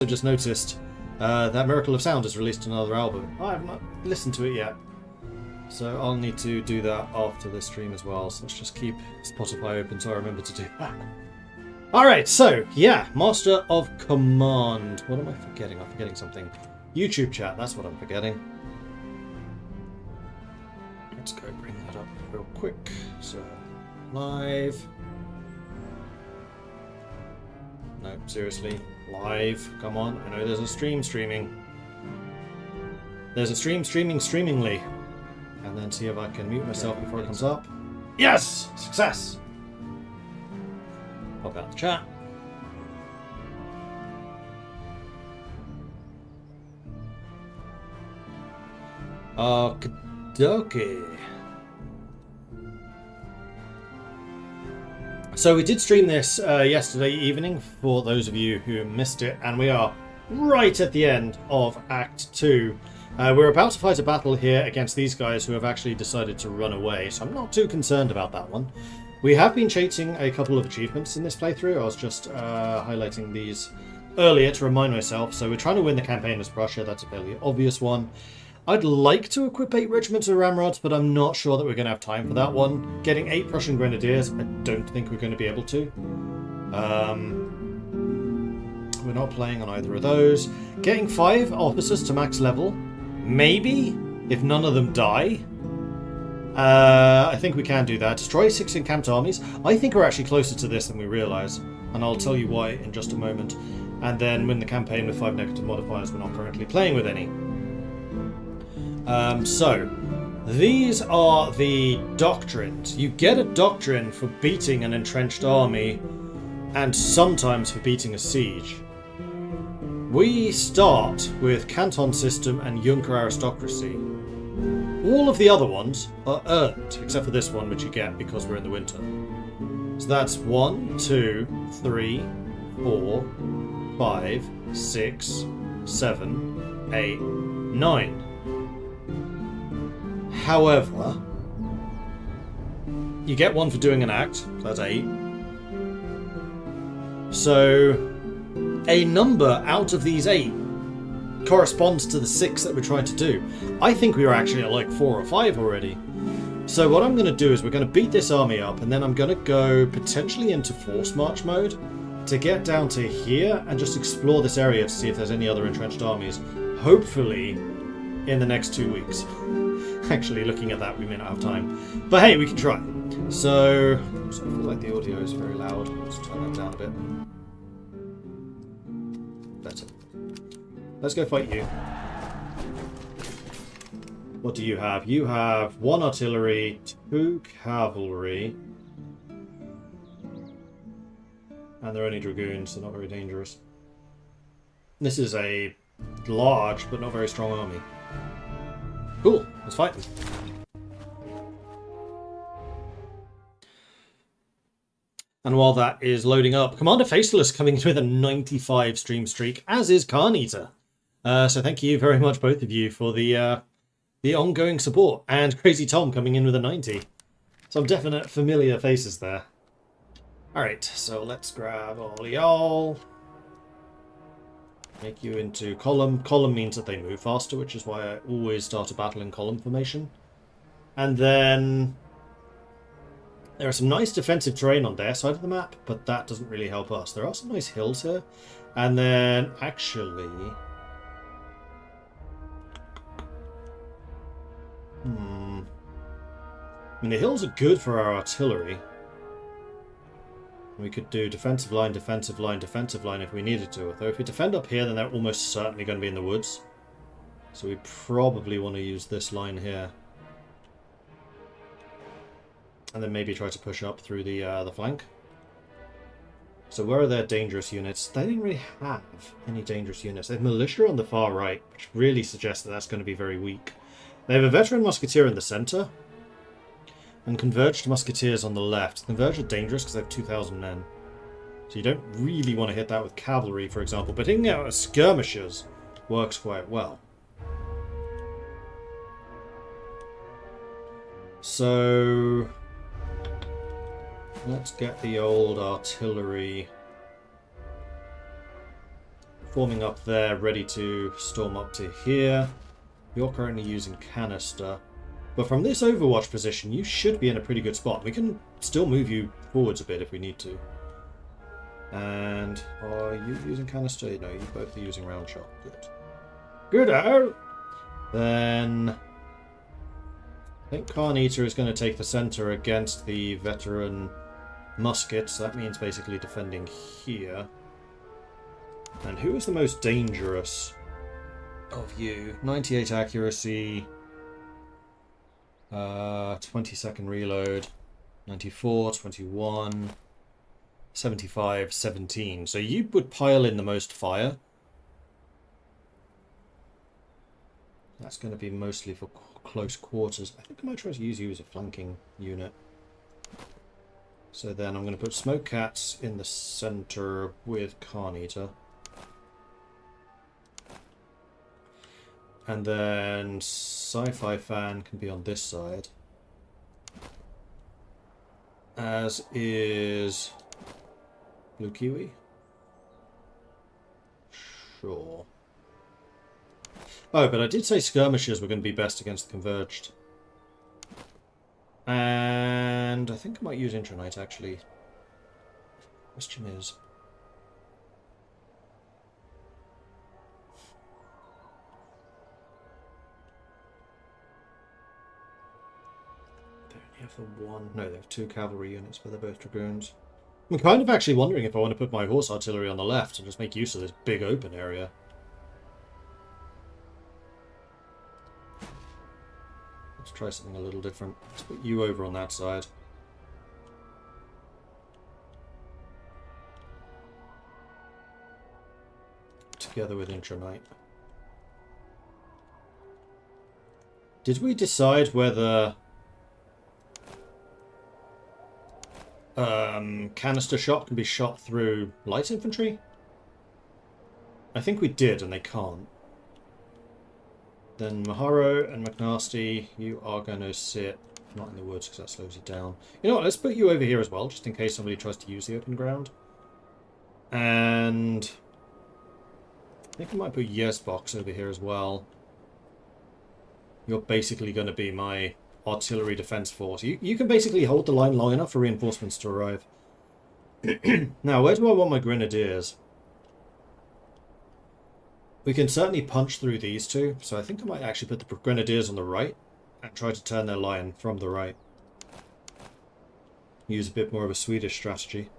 I just noticed that Miracle of Sound has released another album. I have not listened to it yet, so I'll need to do that after the stream as well. So let's just keep Spotify open so I remember to do that. Alright, so yeah, Master of Command. What am I forgetting? I'm forgetting something. YouTube chat, that's what I'm forgetting. Let's go bring that up real quick. So, live. No, seriously. Live. Come on. I know there's a stream streaming. There's a stream streaming streamingly. And then see if I can mute myself before it comes up. Yes! Success! Pop out the chat. Okie-dokie. So we did stream this yesterday evening for those of you who missed it, and we are right at the end of Act 2. We're about to fight a battle here against these guys who have actually decided to run away, so I'm not too concerned about that one. We have been chasing a couple of achievements in this playthrough. I was just highlighting these earlier to remind myself. So we're trying to win the campaign as Prussia. That's a fairly obvious one. I'd like to equip 8 regiments of ramrods, but I'm not sure that we're going to have time for that one. Getting 8 Prussian grenadiers, I don't think we're going to be able to. We're not playing on either of those. Getting 5 officers to max level, maybe, if none of them die. I think we can do that. Destroy 6 encamped armies. I think we're actually closer to this than we realise, and I'll tell you why in just a moment. And then win the campaign with 5 negative modifiers. We're not currently playing with any. So, these are the doctrines. You get a doctrine for beating an entrenched army, and sometimes for beating a siege. We start with Canton System and Junker Aristocracy. All of the other ones are earned, except for this one, which you get because we're in the winter. So that's 1, 2, 3, 4, 5, 6, 7, 8, 9. However, you get 1 for doing an act, so that's 8. So, a number out of these 8 corresponds to the 6 that we're trying to do. I think we were actually at like 4 or 5 already. So what I'm going to do is we're going to beat this army up, and then I'm going to go potentially into force march mode to get down to here and just explore this area to see if there's any other entrenched armies. Hopefully in the next 2 weeks. Actually, looking at that, we may not have time. But hey, we can try. So I feel like the audio is very loud. Let's turn that down a bit. Better. Let's go fight you. What do you have? You have 1 artillery, 2 cavalry. And they're only dragoons, so not very dangerous. This is a large, but not very strong army. Cool, let's fight them. And while that is loading up, Commander Faceless coming in with a 95 stream streak, as is Carneater. So thank you very much, both of you, for the ongoing support. And Crazy Tom coming in with a 90. Some definite familiar faces there. Alright, so let's grab all y'all. Make you into column. Column means that they move faster, which is why I always start a battle in column formation. And then there are some nice defensive terrain on their side of the map, but that doesn't really help us. There are some nice hills here. And then, actually... I mean, the hills are good for our artillery. We could do defensive line, defensive line, defensive line if we needed to. Though if we defend up here, then they're almost certainly going to be in the woods. So we probably want to use this line here. And then maybe try to push up through the flank. So where are their dangerous units? They didn't really have any dangerous units. They have militia on the far right, which really suggests that that's going to be very weak. They have a veteran musketeer in the centre. And converged musketeers on the left. Converged are dangerous because they have 2,000 men. So you don't really want to hit that with cavalry, for example. But hitting out with skirmishers works quite well. So let's get the old artillery forming up there, ready to storm up to here. You're currently using canister. But from this Overwatch position, you should be in a pretty good spot. We can still move you forwards a bit if we need to. And are you using canister? No, you both are using round shot. Good. Good out! Then I think Carnita is going to take the center against the veteran muskets. That means basically defending here. And who is the most dangerous of you? 98 accuracy, 20-second reload, 94, 21, 75, 17. So you would pile in the most fire. That's going to be mostly for close quarters. I think I might try to use you as a flanking unit. So then I'm going to put Smoke Cats in the center with Carnita. And then Sci-Fi Fan can be on this side. As is Blue Kiwi. Sure. Oh, but I did say skirmishers were going to be best against the converged. And I think I might use Intranite, actually. Question is... they only have the one... No, they have 2 cavalry units, but they're both dragoons. I'm kind of actually wondering if I want to put my horse artillery on the left and just make use of this big open area. Let's try something a little different. Let's put you over on that side. Together with Intranite. Did we decide whether canister shot can be shot through light infantry? I think we did, and they can't. Then Maharo and McNasty, you are going to sit not in the woods because that slows you down. You know what, let's put you over here as well, just in case somebody tries to use the open ground. And I think I might put Yes Box over here as well. You're basically going to be my artillery defense force. You can basically hold the line long enough for reinforcements to arrive. Now, where do I want my grenadiers? We can certainly punch through these two, so I think I might actually put the grenadiers on the right and try to turn their line from the right. Use a bit more of a Swedish strategy.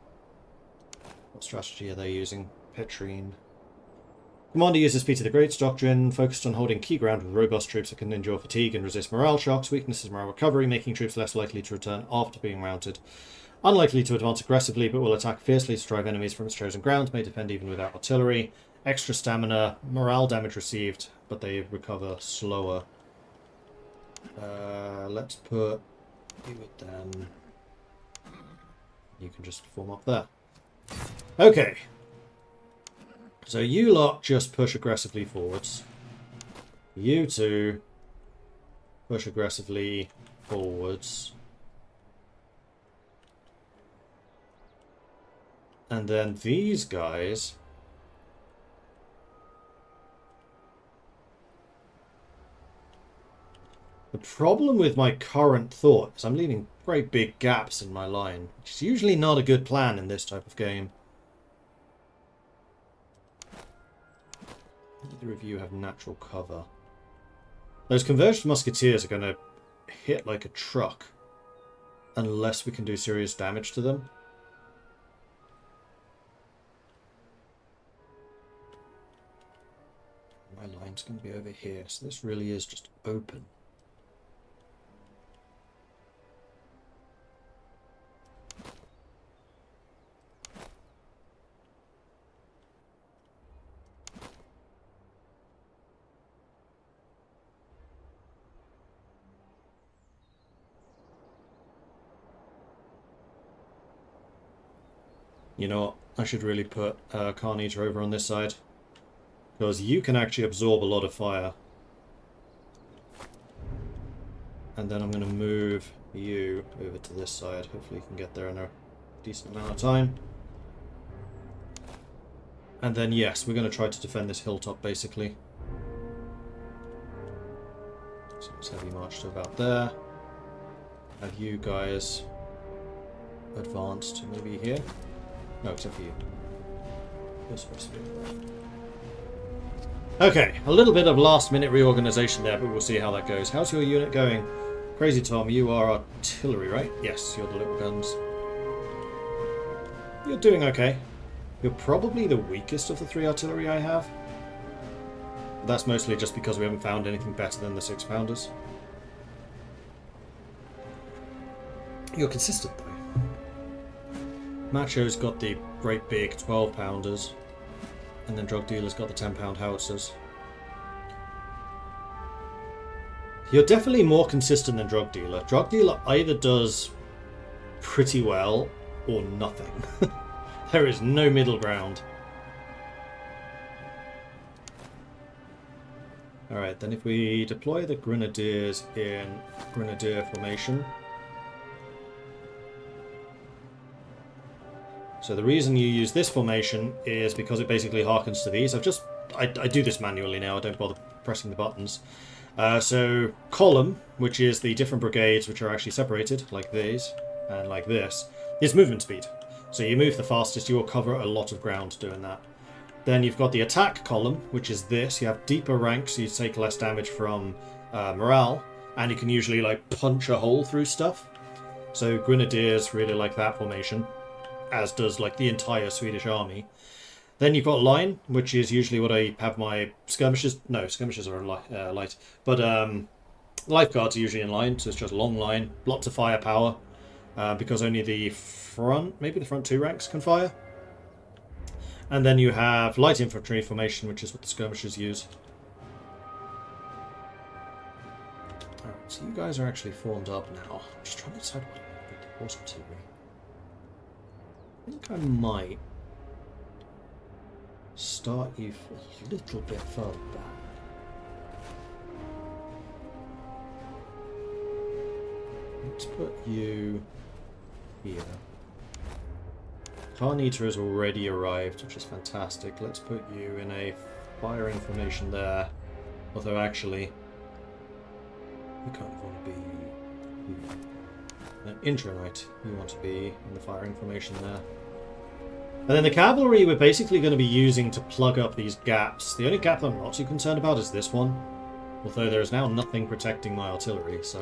What strategy are they using? Petrine. Commander uses Peter the Great's doctrine, focused on holding key ground with robust troops that can endure fatigue and resist morale shocks. Weakness is morale recovery, making troops less likely to return after being routed. Unlikely to advance aggressively, but will attack fiercely to drive enemies from its chosen ground. May defend even without artillery. Extra stamina, morale damage received, but they recover slower. Let's put you with them. You can just form up there. Okay. So you lot just push aggressively forwards. You two push aggressively forwards. And then these guys... The problem with my current thought is I'm leaving very big gaps in my line, which is usually not a good plan in this type of game. Neither of you have natural cover. Those converged musketeers are going to hit like a truck unless we can do serious damage to them. My line's going to be over here, so this really is just open. You know what? I should really put Carnita over on this side. Because you can actually absorb a lot of fire. And then I'm going to move you over to this side. Hopefully you can get there in a decent amount of time. And then, yes, we're going to try to defend this hilltop, basically. So let's have you march to about there. Have you guys advance to maybe here? No, except for you. You're supposed to be there. Okay, a little bit of last-minute reorganization there, but we'll see how that goes. How's your unit going? Crazy Tom, you are artillery, right? Yes, you're the little guns. You're doing okay. You're probably the weakest of the 3 artillery I have. But that's mostly just because we haven't found anything better than the 6-pounders. You're consistent, though. Macho's got the great big 12-pounders. And then Drug Dealer's got the 10-pound howitzers. You're definitely more consistent than Drug Dealer. Drug Dealer either does pretty well or nothing. There is no middle ground. Alright, then if we deploy the Grenadiers in Grenadier formation. So the reason you use this formation is because it basically harkens to these. I do this manually now, I don't bother pressing the buttons. So column, which is the different brigades which are actually separated, like these, and like this, is movement speed. So you move the fastest, you will cover a lot of ground doing that. Then you've got the attack column, which is this. You have deeper ranks, so you take less damage from morale, and you can usually like punch a hole through stuff. So Grenadiers really like that formation, as does like the entire Swedish army. Then you've got line, which is usually what I have my skirmishers. No, skirmishers are light, but lifeguards are usually in line, so it's just long line, lots of firepower, because only the front, maybe the front 2 ranks can fire. And then you have light infantry formation, which is what the skirmishers use. Alright, so you guys are actually formed up now. I'm just trying to decide what I want with the horse artillery. I think I might start you a little bit further back. Let's put you here. Carnita has already arrived, which is fantastic. Let's put you in a firing formation there. Although actually, you kind of want to be an intronite. You want to be in the firing formation there. And then the cavalry we're basically going to be using to plug up these gaps. The only gap that I'm not too concerned about is this one. Although there is now nothing protecting my artillery, so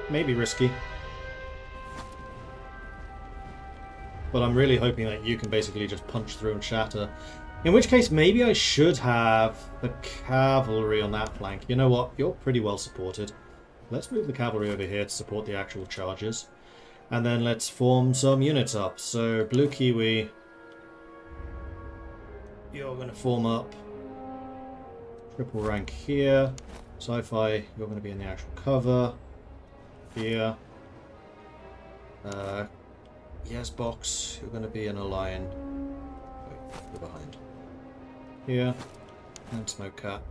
maybe risky. But I'm really hoping that you can basically just punch through and shatter. In which case, maybe I should have the cavalry on that flank. You know what? You're pretty well supported. Let's move the cavalry over here to support the actual charges. And then let's form some units up. So, Blue Kiwi, you're going to form up triple rank here. Sci-Fi, you're going to be in the actual cover. Here. Yes, Box, you're going to be in a line. Wait, you're behind. Here. And Smoke Cat,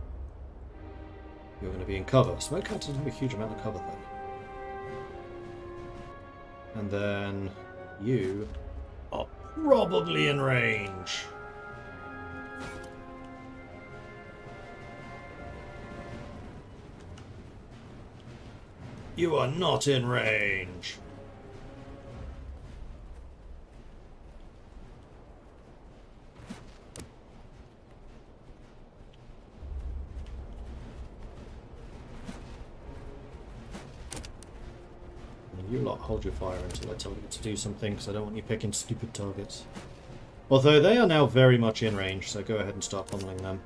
you're going to be in cover. Smoke Cat doesn't have a huge amount of cover, though. And then you are probably in range. You are not in range. You lot hold your fire until I tell you to do something, because I don't want you picking stupid targets. Although they are now very much in range, so go ahead and start pummeling them.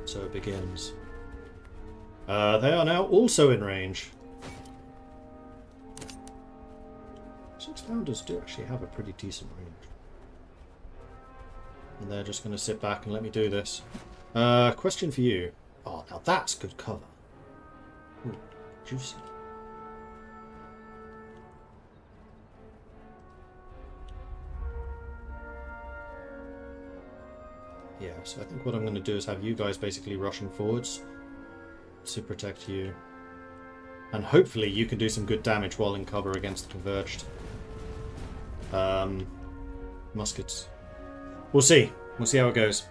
So it begins. They are now also in range. 6-pounders do actually have a pretty decent range. And they're just going to sit back and let me do this. Question for you. Oh, now that's good cover. Ooh, juicy. Yeah, so I think what I'm going to do is have you guys basically rushing forwards to protect you. And hopefully you can do some good damage while in cover against the converged muskets. We'll see. We'll see how it goes.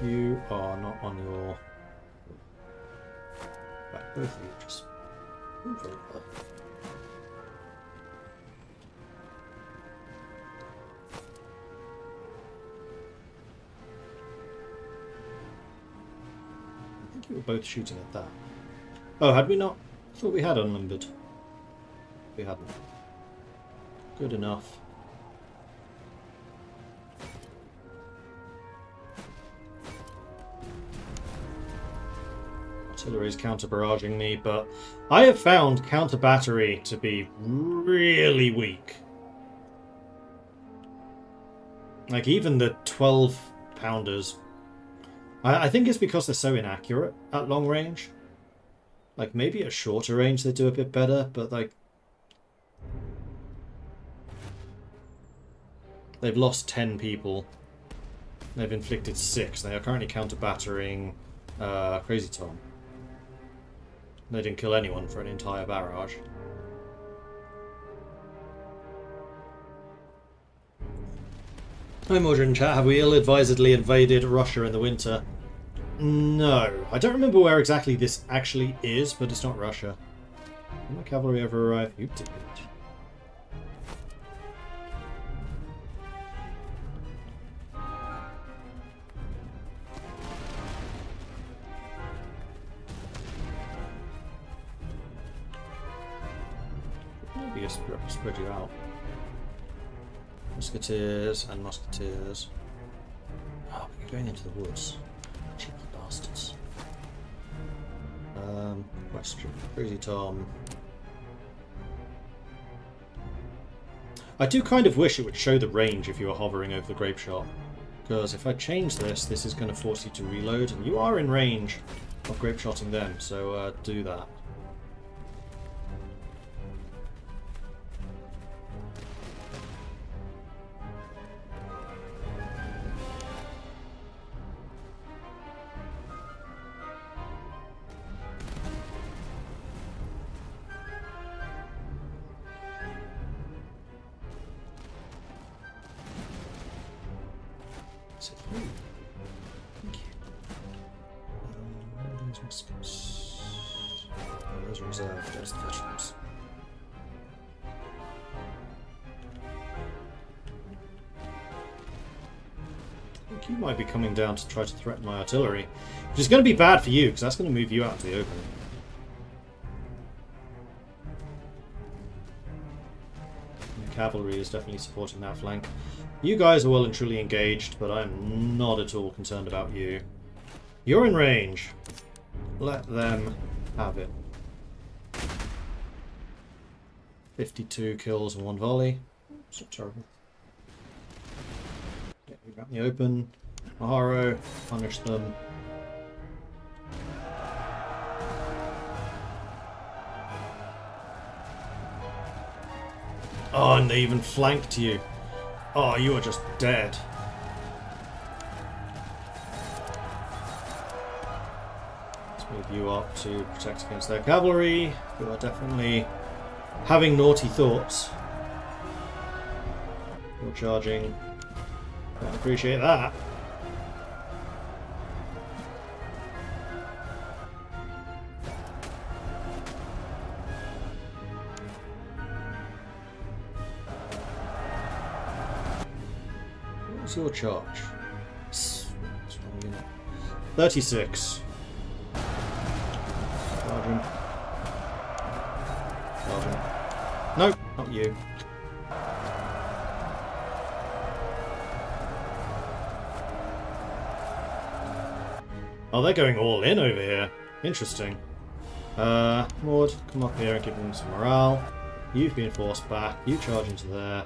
You are not on your back. Both of you just move over. I think you were both shooting at that. Oh, had we not? I thought we had unnumbered. We hadn't. Good enough. Artillery is counter-barraging me, but I have found counter-battery to be really weak. Like, even the 12-pounders. I think it's because they're so inaccurate at long range. Like, maybe at shorter range they do a bit better, but, like... They've lost 10 people. They've inflicted 6. They are currently counter-battering Crazy Tom. They didn't kill anyone for an entire barrage. Hi Mordred chat, have we ill-advisedly invaded Russia in the winter? No. I don't remember where exactly this actually is, but it's not Russia. Did my cavalry ever arrive? You did. Maybe spread you out. Musketeers and musketeers. Oh, but you're going into the woods. Cheeky bastards. Question. Crazy Tom. I do kind of wish it would show the range if you were hovering over the grape shot. Because if I change this, this is going to force you to reload. And you are in range of grape shotting them, so do that. Those are reserved, there's the veterans. I think you might be coming down to try to threaten my artillery, which is going to be bad for you, because that's going to move you out into the open. And the cavalry is definitely supporting that flank. You guys are well and truly engaged, but I'm not at all concerned about you. You're in range. Let them have it. 52 kills and 1 volley. It's not terrible. Get you out in the open. Maharo, punish them. Oh, and they even flanked you. Oh, you are just dead. Let's move you up to protect against their cavalry, who are definitely having naughty thoughts. You're charging. Don't appreciate that. What's your charge? 36. Charging. Charging. Nope, not you. Oh, they're going all in over here. Interesting. Maud, come up here and give them some morale. You've been forced back. You charge into there.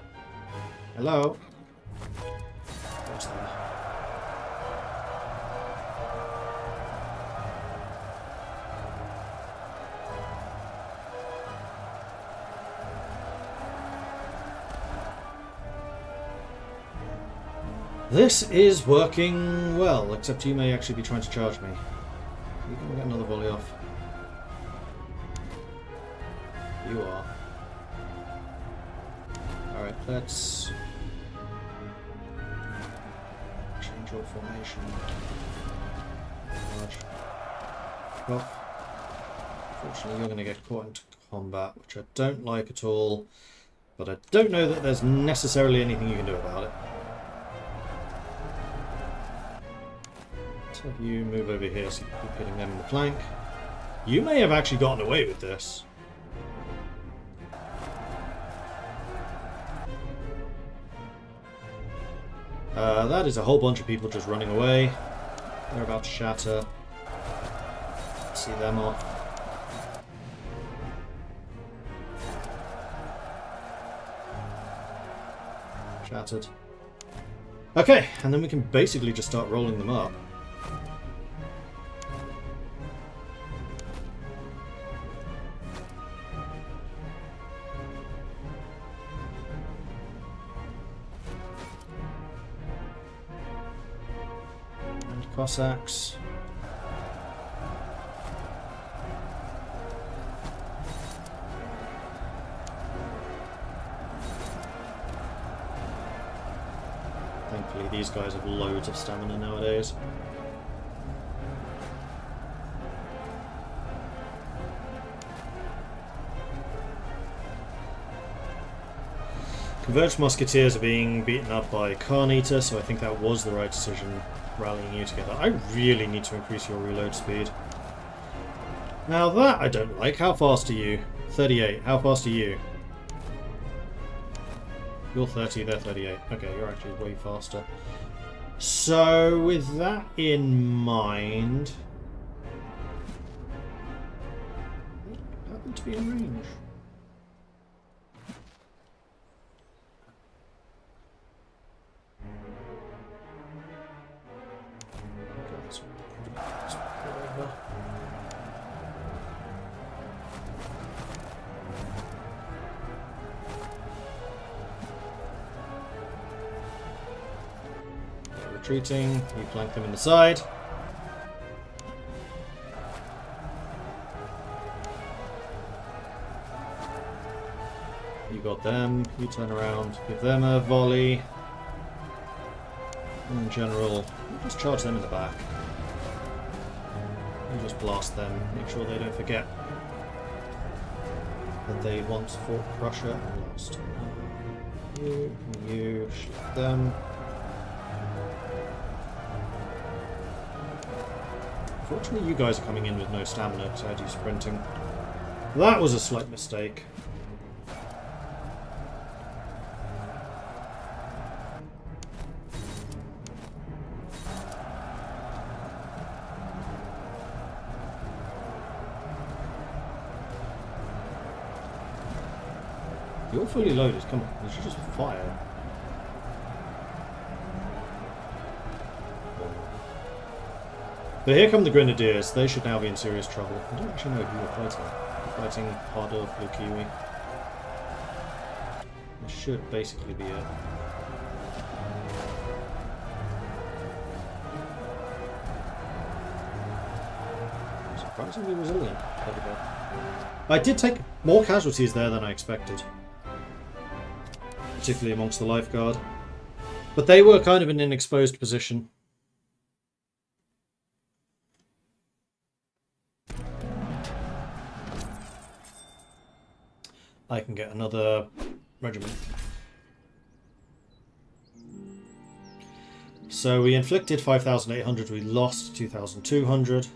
Hello? What's there? This is working well, except you may actually be trying to charge me. You can get another volley off. You are. Alright, let's change your formation. Charge. Off. Unfortunately, you're going to get caught into combat, which I don't like at all, but I don't know that there's necessarily anything you can do about it. Let's have you move over here so you keep hitting them in the flank. You may have actually gotten away with this. That is a whole bunch of people just running away. They're about to shatter. See them off. Shattered. Okay, and then we can basically just start rolling them up. And Cossacks. Thankfully, these guys have loads of stamina nowadays. Converged Musketeers are being beaten up by Carnita, so I think that was the right decision, rallying you together. I really need to increase your reload speed. Now that I don't like. How fast are you? 38. How fast are you? You're 30, they're 38. Okay, you're actually way faster. So, with that in mind... I happen to be in range. Retreating, you flank them in the side. You got them, you turn around, give them a volley. In general, you just charge them in the back. You just blast them, make sure they don't forget that they once fought Prussia and lost. You shoot them. Fortunately, you guys are coming in with no stamina because I had you sprinting. That was a slight mistake. You're fully loaded, come on, you should just fire. But here come the Grenadiers. They should now be in serious trouble. I don't actually know who you're fighting. You're fighting Hardor Blue Kiwi. This should basically be it. Surprisingly resilient. I did take more casualties there than I expected. Particularly amongst the lifeguard. But they were kind of in an exposed position. I can get another regiment. So we inflicted 5,800, we lost 2,200.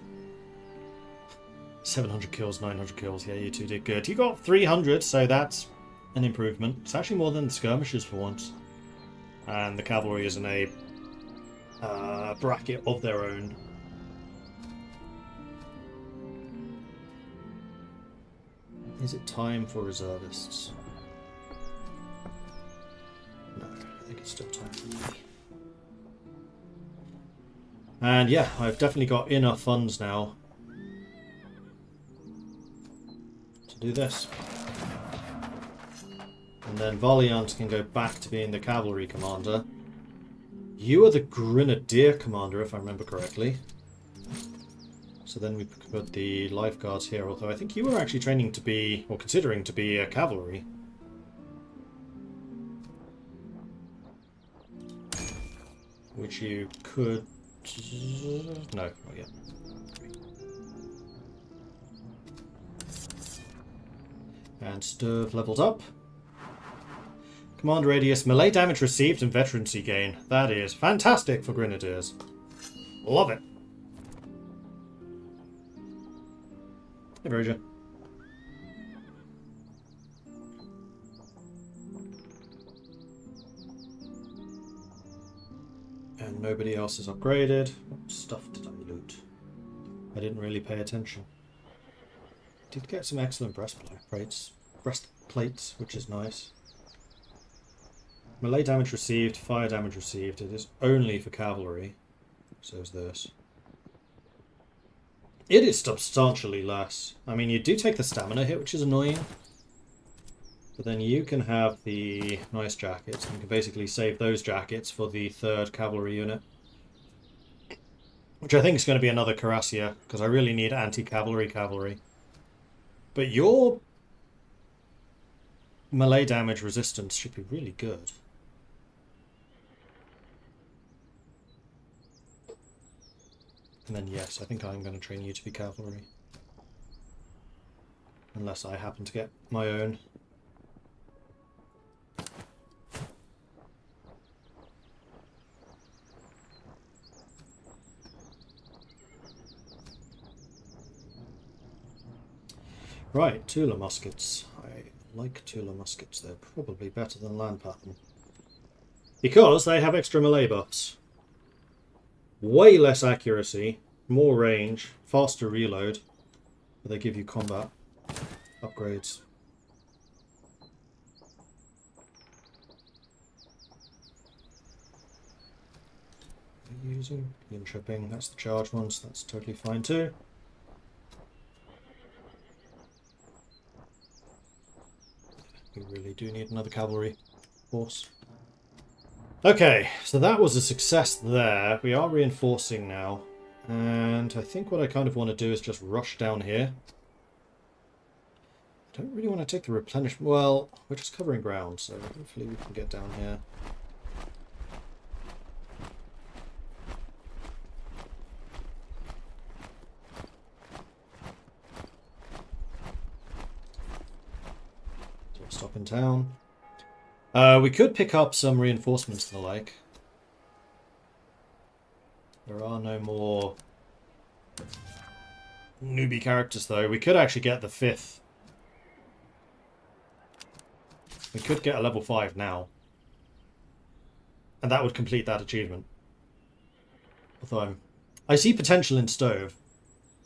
700 kills, 900 kills, yeah, you two did good. You got 300, so that's an improvement. It's actually more than the skirmishers for once. And the cavalry is in a bracket of their own. Is it time for reservists? No, I think it's still time for me. And yeah, I've definitely got enough funds now to do this. And then Valiant can go back to being the cavalry commander. You are the Grenadier Commander, if I remember correctly. So then we put the lifeguards here, although I think you were actually training to be, or considering to be, a cavalry. Which you could... No, not yet. And Sturv levels up. Command radius, melee damage received and veterancy gain. That is fantastic for Grenadiers. Love it. Hey, Verja. And nobody else is upgraded. What stuff did I loot? I didn't really pay attention. Did get some excellent breastplates, which is nice. Melee damage received, fire damage received. It is only for cavalry. So is this. It is substantially less. I mean, you do take the stamina hit, which is annoying. But then you can have the nice jackets, and you can basically save those jackets for the 3rd cavalry unit. Which I think is going to be another Cuirassier, because I really need anti-cavalry cavalry. But your melee damage resistance should be really good. And then yes, I think I'm going to train you to be cavalry. Unless I happen to get my own. Right, Tula muskets. I like Tula muskets. They're probably better than land pattern. Because they have extra melee buffs. Way less accuracy, more range, faster reload, but they give you combat upgrades. Using beam tripping, that's the charge ones, that's totally fine too. We really do need another cavalry force. Okay, so that was a success there. We are reinforcing now. And I think what I kind of want to do is just rush down here. I don't really want to take the replenishment. Well, we're just covering ground, so hopefully we can get down here. So we'll stop in town. We could pick up some reinforcements and the like. There are no more newbie characters, though. We could actually get the 5th. We could get a level 5 now. And that would complete that achievement. Although I see potential in Stove.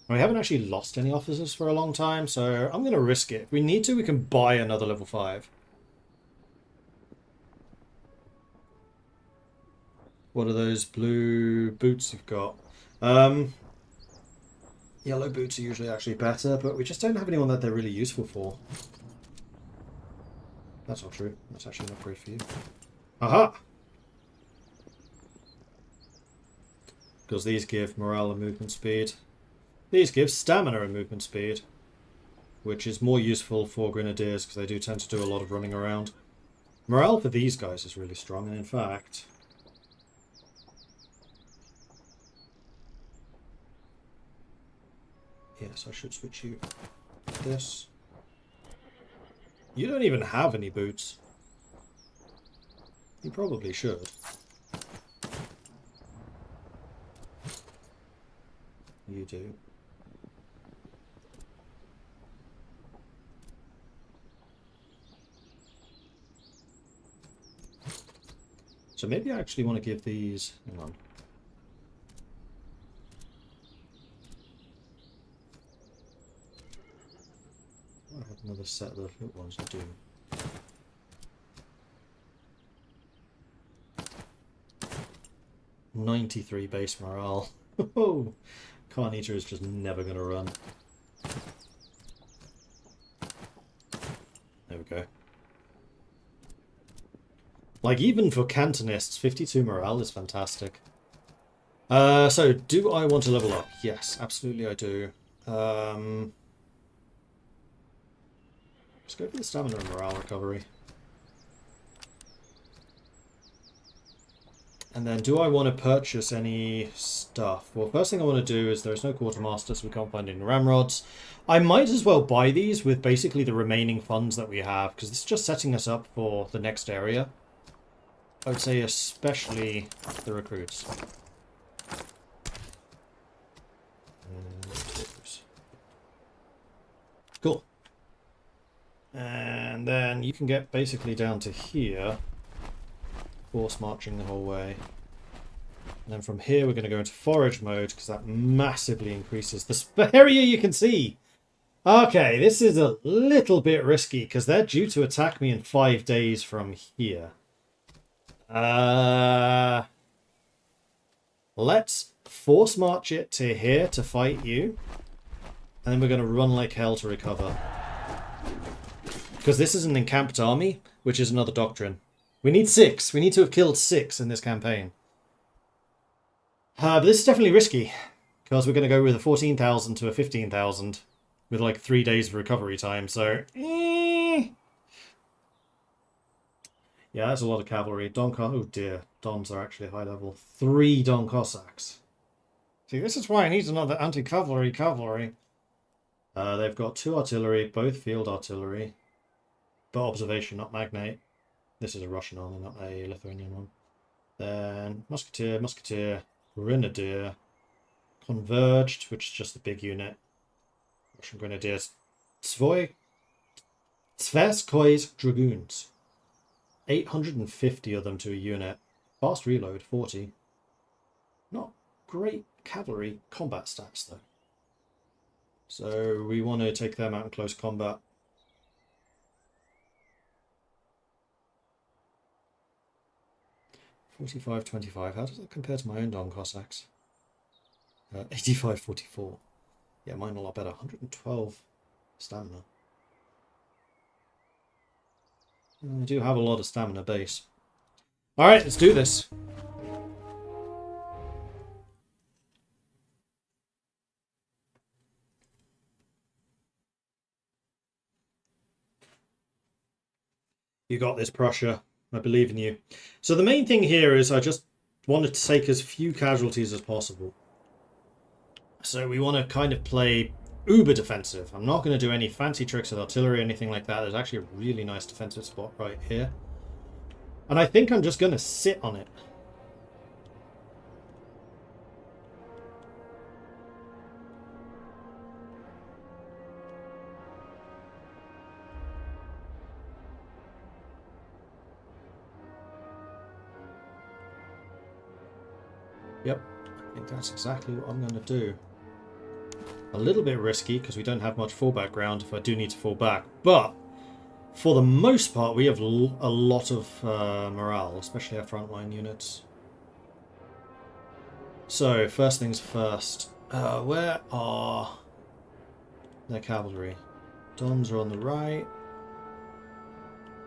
We haven't actually lost any officers for a long time, so I'm going to risk it. If we need to, we can buy another level 5. What are those blue boots you've got? Yellow boots are usually actually better, but we just don't have anyone that they're really useful for. That's not true. That's actually an upgrade for you. Aha! Because these give morale and movement speed. These give stamina and movement speed, which is more useful for Grenadiers because they do tend to do a lot of running around. Morale for these guys is really strong, and in fact... Yes, I should switch you to this. You don't even have any boots. You probably should. You do. So maybe I actually want to give these... Hang on. I have another set of the little ones I do. $93 base morale. Oh, Carnage is just never going to run. There we go. Like, even for Cantonists, 52 morale is fantastic. So, do I want to level up? Yes, absolutely I do. Let's go for the stamina and morale recovery. And then, do I want to purchase any stuff? Well, first thing I want to do is there's no quartermaster, so we can't find any ramrods. I might as well buy these with basically the remaining funds that we have, because this is just setting us up for the next area. I would say especially the recruits. Cool. And then you can get basically down to here, force marching the whole way. And then from here we're going to go into forage mode because that massively increases the area you can see. Okay, this is a little bit risky because they're due to attack me in 5 days from here. Let's force march it to here to fight you. And then we're going to run like hell to recover. Because this is an encamped army, which is another doctrine. We need 6. We need to have killed 6 in this campaign. But this is definitely risky. Because we're going to go with a 14,000 to a 15,000. With like 3 days of recovery time, so... Yeah, that's a lot of cavalry. Oh dear, Dons are actually high level. 3 Don Cossacks. See, this is why I need another anti-cavalry cavalry. They've got 2 artillery, both field artillery. But observation, not magnate. This is a Russian army, not a Lithuanian one. Then musketeer, musketeer, grenadier, converged, which is just the big unit. Russian grenadiers. Tverskoy's dragoons. 850 of them to a unit. Fast reload, 40. Not great cavalry combat stats, though. So we want to take them out in close combat. $45.25. How does that compare to my own Don Cossacks? 85.44. Yeah, mine a lot better. 112 stamina. I do have a lot of stamina base. Alright, let's do this. You got this, Prussia. I believe in you. So the main thing here is I just wanted to take as few casualties as possible. So we want to kind of play uber defensive. I'm not going to do any fancy tricks with artillery or anything like that. There's actually a really nice defensive spot right here. And I think I'm just going to sit on it. Yep, I think that's exactly what I'm going to do. A little bit risky because we don't have much fallback ground if I do need to fall back. But for the most part, we have a lot of morale, especially our frontline units. So, first things first. Where are their cavalry? Dons are on the right.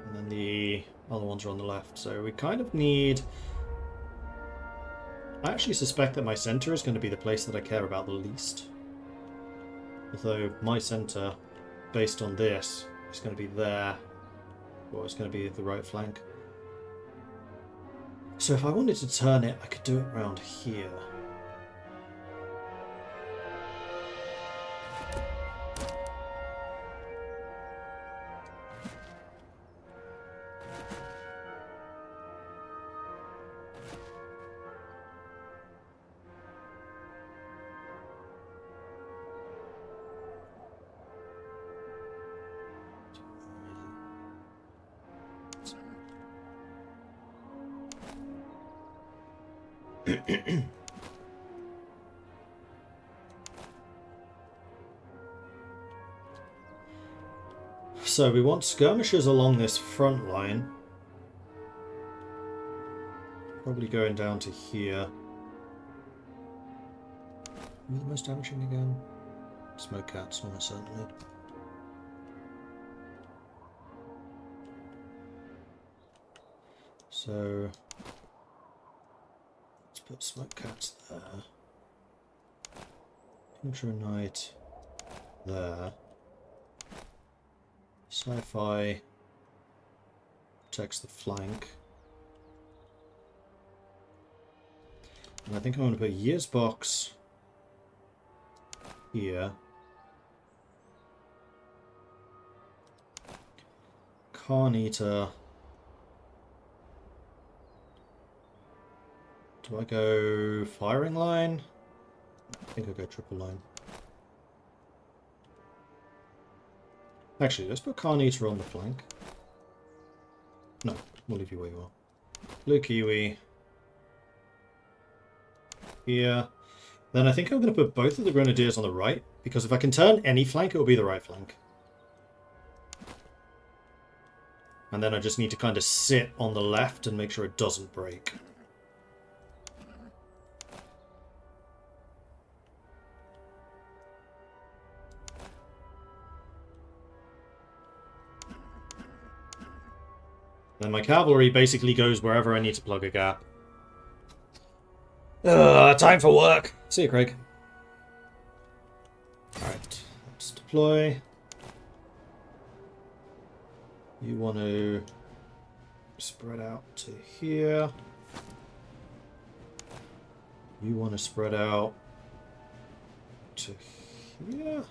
And then the other ones are on the left. So we kind of need... I actually suspect that my centre is going to be the place that I care about the least. Although my centre, based on this, is going to be there. Well, it's going to be the right flank. So if I wanted to turn it, I could do it around here. So we want skirmishers along this front line. Probably going down to here. Who are the most damaging again? Smoke cats, almost certainly. So let's put smoke cats there. Intro Knight there. Sci-fi protects the flank. And I think I'm going to put Year's Box here. Carnita. Do I go firing line? I think I'll go triple line. Actually, let's put Carnita on the flank. No, we'll leave you where you are. Blue Kiwi. Here. Then I think I'm going to put both of the Grenadiers on the right, because if I can turn any flank, it will be the right flank. And then I just need to kind of sit on the left and make sure it doesn't break. Then my cavalry basically goes wherever I need to plug a gap. Time for work. See you, Craig. Alright, let's deploy. You want to spread out to here. You want to spread out to here.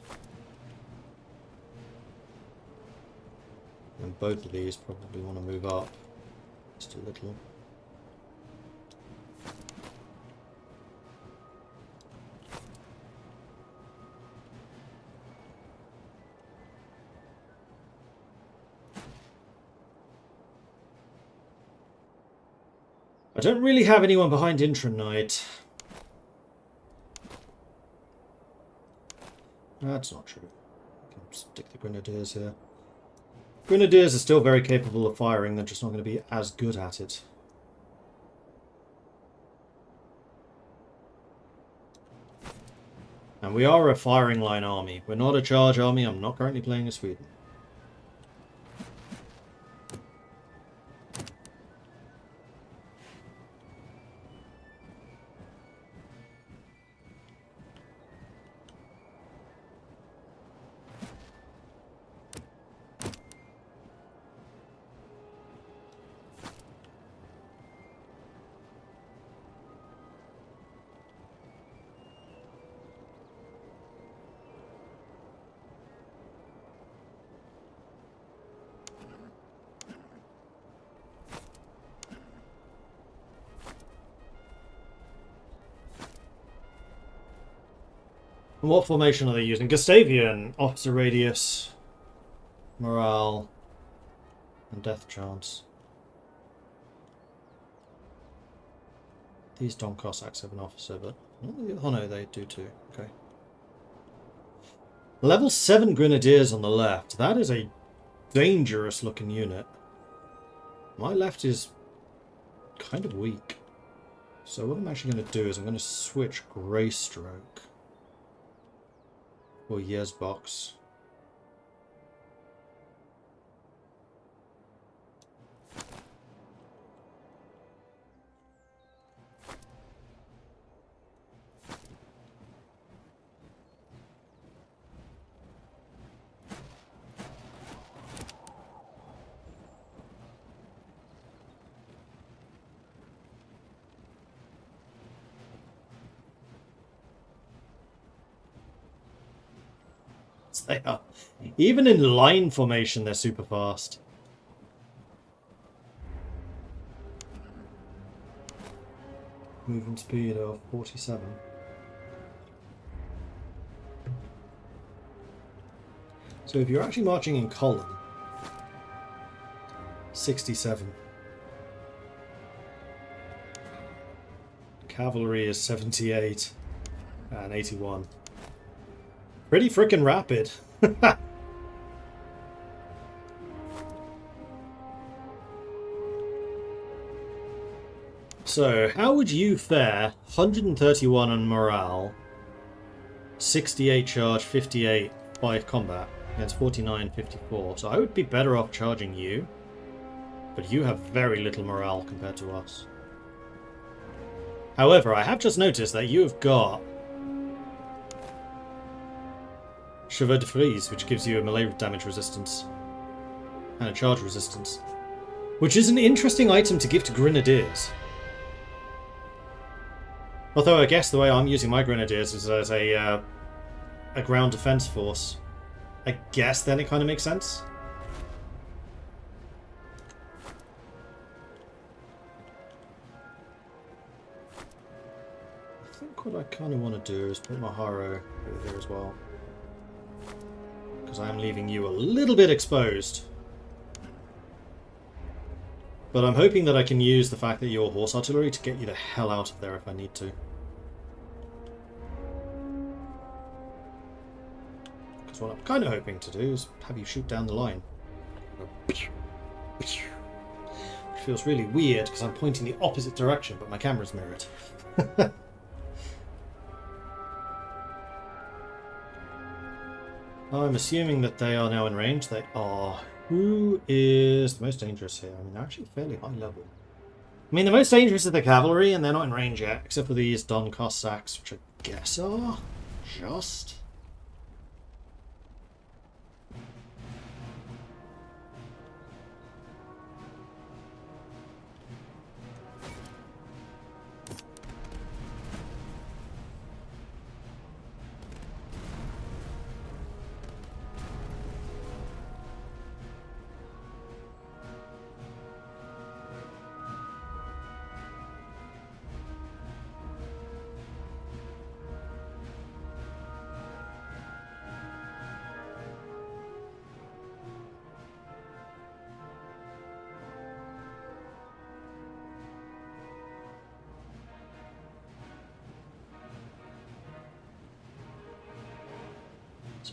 And both of these probably want to move up just a little. I don't really have anyone behind Intranite. That's not true. I can stick the Grenadiers here. Grenadiers are still very capable of firing, they're just not going to be as good at it. And we are a firing line army. We're not a charge army. I'm not currently playing as Sweden. And what formation are they using? Gustavian, officer radius, morale, and death chance. These Don Cossacks have an officer, but oh no, they do too. Okay. Level 7 Grenadiers on the left. That is a dangerous looking unit. My left is kind of weak. So what I'm actually going to do is I'm going to switch Greystroke. Or Year's Box. They are. Even in line formation, they're super fast. Movement speed of 47. So if you're actually marching in column, 67. Cavalry is 78 and 81. Pretty frickin' rapid. So, how would you fare? 131 on morale, 68 charge, 58 by combat against 49, 54. So I would be better off charging you. But you have very little morale compared to us. However, I have just noticed that you have got Cheveux de Frise, which gives you a melee damage resistance and a charge resistance, which is an interesting item to give to grenadiers. Although I guess the way I'm using my grenadiers is as a ground defense force. I guess then it kind of makes sense. I think what I kind of want to do is put my Haro over here as well, because I am leaving you a little bit exposed. But I'm hoping that I can use the fact that you're horse artillery to get you the hell out of there if I need to. Because what I'm kind of hoping to do is have you shoot down the line. Which feels really weird because I'm pointing the opposite direction, but my camera's mirrored. I'm assuming that they are now in range. They are. Who is the most dangerous here? I mean, they're actually fairly high level. I mean, the most dangerous is the cavalry, and they're not in range yet, except for these Don Cossacks, which I guess are just.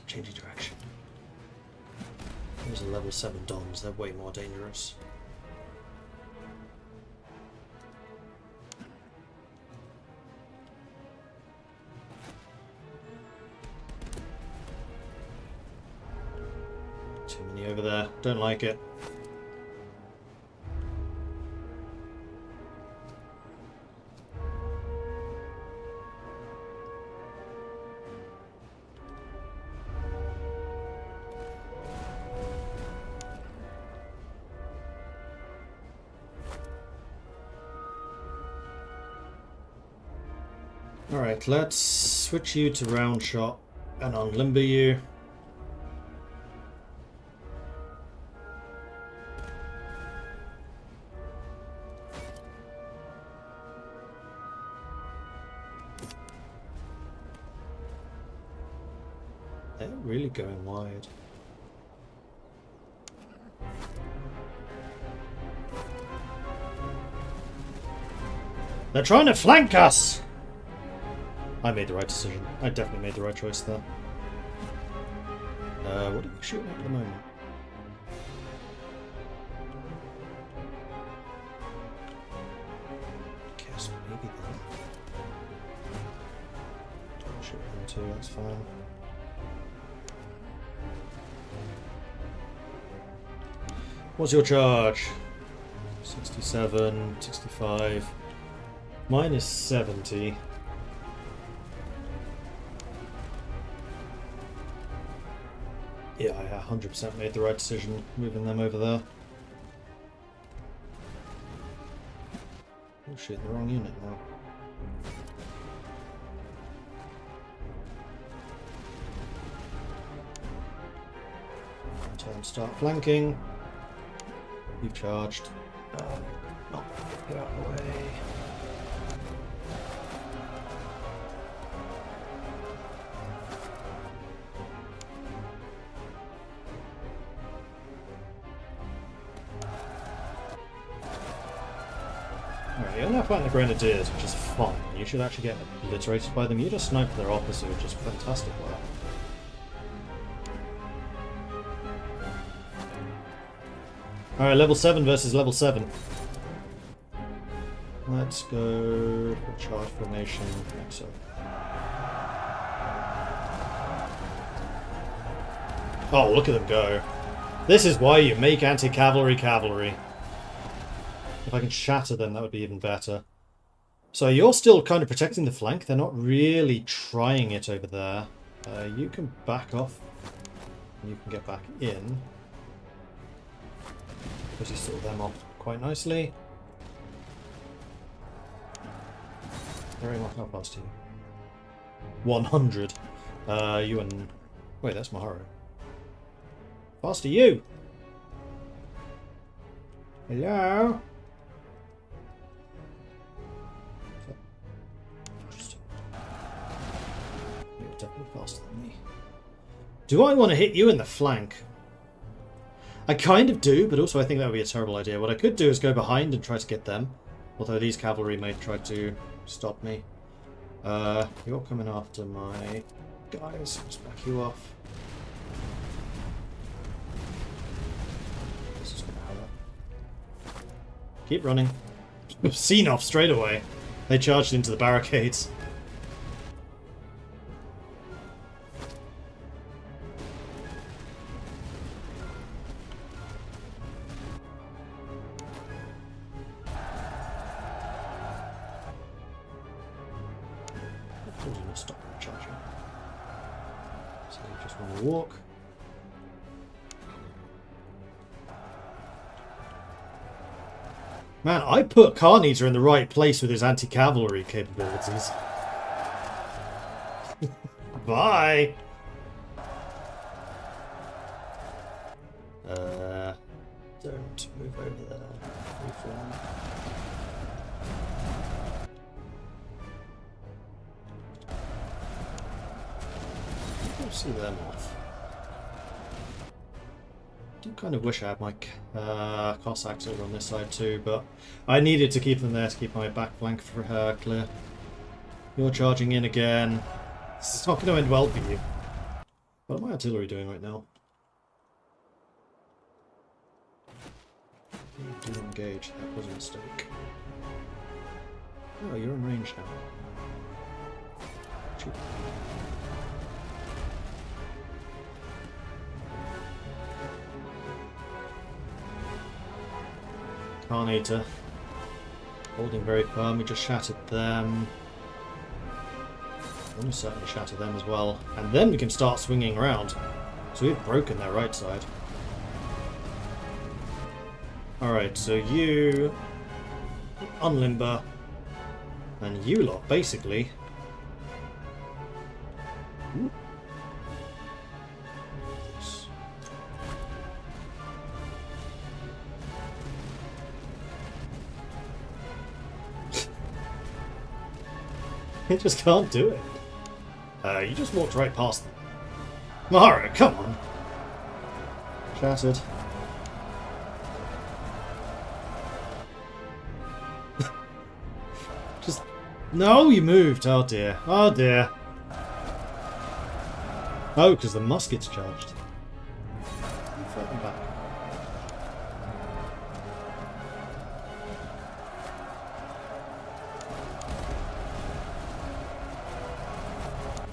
Changing direction. Those are level 7 Dons, they're way more dangerous. Too many over there, don't like it. Alright, let's switch you to round shot and unlimber you. They're really going wide. They're trying to flank us! I made the right decision. I definitely made the right choice there. What are you shooting at the moment? Guess maybe that. Shoot them too, that's fine. What's your charge? 67, 65. Mine is 70. Yeah, I 100% made the right decision moving them over there. Oh shit, the wrong unit now. Time to start flanking. You've charged. Oh, get out of the way. Alright, you're now fighting the Grenadiers, which is fine. You should actually get obliterated by them. You just sniped their opposite, which is fantastic work. Alright, level 7 versus level 7. Let's go for charge formation. Like so. Oh, look at them go. This is why you make anti-cavalry cavalry. If I can shatter them, that would be even better. So you're still kind of protecting the flank. They're not really trying it over there. You can back off. You can get back in. Because you saw them off quite nicely. Very much. How fast are you? 100. You and... Wait, that's Maharu. Fast are you? Hello? Interesting. You're definitely faster than me. Do I want to hit you in the flank? I kind of do, but also I think that would be a terrible idea. What I could do is go behind and try to get them. Although these cavalry may try to stop me. You're coming after my guys. Let's back you off. This is gonna hurt. Keep running. Seen off straight away. They charged into the barricades. Stop charging. So you just want to walk. Man, I put Carnita in the right place with his anti-cavalry capabilities. Bye! Don't move over there. Reform. See them off. I do kind of wish I had my Cossacks over on this side too, but I needed to keep them there to keep my back flank for clear. You're charging in again. This is not going to end well for you. What are my artillery doing right now? You do engage. That was a mistake. Oh, you're in range now. Shoot. Carnator. Holding very firm, we just shattered them. We'll certainly shatter them as well. And then we can start swinging around. So we've broken their right side. Alright, so you unlimber. And you lot, basically. Ooh. You just can't do it. You just walked right past them. Mahara, come on. Shattered. Just... No, you moved. Oh dear. Oh dear. Oh, because the musket's charged. Fight them back.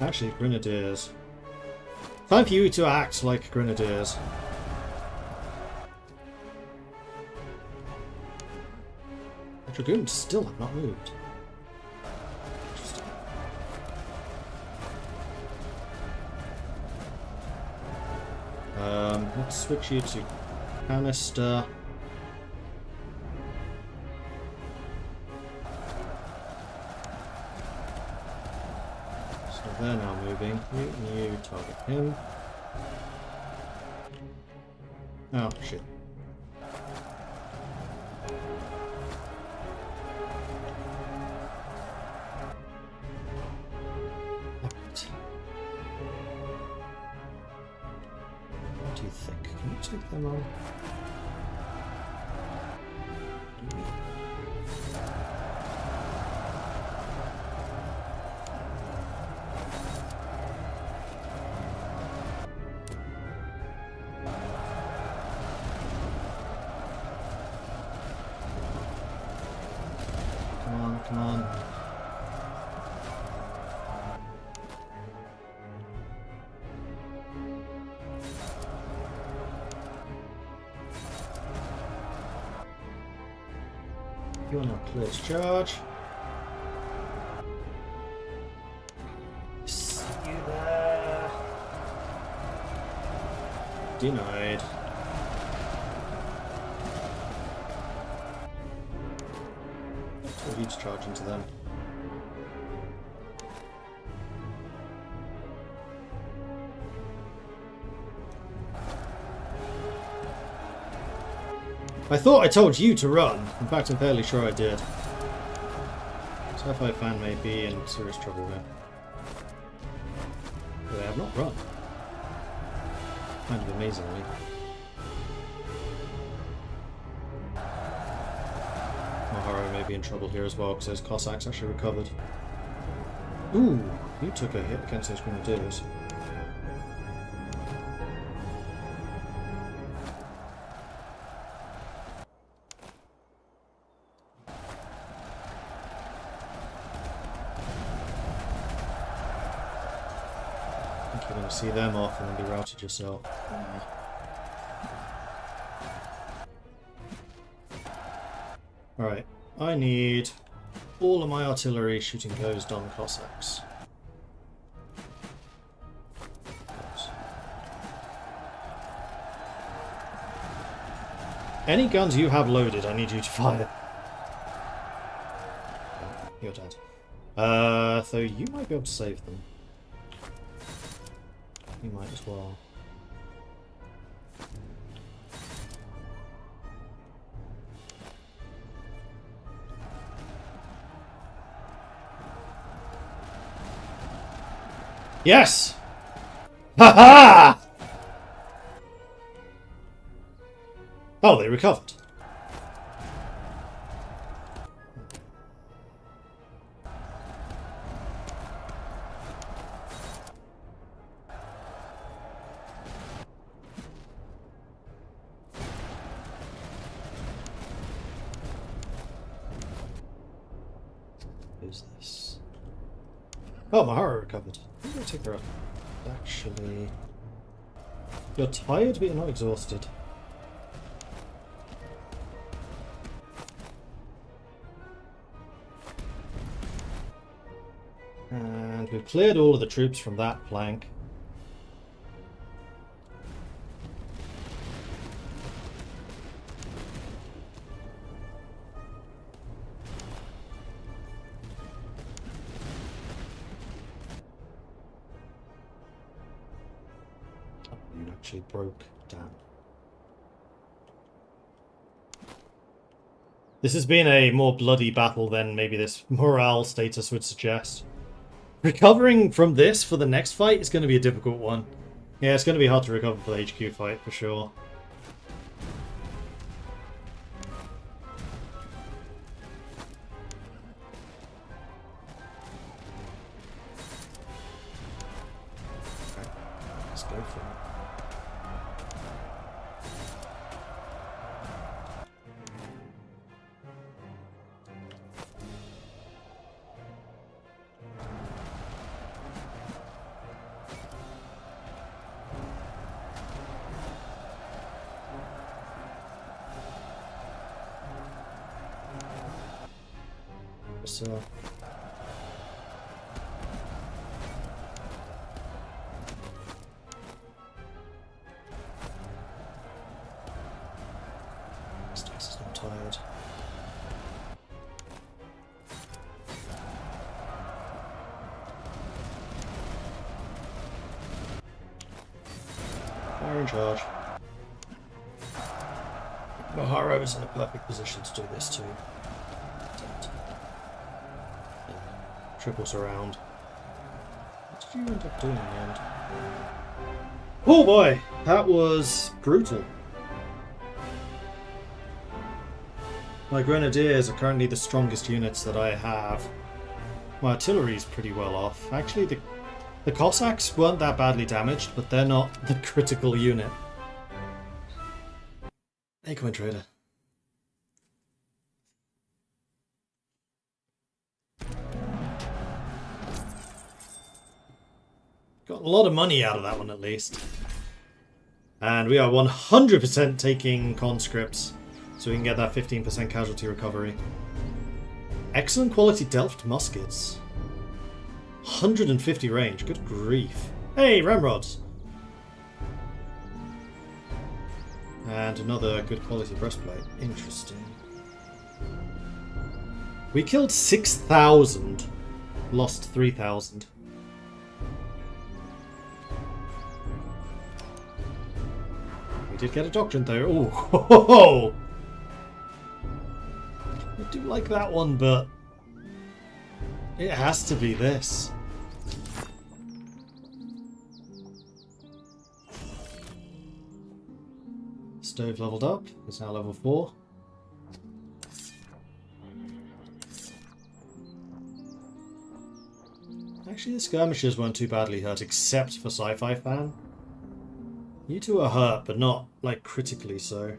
Actually, grenadiers. Time for you to act like grenadiers. The dragoons still have not moved. Interesting. Let's switch you to canister. They're now moving. You target him. Oh, shit. Alright. What do you think? Can you take them on? Come on. You are now clear to charge. See you there. Denied. Told you to charge into them. I thought I told you to run. In fact, I'm fairly sure I did. Sci-Fi fan may be in serious trouble here. But they have not run. Kind of amazingly. Maharo may be in trouble here as well because those Cossacks actually recovered. Ooh, you took a hit against those Grenadiers. You're going to see them off and then be routed yourself. Alright, I need all of my artillery shooting those Don Cossacks. Any guns you have loaded, I need you to fire. Oh, you're dead. Though you might be able to save them. You might as well. Yes! Ha ha! Oh, they recovered. Who's this? Oh, Mahara recovered. I'm going to take her up. Actually, you're tired, but you're not exhausted. And we've cleared all of the troops from that flank. Oh, you actually broke down. This has been a more bloody battle than maybe this morale status would suggest. Recovering from this for the next fight is going to be a difficult one. Yeah, it's going to be hard to recover for the HQ fight, for sure. Okay, let's go for it. So Stasis is not tired. Fire in charge. Maharo is in a perfect position to do this too. Triple surround. What did you end up doing in the end? Oh boy, that was brutal. My Grenadiers are currently the strongest units that I have. My artillery is pretty well off. Actually, the Cossacks weren't that badly damaged, but they're not the critical unit. Hey, Coin Trader. Got a lot of money out of that one, at least. And we are 100% taking conscripts, so we can get that 15% casualty recovery. Excellent quality Delft muskets. 150 range. Good grief. Hey, ramrods. And another good quality breastplate. Interesting. We killed 6,000. Lost 3,000. We did get a doctrine though. Ooh, ho, ho, ho. I do like that one, but it has to be this. Stove leveled up. It's now level 4. Actually, the skirmishers weren't too badly hurt, except for Sci-Fi Fan. You two are hurt, but not, like, critically so.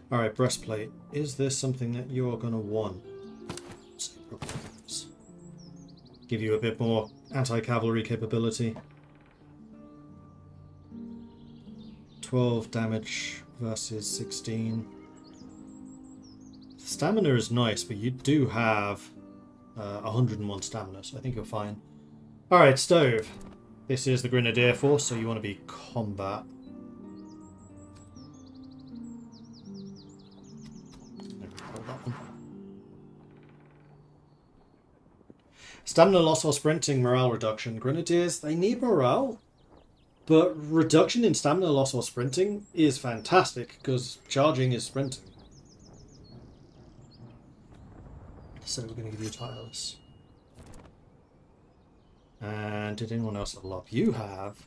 Alright, breastplate. Is this something that you're going to want? Give you a bit more anti-cavalry capability. 12 damage versus 16. Stamina is nice, but you do have 101 stamina, so I think you're fine. Alright, stove. This is the Grenadier Force, so you want to be combat. Stamina loss while sprinting, morale reduction. Grenadiers, they need morale, but reduction in stamina loss while sprinting is fantastic, because charging is sprinting. So we're going to give you tireless. And did anyone else level up? You have.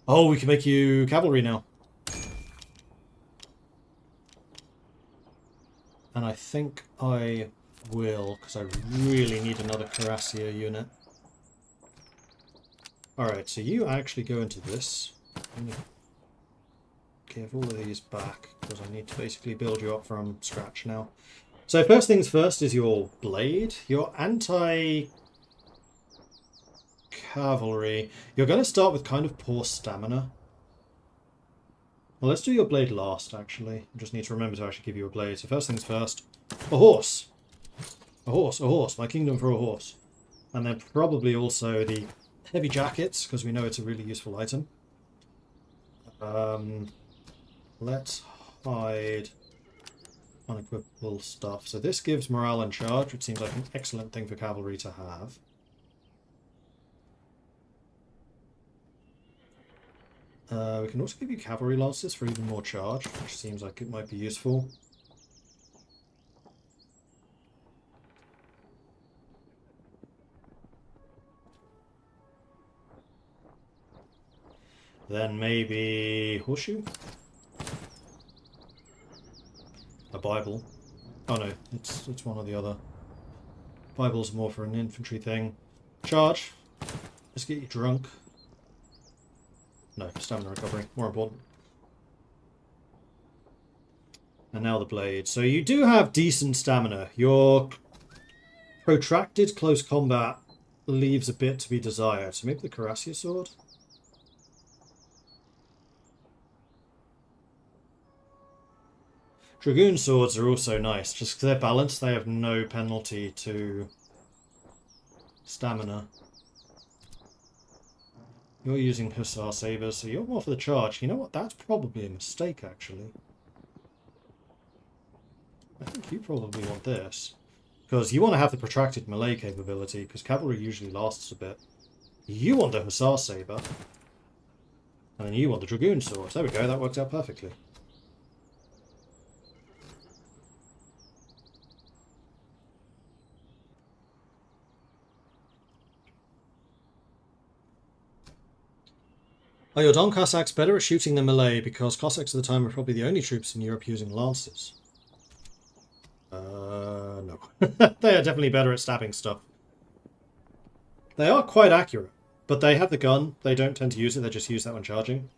Oh, we can make you cavalry now. And I think I will, because I really need another Cuirassier unit. Alright, so you actually go into this. I'm going to give all of these back, because I need to basically build you up from scratch now. So first things first is your blade. Your anti-cavalry. You're going to start with kind of poor stamina. Well, let's do your blade last, actually. I just need to remember to actually give you a blade. So first things first. A horse. A horse, a horse. My kingdom for a horse. And then probably also the heavy jackets, because we know it's a really useful item. Let's hide unequipable stuff. So this gives morale and charge, which seems like an excellent thing for cavalry to have. We can also give you cavalry lances for even more charge, which seems like it might be useful. Then maybe horseshoe? A Bible. Oh no, it's one or the other. Bible's more for an infantry thing. Charge. Let's get you drunk. No, stamina recovery. More important. And now the blade. So you do have decent stamina. Your protracted close combat leaves a bit to be desired. So maybe the Cuirassier sword? Dragoon swords are also nice. Just because they're balanced, they have no penalty to stamina. You're using Hussar Sabres, so you're more for the charge. You know what? That's probably a mistake, actually. I think you probably want this. Because you want to have the protracted melee capability, because cavalry usually lasts a bit. You want the Hussar Sabre. And then you want the Dragoon Sword. There we go, that worked out perfectly. Are your Don Cossacks better at shooting than melee? Because Cossacks at the time were probably the only troops in Europe using lances. No. They are definitely better at stabbing stuff. They are quite accurate, but they have the gun. They don't tend to use it, they just use that when charging.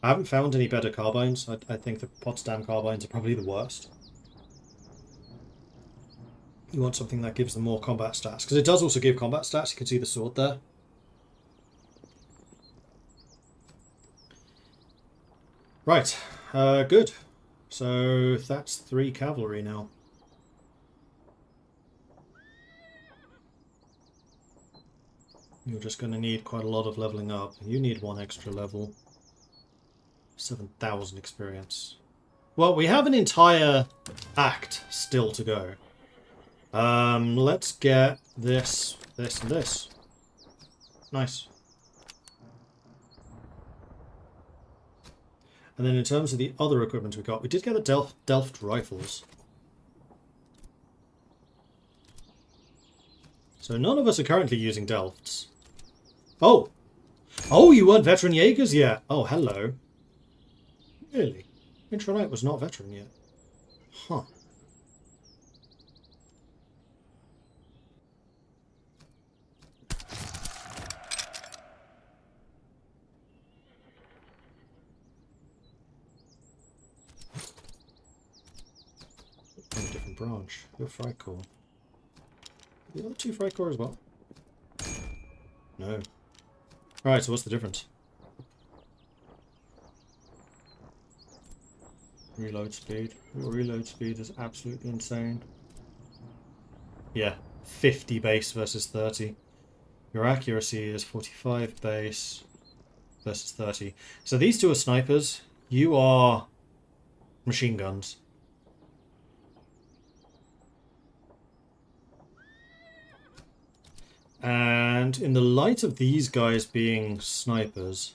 I haven't found any better carbines. I think the Potsdam carbines are probably the worst. You want something that gives them more combat stats, because it does also give combat stats. You can see the sword there. Right, good. So that's 3 cavalry now. You're just going to need quite a lot of leveling up. You need 1 extra level. 7,000 experience. Well, we have an entire act still to go. Let's get this, this, and this. Nice. And then in terms of the other equipment we got, we did get the Delft rifles. So none of us are currently using Delfts. Oh! Oh, you weren't veteran Jaegers yet? Oh, hello. Really? Intronite was not veteran yet. Huh. On a different branch. You're Frycore. The other 2 Frycore as well? No. Alright, so what's the difference? Reload speed. Your reload speed is absolutely insane. Yeah, 50 base versus 30. Your accuracy is 45 base versus 30. So these 2 are snipers. You are machine guns. And in the light of these guys being snipers,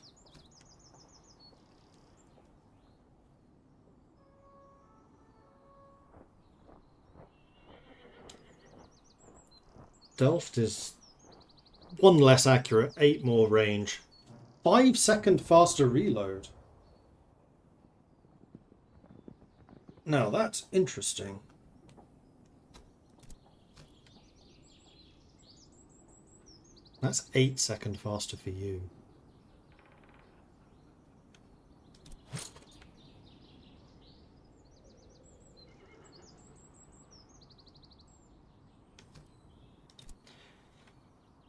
Delft is 1 less accurate, 8 more range, 5-second faster reload. Now that's interesting. That's 8-second faster for you.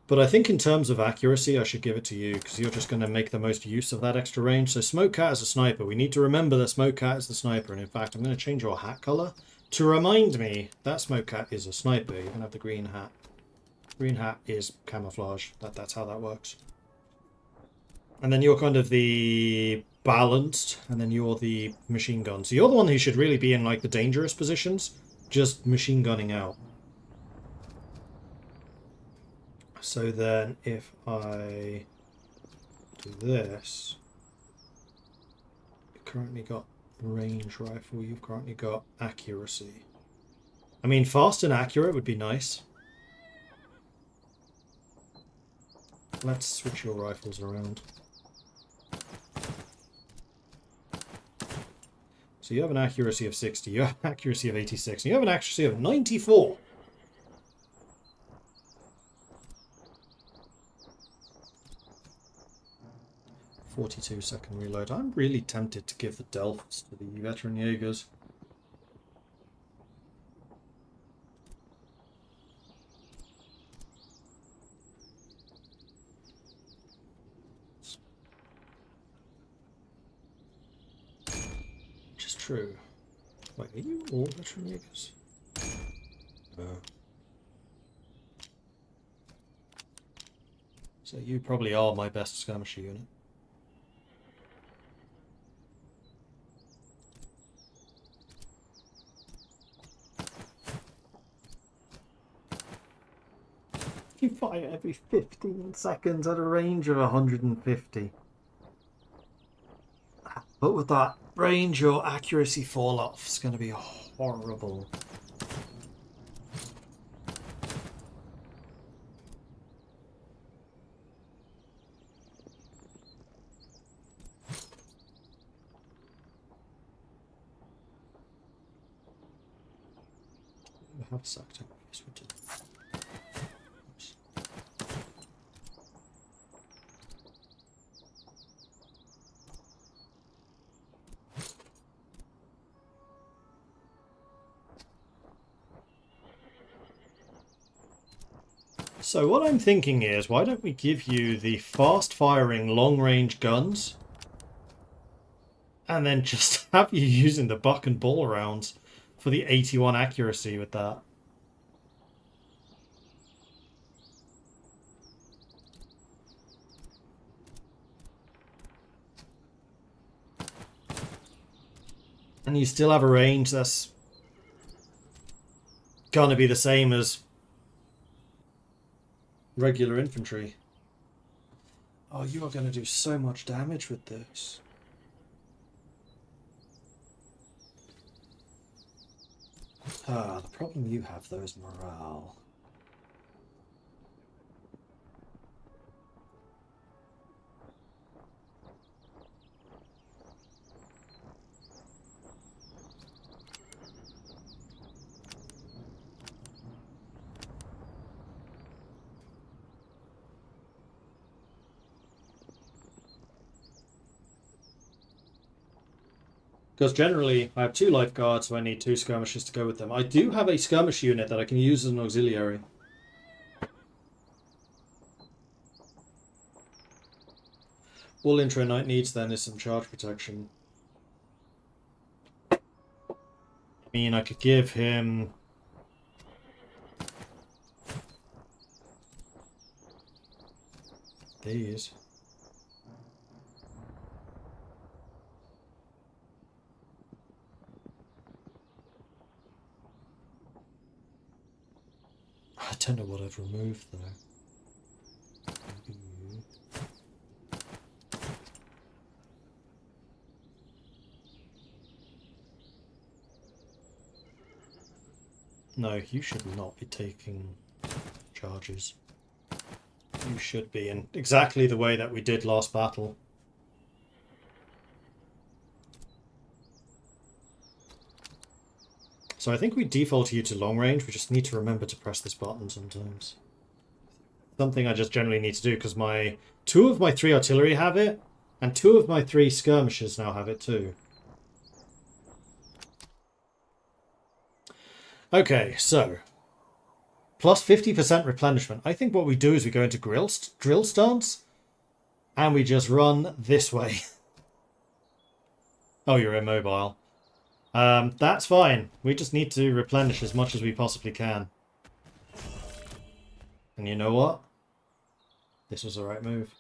But I think in terms of accuracy, I should give it to you, because you're just going to make the most use of that extra range. So Smoke Cat is a sniper. We need to remember that Smoke Cat is the sniper. And in fact, I'm going to change your hat color to remind me that Smoke Cat is a sniper. You can have the green hat. Green hat is camouflage. That's how that works. And then you're kind of the balanced, and then you're the machine gun. So you're the one who should really be in like the dangerous positions, just machine gunning out. So then if I do this, you've currently got range rifle, you've currently got accuracy. I mean, fast and accurate would be nice. Let's switch your rifles around. So you have an accuracy of 60, you have an accuracy of 86, and you have an accuracy of 94. "42-second reload." I'm really tempted to give the Delfts to the veteran Jaegers. Which is true. Wait, are you all veteran Jaegers? No. So you probably are my best skirmisher unit. You fire every 15 seconds at a range of 150. But with that range, your accuracy fall-off is going to be horrible. I have sucked it. Yes, we did. So what I'm thinking is, why don't we give you the fast-firing, long-range guns, and then just have you using the buck and ball rounds for the 81 accuracy with that. And you still have a range that's gonna be the same as regular infantry. Oh, you are going to do so much damage with this. Ah, the problem you have, though, is morale. Because generally, I have 2 lifeguards, so I need 2 skirmishers to go with them. I do have a skirmish unit that I can use as an auxiliary. All intro knight needs then is some charge protection. I mean, I could give him... these. I don't know what I've removed though. No, you should not be taking charges. You should be in exactly the way that we did last battle. So I think we default you to long range. We just need to remember to press this button sometimes. Something I just generally need to do because my 2 of my 3 artillery have it, and 2 of my 3 skirmishers now have it too. Okay, so plus 50% replenishment. I think what we do is we go into drill stance, and we just run this way. Oh, you're immobile. That's fine. We just need to replenish as much as we possibly can. And you know what? This was the right move.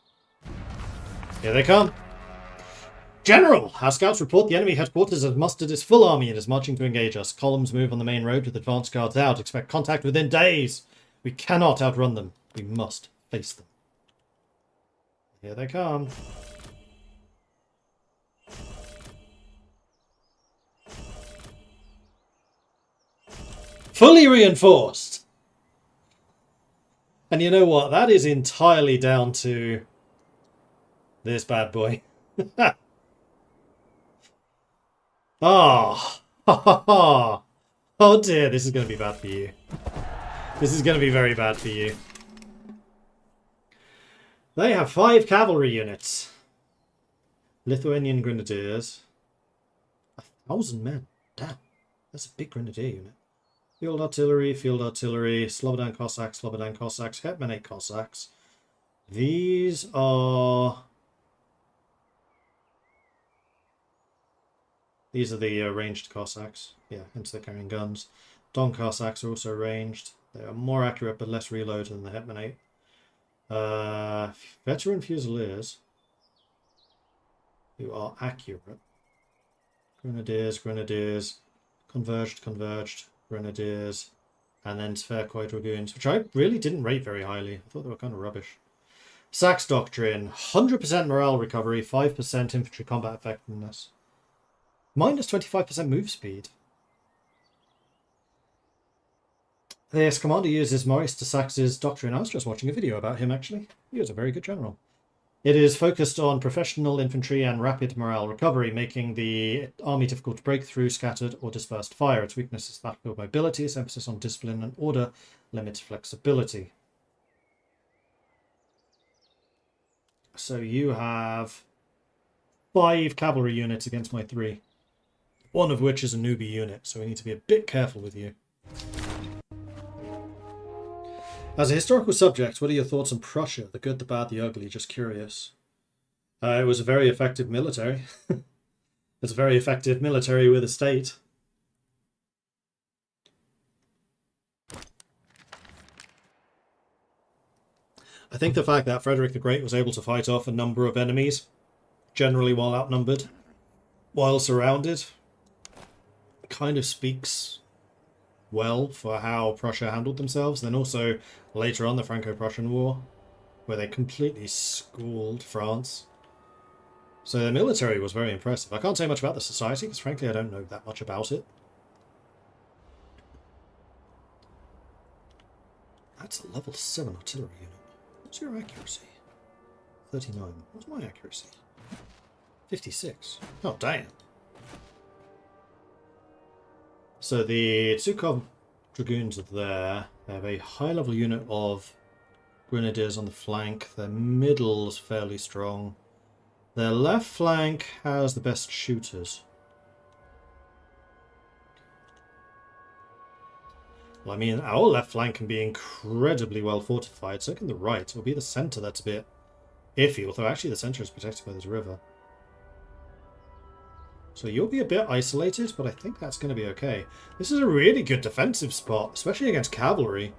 Here they come. General! Our scouts report the enemy headquarters has mustered its full army and is marching to engage us. Columns move on the main road with advanced guards out. Expect contact within days. We cannot outrun them. We must face them. Here they come. Fully reinforced! And you know what? That is entirely down to this bad boy. Oh, oh dear, this is going to be bad for you. This is going to be very bad for you. They have 5 cavalry units. Lithuanian grenadiers. 1,000 men. Damn, that's a big grenadier unit. Field artillery, Slobodan Cossacks, Hetmanate Cossacks. These are the ranged Cossacks. Yeah, hence they're carrying guns. Don Cossacks are also ranged. They are more accurate but less reload than the Hetmanate. Veteran Fusiliers, who are accurate. Grenadiers, converged, Grenadiers, and then Tverkoi Dragoons, which I really didn't rate very highly. I thought they were kind of rubbish. Sax Doctrine, 100% morale recovery, 5% infantry combat effectiveness. Minus 25% move speed. This commander uses Maurice de Sax's doctrine. I was just watching a video about him, actually. He was a very good general. It is focused on professional infantry and rapid morale recovery, making the army difficult to break through, scattered, or dispersed fire. Its weakness is battlefield mobility. Its emphasis on discipline and order limits flexibility. So you have 5 cavalry units against my 3. One of which is a newbie unit, so we need to be a bit careful with you. As a historical subject, what are your thoughts on Prussia? The good, the bad, the ugly? Just curious. It was a very effective military. It's a very effective military with a state. I think the fact that Frederick the Great was able to fight off a number of enemies, generally while outnumbered, while surrounded, kind of speaks well for how Prussia handled themselves. Then also later on the Franco-Prussian War, where they completely schooled France. So the military was very impressive. I can't say much about the society because frankly I don't know that much about it. That's a level 7 artillery unit. What's your accuracy? 39. What's my accuracy? 56. Oh, damn. So the Zukov Dragoons are there. They have a high-level unit of Grenadiers on the flank. Their middle is fairly strong. Their left flank has the best shooters. Well, I mean, our left flank can be incredibly well fortified. So can the right. It'll be the centre that's a bit iffy. Although actually the centre is protected by this river. So you'll be a bit isolated, but I think that's going to be okay. This is a really good defensive spot, especially against cavalry.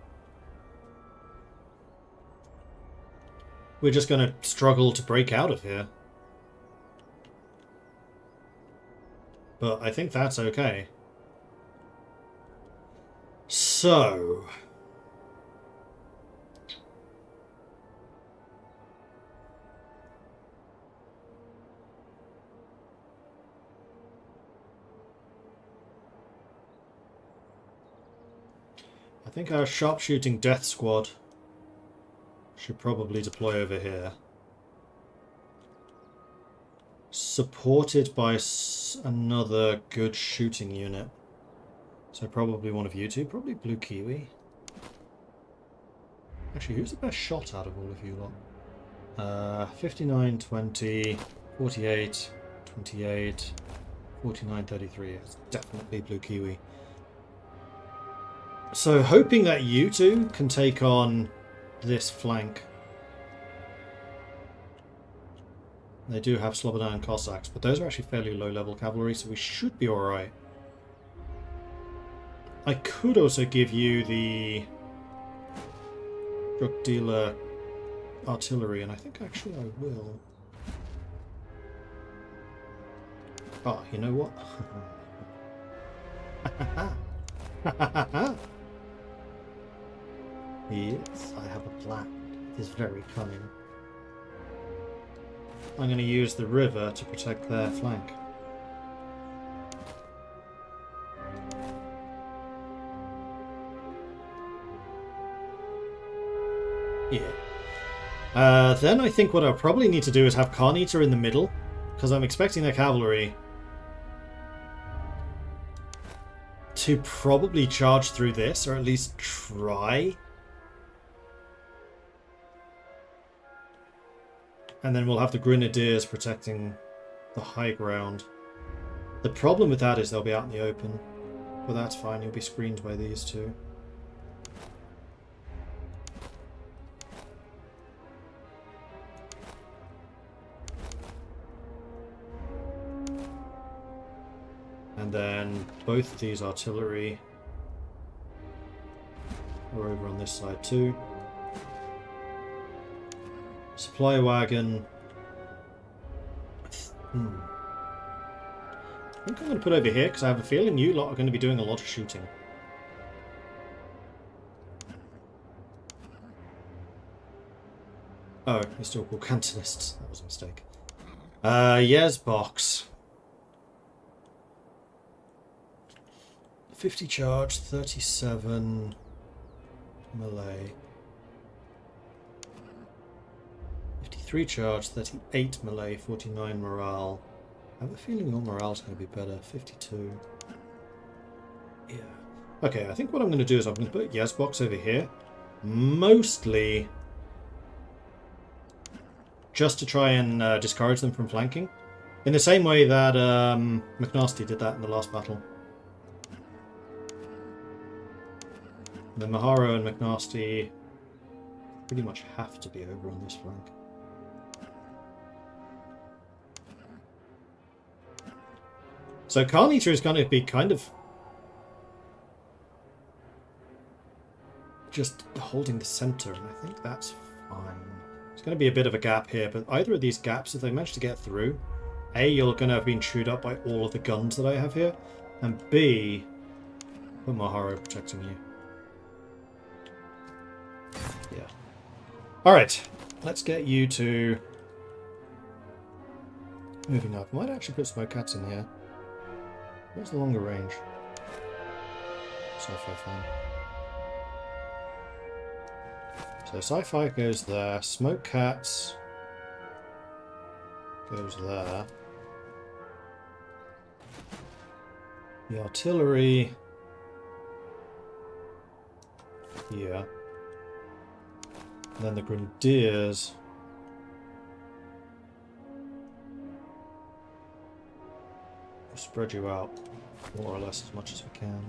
We're just going to struggle to break out of here. But I think that's okay. So... I think our sharpshooting death squad should probably deploy over here. Supported by another good shooting unit. So probably one of you two. Probably Blue Kiwi. Actually, who's the best shot out of all of you lot? 59, 20, 48, 28, 49, 33. It's definitely Blue Kiwi. So hoping that you two can take on this flank. They do have Slobodan Cossacks, but those are actually fairly low-level cavalry, so we should be alright. I could also give you the drug dealer artillery, and I think actually I will. Oh, you know what? Yes, I have a plan. It is very cunning. I'm going to use the river to protect their flank. Yeah. Then I think what I'll probably need to do is have Carnita in the middle, because I'm expecting their cavalry to probably charge through this, or at least try. And then we'll have the Grenadiers protecting the high ground. The problem with that is they'll be out in the open. But that's fine, you'll be screened by these two. And then both of these artillery are over on this side too. Supply wagon. I think I'm going to put over here because I have a feeling you lot are going to be doing a lot of shooting. Oh, you're still called Cantonists. That was a mistake. Yes, box. 50 charge, 37 melee. 53 charge, 38 melee, 49 morale. I have a feeling your morale's going to be better. 52. Yeah. Okay, I think what I'm going to do is I'm going to put Yes box over here. Mostly just to try and discourage them from flanking. In the same way that McNasty did that in the last battle. The Maharo and McNasty pretty much have to be over on this flank. So Carnita is going to be kind of just holding the center, and I think that's fine. There's going to be a bit of a gap here, but either of these gaps, if they manage to get through, A, you're going to have been chewed up by all of the guns that I have here, And B, put Maharo protecting you. Yeah. Alright, let's get you to... moving up. I might actually put smoke cats in here. Where's the longer range? Sci-fi fan. So sci-fi goes there. Smoke cats goes there. The artillery here. And then the grenadiers. We'll spread you out more or less as much as we can.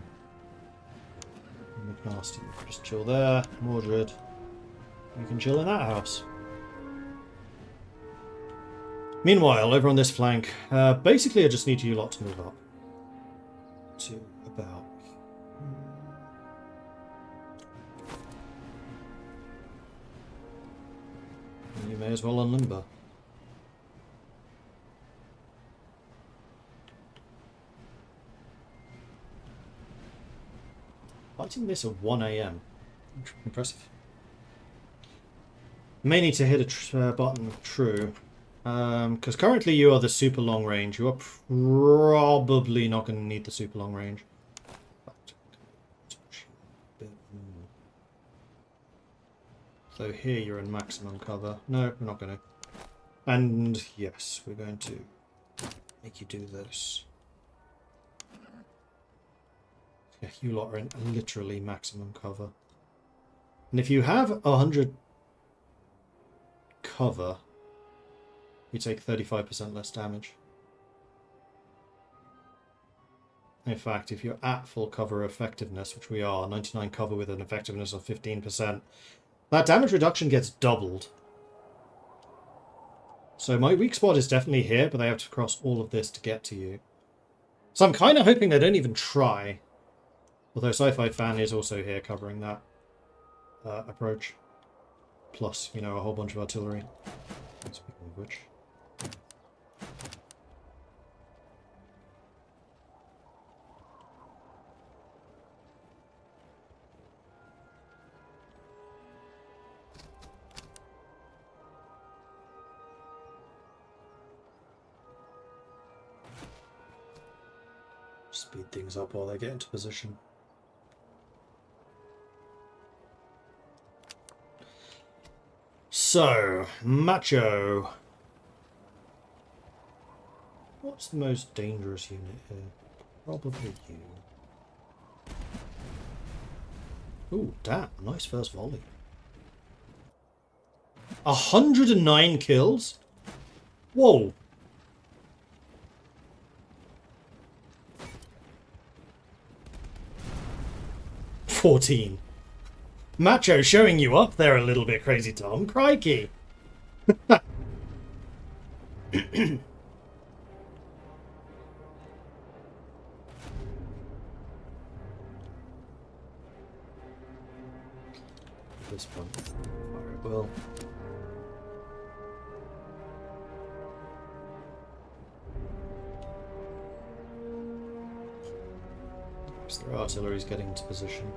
McNasty, just chill there. Mordred, you can chill in that house. Meanwhile, over on this flank, basically I just need you lot to move up to about... You may as well unlimber. Fighting this at 1 AM. Impressive. May need to hit a button true. Because currently you are the super long range. You are probably not going to need the super long range. So here you're in maximum cover. No, we're not going to. And yes, we're going to make you do this. Yeah, you lot are in literally maximum cover. And if you have 100 cover, you take 35% less damage. In fact, if you're at full cover effectiveness, which we are, 99 cover with an effectiveness of 15%, that damage reduction gets doubled. So my weak spot is definitely here, but they have to cross all of this to get to you. So I'm kind of hoping they don't even try. Although Sci-Fi Fan is also here covering that approach. Plus, you know, a whole bunch of artillery. Speaking of which. Speed things up while they get into position. So, Macho. What's the most dangerous unit here? Probably you. Ooh, damn, nice first volley. 109 kills? Whoa. $14. Macho showing you up there a little bit, Crazy Tom. Crikey. This one. Alright, well. Their artillery's getting into position.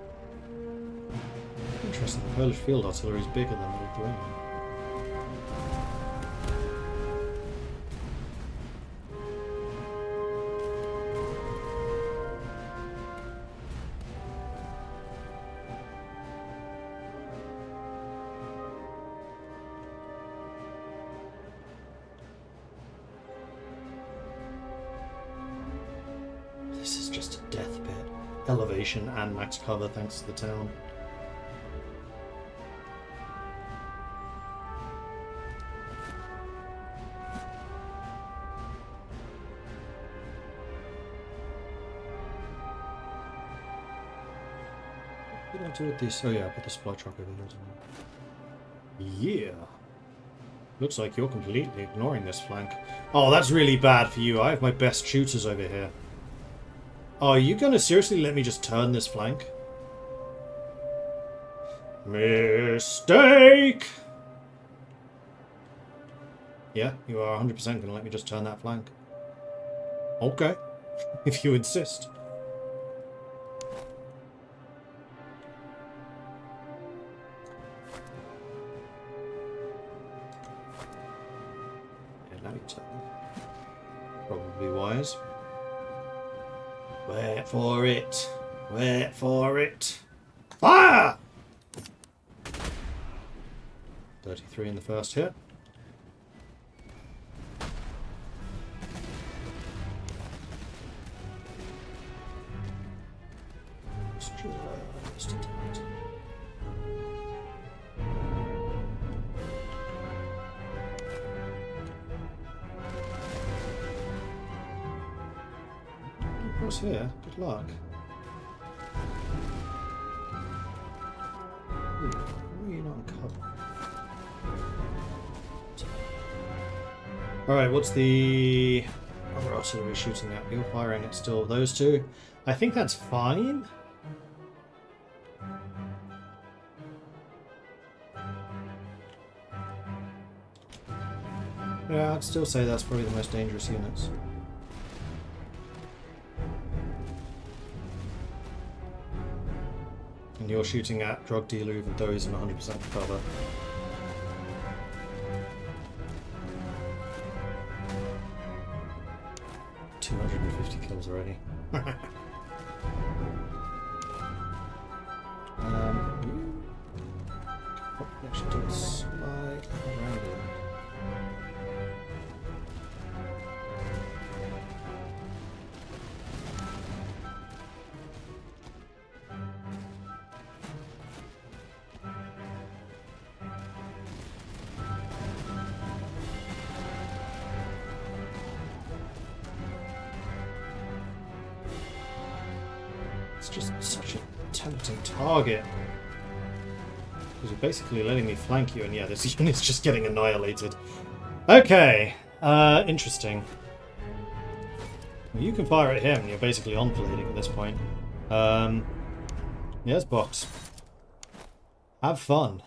Interesting, the Polish field artillery is bigger than the Lithuanian. This is just a death pit. Elevation and max cover thanks to the town. What did I do with this? Oh yeah, I put the supply truck over here. Yeah. Looks like you're completely ignoring this flank. Oh, that's really bad for you. I have my best shooters over here. Oh, are you going to seriously let me just turn this flank? Mistake! Yeah, you are 100% going to let me just turn that flank. Okay, if you insist. Now you turn. Probably wise. Wait for it. Wait for it. Fire! 33 in the first hit. Just a tad. What's here? Good luck. Ooh, why are you not on cover? Alright, what's the other artillery shooting at? You're firing at still those two. I think that's fine. Yeah, I'd still say that's probably the most dangerous units. And you're shooting at drug dealer even though he's in 100% cover. $250 kills already. You actually do a slide around it. It's just such a tempting target. Because you're basically letting me flank you, and yeah, this unit's just getting annihilated. Okay, interesting. Well, you can fire at him, and you're basically enfilading at this point. Yes, box. Have fun.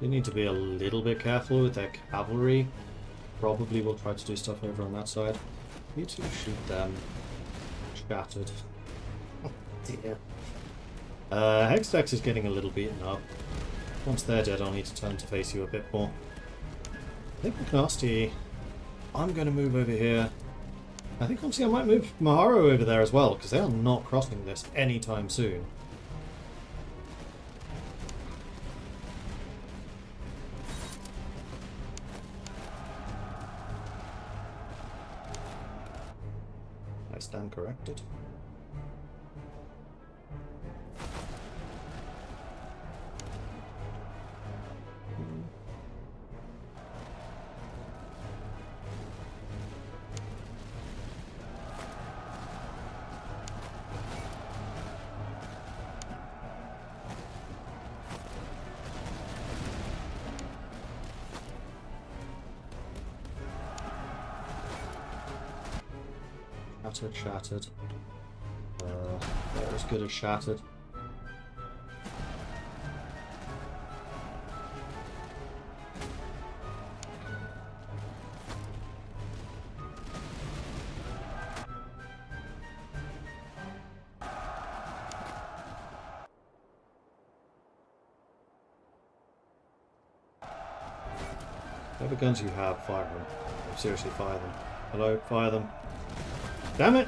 They need to be a little bit careful with their cavalry. Probably will try to do stuff over on that side. You two shoot them. Shattered. Oh dear. Hexdex is getting a little beaten up. Once they're dead, I'll need to turn to face you a bit more. I think McNasty. I'm going to move over here. I think honestly I might move Maharo over there as well, because they are not crossing this anytime soon. I stand corrected. Shattered. They're as good as shattered. Whatever guns you have, fire them. Seriously, fire them. Hello, fire them. Damn it!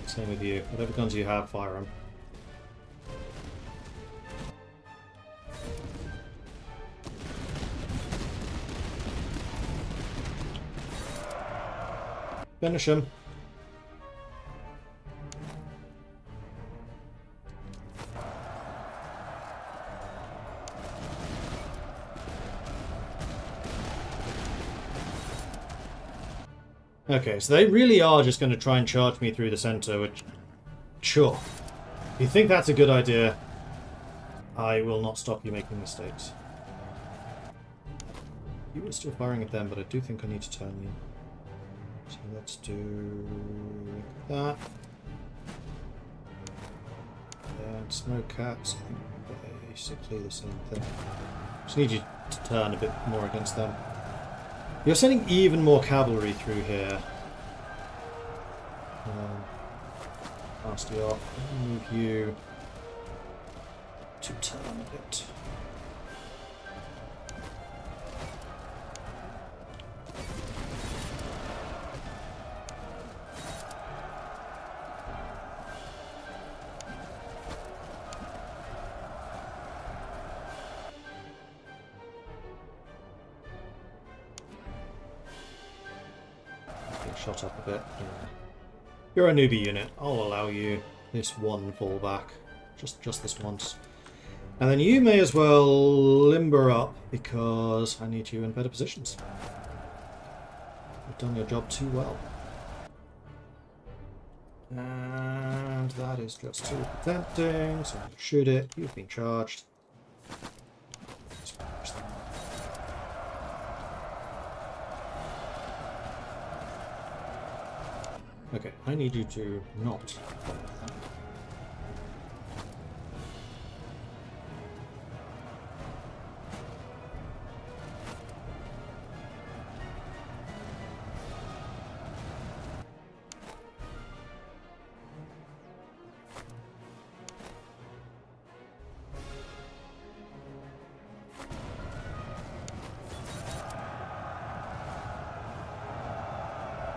Same with you. Whatever guns you have, fire them. Finish him. Okay, so they really are just going to try and charge me through the center, which... Sure. If you think that's a good idea, I will not stop you making mistakes. You were still firing at them, but I do think I need to turn you. So let's do that. And snow cats, I think basically the same thing. Just need you to turn a bit more against them. You're sending even more cavalry through here. Fast you off. Move you to turn a bit. Shot up a bit. Yeah. You're a newbie unit. I'll allow you this one fallback. Just this once. And then you may as well limber up because I need you in better positions. You've done your job too well. And that is just too tempting, so shoot it. You've been charged. Okay, I need you to not.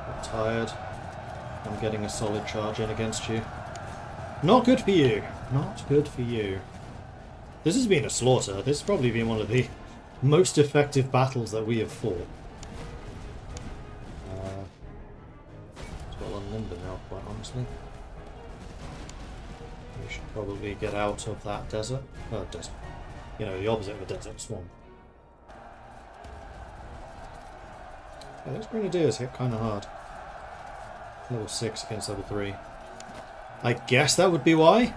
I'm tired. I'm getting a solid charge in against you. Not good for you. Not good for you. This has been a slaughter. This has probably been one of the most effective battles that we have fought. It's well on limber now, quite honestly. We should probably get out of that desert. Desert. You know, the opposite of a desert, swamp. Yeah, those grenadiers hit kind of hard. Level 6 against level 3. I guess that would be why.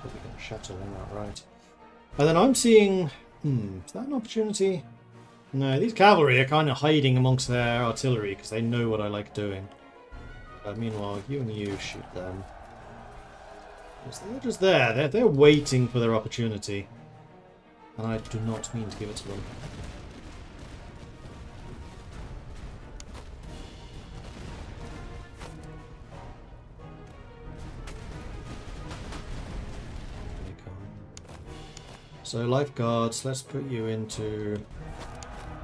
Probably going to shatter them outright. And then I'm seeing... is that an opportunity? No, these cavalry are kind of hiding amongst their artillery because they know what I like doing. Meanwhile, you and you shoot them. They're just there. They're waiting for their opportunity. And I do not mean to give it to them. So, lifeguards, let's put you into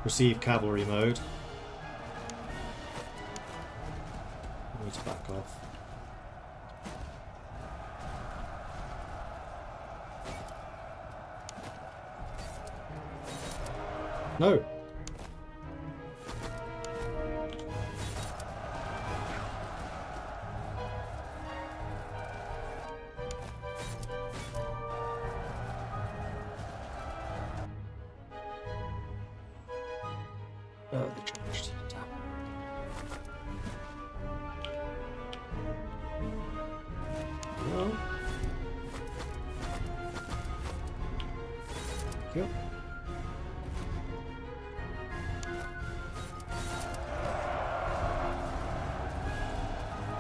receive cavalry mode. I need to back off. No! Oh, they charged. Damn. No. Yep.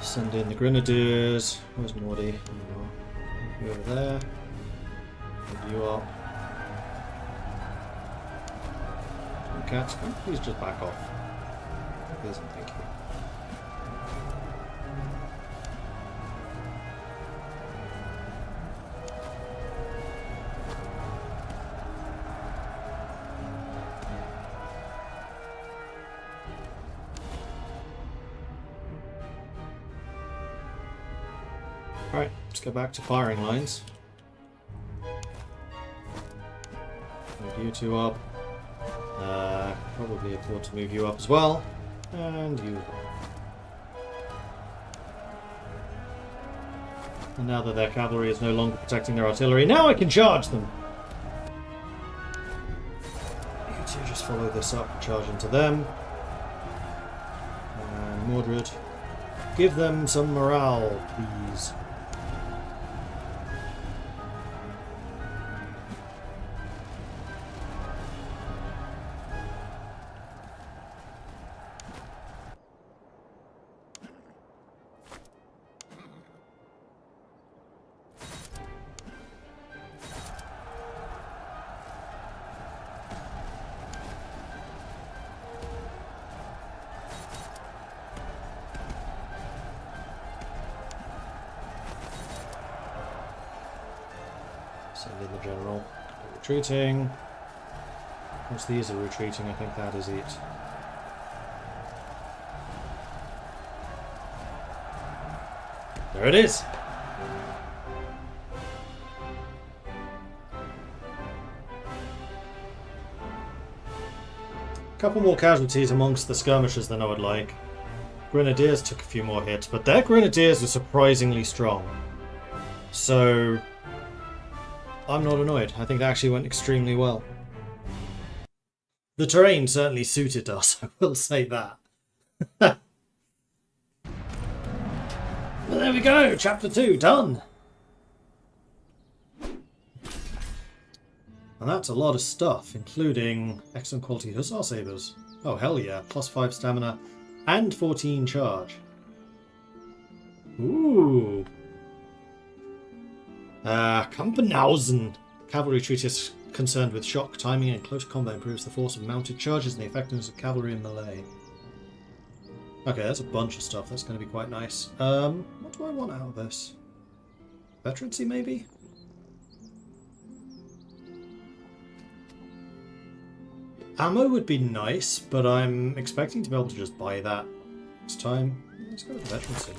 Send in the grenadiers. Where's Morty? You over there. Move you up. Cats, can you please just back off? Please and thank you. Alright, let's go back to firing lines. Move you two up. Probably afford to move you up as well. And you. And now that their cavalry is no longer protecting their artillery, now I can charge them! You two just follow this up, charge into them. And Mordred, give them some morale, please. Send in the general. Retreating. Once these are retreating, I think that is it. There it is! Couple more casualties amongst the skirmishers than I would like. Grenadiers took a few more hits, but their grenadiers are surprisingly strong. So I'm not annoyed. I think that actually went extremely well. The terrain certainly suited us, I will say that. But there we go, chapter 2, done! And that's a lot of stuff, including excellent quality Hussar Sabres. Oh hell yeah, +5 stamina and 14 charge. Ooh. Kampenhausen. Cavalry treatise concerned with shock, timing, and close combat improves the force of mounted charges and the effectiveness of cavalry and melee. Okay, that's a bunch of stuff. That's going to be quite nice. What do I want out of this? Veterancy, maybe? Ammo would be nice, but I'm expecting to be able to just buy that next time. Let's go with veterancy.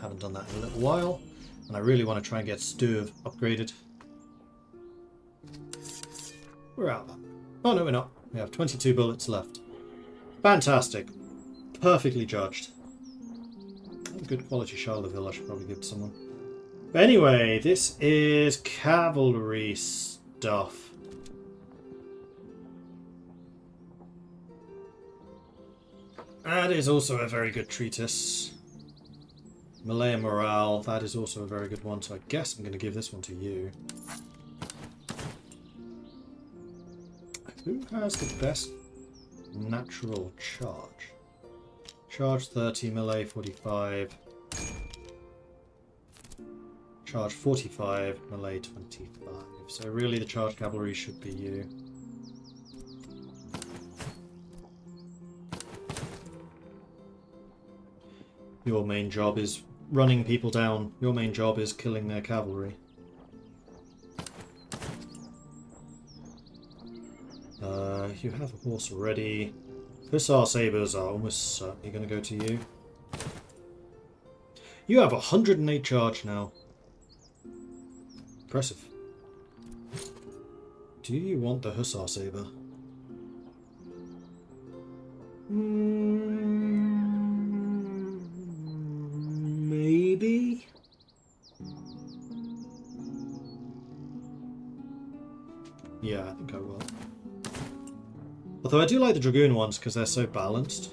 Haven't done that in a little while, and I really want to try and get Sturv upgraded. We're out then. Oh no, we're not. We have 22 bullets left. Fantastic. Perfectly judged. Good quality Charleville I should probably give to someone. But anyway, this is cavalry stuff. That is also a very good treatise. Melee and morale, that is also a very good one, so I guess I'm going to give this one to you. Who has the best natural charge? Charge 30, melee 45. Charge 45, melee 25. So really the charge cavalry should be you. Your main job is running people down. Your main job is killing their cavalry. You have a horse already. Hussar Sabres are almost certainly going to go to you. You have 108 charge now. Impressive. Do you want the Hussar Sabre? Maybe? Yeah, I think I will. Although I do like the Dragoon ones because they're so balanced.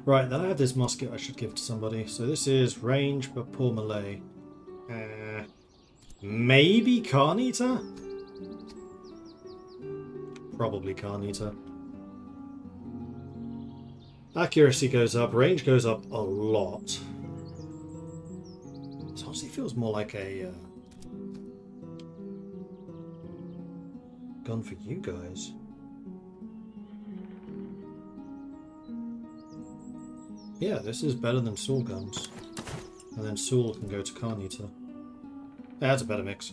Right, then I have this musket I should give to somebody. So this is range but poor melee. Maybe Carnita? Probably Carnita. Accuracy goes up, range goes up a lot. This honestly feels more like a gun for you guys. Yeah, this is better than Saul guns. And then Saul can go to Carnita. Yeah, that's a better mix.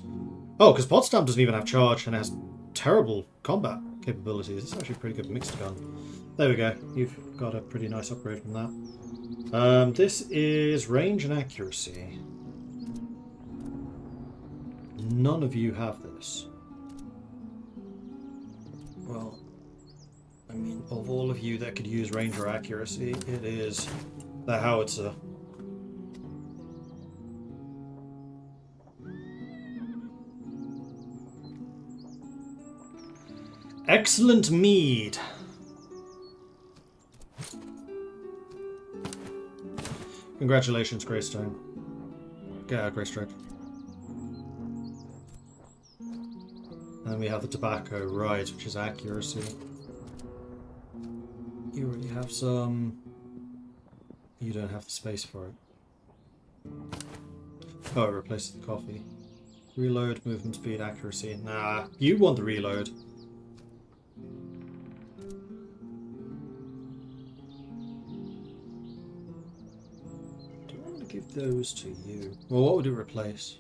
Oh, because Potsdam doesn't even have charge and has terrible combat capabilities. It's actually a pretty good mixed gun. There we go. You've got a pretty nice upgrade from that. This is range and accuracy. None of you have this. of all of you that could use ranger accuracy, it is the howitzer. Excellent mead. Congratulations, Greystone. Greystrike. And then we have the tobacco, right, which is accuracy. You already have some. You don't have the space for it. Oh, it replaces the coffee. Reload, movement speed, accuracy. Nah, you want the reload. Do I want to give those to you? Well, what would it replace?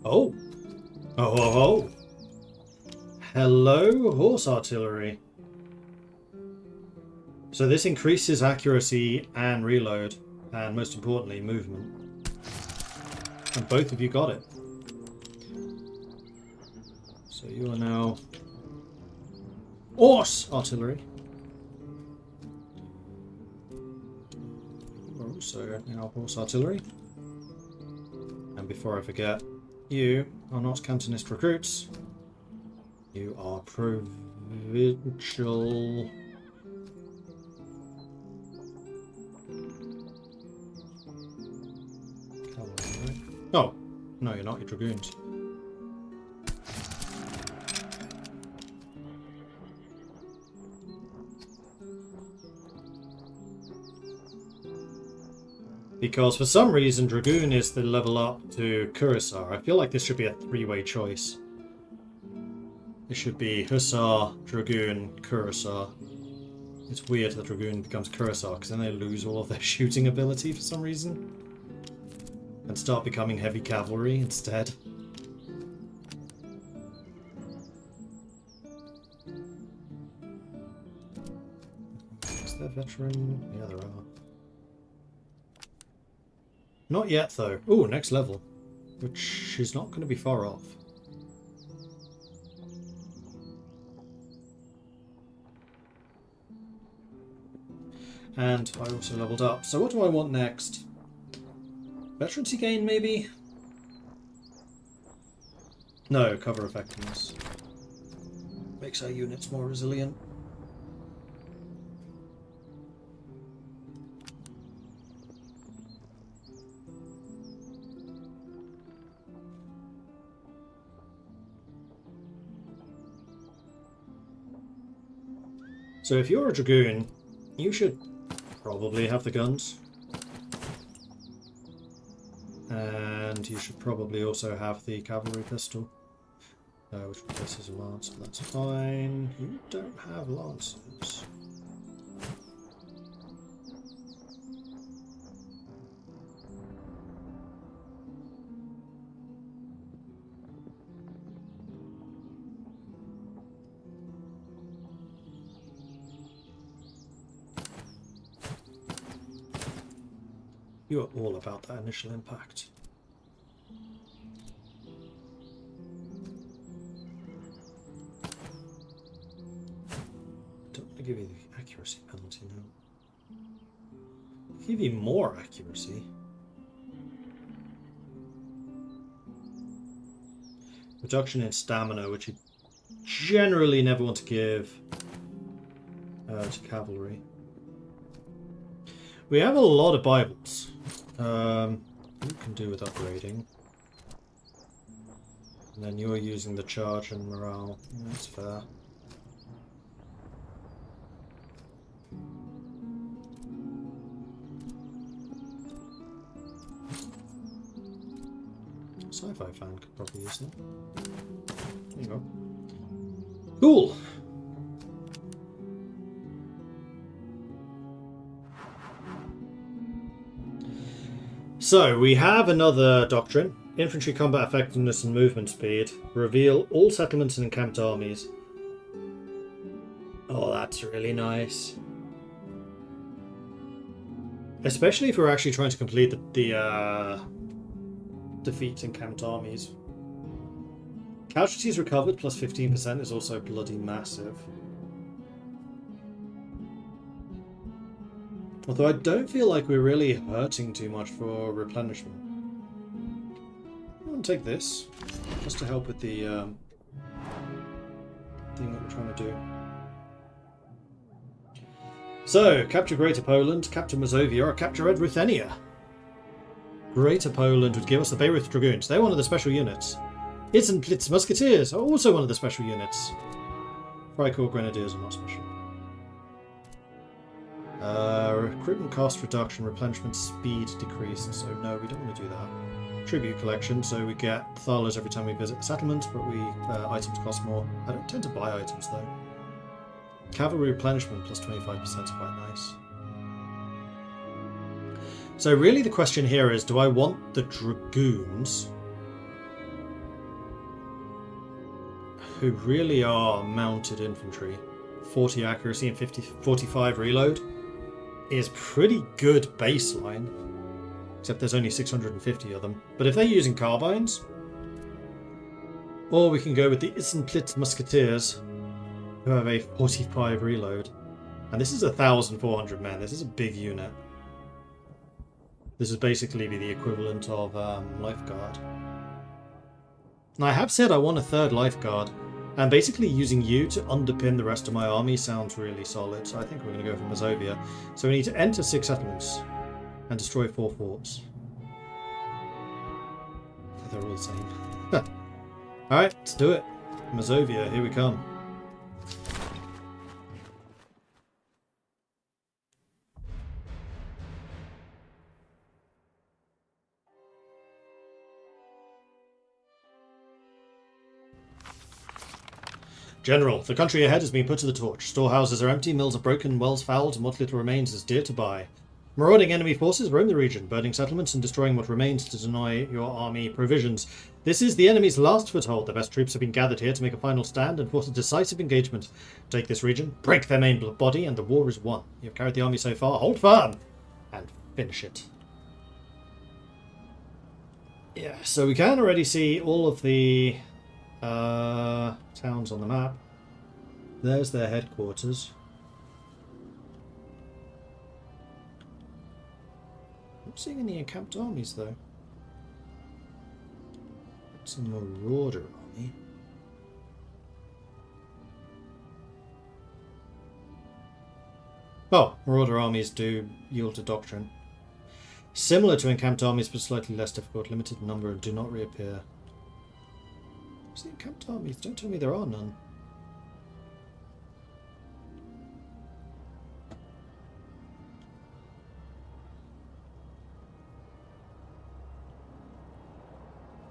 Oh! Oh, oh, oh! Hello, horse artillery. So this increases accuracy and reload, and most importantly, movement. And both of you got it. So you are now horse artillery. You are also now horse artillery. And before I forget, you are not cantonist recruits. You are provincial. Cavalry. Oh, no, you're not. You're dragoons. Because for some reason, Dragoon is the level up to Cuirassar. I feel like this should be a three-way choice. It should be Hussar, Dragoon, Cuirassar. It's weird that Dragoon becomes Cuirassar, because then they lose all of their shooting ability for some reason. And start becoming heavy cavalry instead. Is there veteran? Yeah, there are. Not yet, though. Ooh, next level. Which is not going to be far off. And I also leveled up. So what do I want next? Veterancy gain, maybe? No, cover effectiveness. Makes our units more resilient. So if you're a Dragoon, you should probably have the guns. And you should probably also have the cavalry pistol. Which replaces a lance, but that's fine. You don't have lances. You are all about that initial impact. Don't want to give you the accuracy penalty now. I'll give you more accuracy. Reduction in stamina, which you generally never want to give to cavalry. We have a lot of Bibles. You can do with upgrading. And then you're using the charge and morale. Yeah, that's fair. Sci-fi fan could probably use that. There you go. Cool! So, we have another doctrine. Infantry combat effectiveness and movement speed. Reveal all settlements and encamped armies. Oh, that's really nice. Especially if we're actually trying to complete the defeat encamped armies. Casualties recovered plus 15% is also bloody massive. Although I don't feel like we're really hurting too much for replenishment. I'll take this, just to help with the thing that we're trying to do. So, capture Greater Poland, capture Mazovia, or capture Red Ruthenia. Greater Poland would give us the Bayreuth Dragoons. They're one of the special units. Itzenplitz Musketeers are also one of the special units. Freikorps Grenadiers are not special. Recruitment cost reduction, replenishment speed decrease. So no, we don't want to do that. Tribute collection, so we get thalers every time we visit the settlement, but items cost more. I don't tend to buy items though. Cavalry replenishment plus 25% is quite nice. So really the question here is, do I want the dragoons, who really are mounted infantry? 40 accuracy and 45 reload is pretty good baseline, except there's only 650 of them. But if they're using carbines, or we can go with the Itzenplitz Musketeers, who have a 45 reload. And this is 1,400 men. This is a big unit. This would basically be the equivalent of Lifeguard. And I have said I want a third Lifeguard, and basically using you to underpin the rest of my army sounds really solid, so I think we're going to go for Mazovia. So we need to enter 6 settlements and destroy 4 forts. They're all the same. Alright, let's do it. Mazovia, here we come. General, the country ahead has been put to the torch. Storehouses are empty, mills are broken, wells fouled, and what little remains is dear to buy. Marauding enemy forces roam the region, burning settlements and destroying what remains to deny your army provisions. This is the enemy's last foothold. The best troops have been gathered here to make a final stand and force a decisive engagement. Take this region, break their main body, and the war is won. You have carried the army so far. Hold firm and finish it. Yeah, so we can already see all of the towns on the map. There's their headquarters. Not seeing any encamped armies though. It's a marauder army. Oh, marauder armies do yield to doctrine. Similar to encamped armies, but slightly less difficult. Limited number and do not reappear. What's the encamped armies? Don't tell me there are none.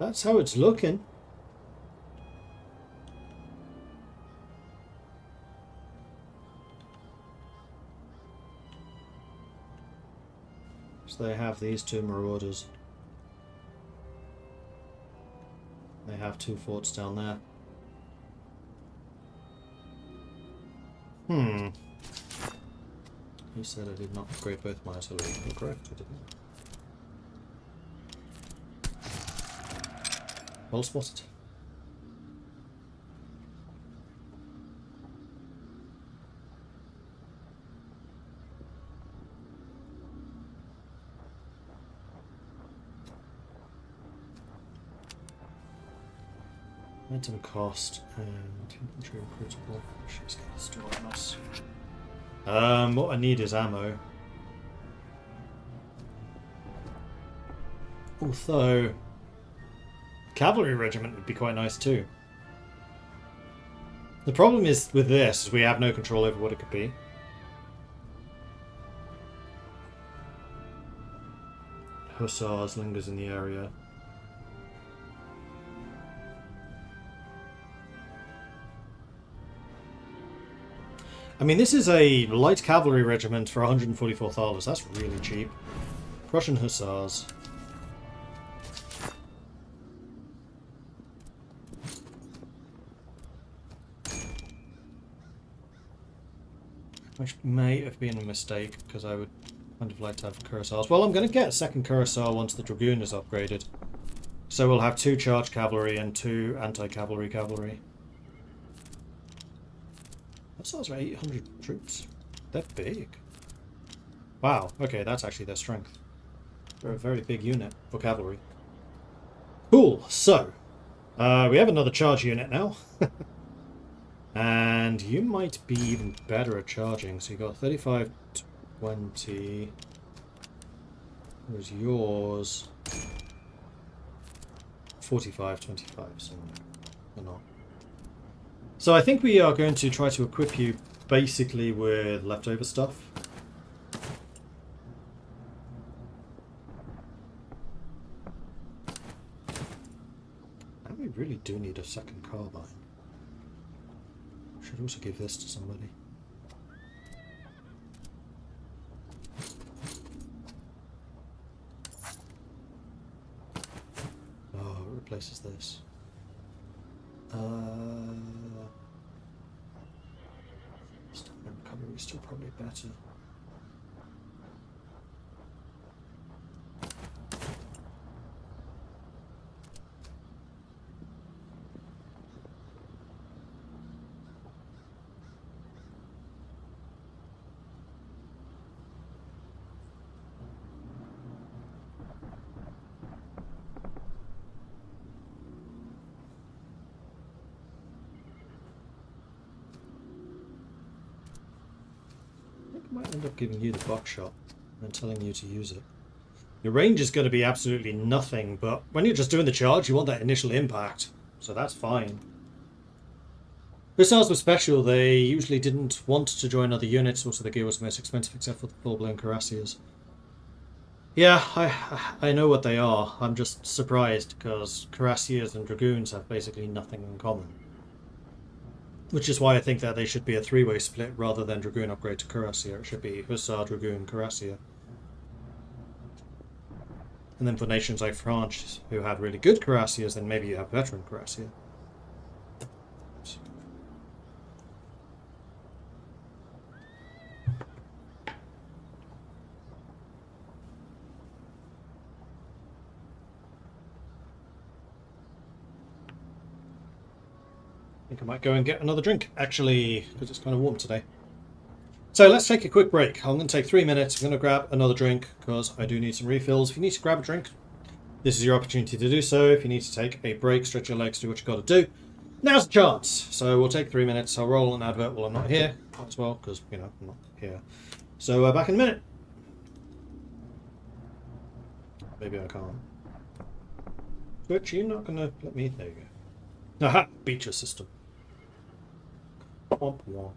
That's how it's looking. So they have these 2 marauders. They have 2 forts down there. He said I did not upgrade both my artillery. You're correct, I didn't. Well spotted. Item cost and infantry recruitable. She's going to store on us. What I need is ammo. Although cavalry regiment would be quite nice too. The problem is with this is we have no control over what it could be. Hussars lingers in the area. I mean, this is a light cavalry regiment for 144 thalers. That's really cheap. Prussian Hussars. Which may have been a mistake, because I would I'd like to have cuirassiers. Well, I'm going to get a second cuirassier once the Dragoon is upgraded. So we'll have 2 charge cavalry and 2 anti-cavalry cavalry. That sounds like 800 troops. They're big. Wow, okay, that's actually their strength. They're a very big unit for cavalry. Cool, so we have another charge unit now. And you might be even better at charging. So you got 35, 20. Where's yours? 45, 25. So they're not. So I think we are going to try to equip you basically with leftover stuff. And we really do need a second carbine. Should also give this to somebody. Oh, it replaces this. Stamina recovery is still probably better. Might end up giving you the buckshot and telling you to use it. Your range is going to be absolutely nothing, but when you're just doing the charge, you want that initial impact, so that's fine. Besides with special, they usually didn't want to join other units, also the gear was the most expensive except for the full-blown cuirassiers. Yeah, I know what they are. I'm just surprised because cuirassiers and dragoons have basically nothing in common. Which is why I think that they should be a 3-way split rather than Dragoon upgrade to Cuirassier. It should be Hussar, Dragoon, Cuirassier. And then for nations like France, who have really good Cuirassiers, then maybe you have veteran Cuirassier. I think I might go and get another drink, actually, because it's kind of warm today. So let's take a quick break. I'm going to take 3 minutes. I'm going to grab another drink because I do need some refills. If you need to grab a drink, this is your opportunity to do so. If you need to take a break, stretch your legs, do what you got to do, now's the chance. So we'll take 3 minutes. I'll roll an advert while I'm not here as well because, you know, I'm not here. So back in a minute. Maybe I can't. Twitch, you're not going to let me... There you go. Aha! Beat your system. Womp womp.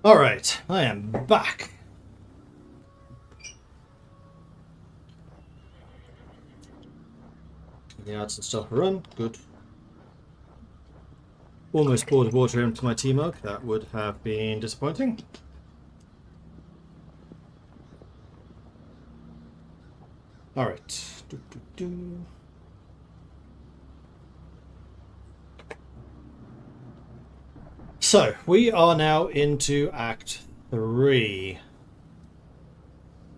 Alright, I am back. The ads and stuff run, good. Almost poured water into my tea mug, that would have been disappointing. Alright. So, we are now into Act 3.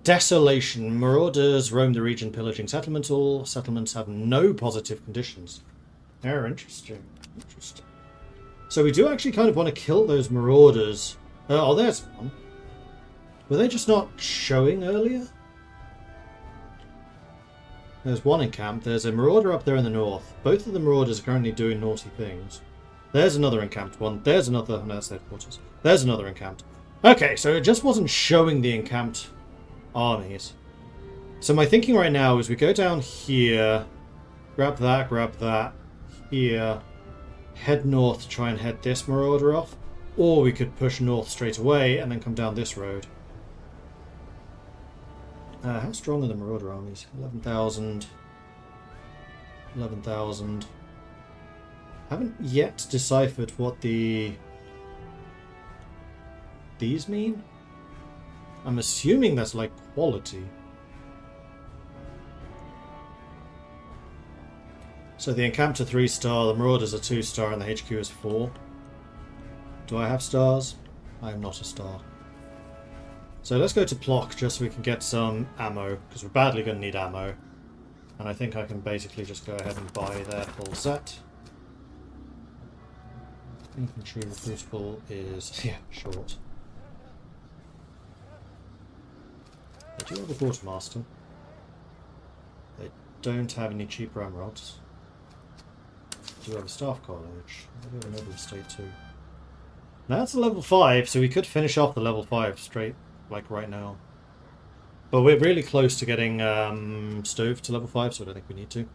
Desolation. Marauders roam the region pillaging settlements. All settlements have no positive conditions. They're interesting. Interesting. So we do actually kind of want to kill those marauders. Oh, there's one. Were they just not showing earlier? There's one in camp. There's a marauder up there in the north. Both of the marauders are currently doing naughty things. There's another encamped one. There's another. No, that's headquarters. There's another encamped. Okay, so it just wasn't showing the encamped armies. So my thinking right now is we go down here, grab that, here, head north to try and head this marauder off, or we could push north straight away and then come down this road. How strong are the marauder armies? 11,000. 11,000. Haven't yet deciphered what these mean. I'm assuming that's like quality. So the encamped are 3-star, the marauders are 2-star, and the HQ is 4. Do I have stars? I am not a star. So let's go to Plock just so we can get some ammo, because we're badly going to need ammo. And I think I can basically just go ahead and buy their full set. Infantry recruitable is, yeah, short. They do have a quartermaster. They don't have any cheap ramrods. They do have a staff college. They do have a noble estate too. Now that's a level 5, so we could finish off the level 5 straight, like right now. But we're really close to getting Stove to level 5, so I don't think we need to.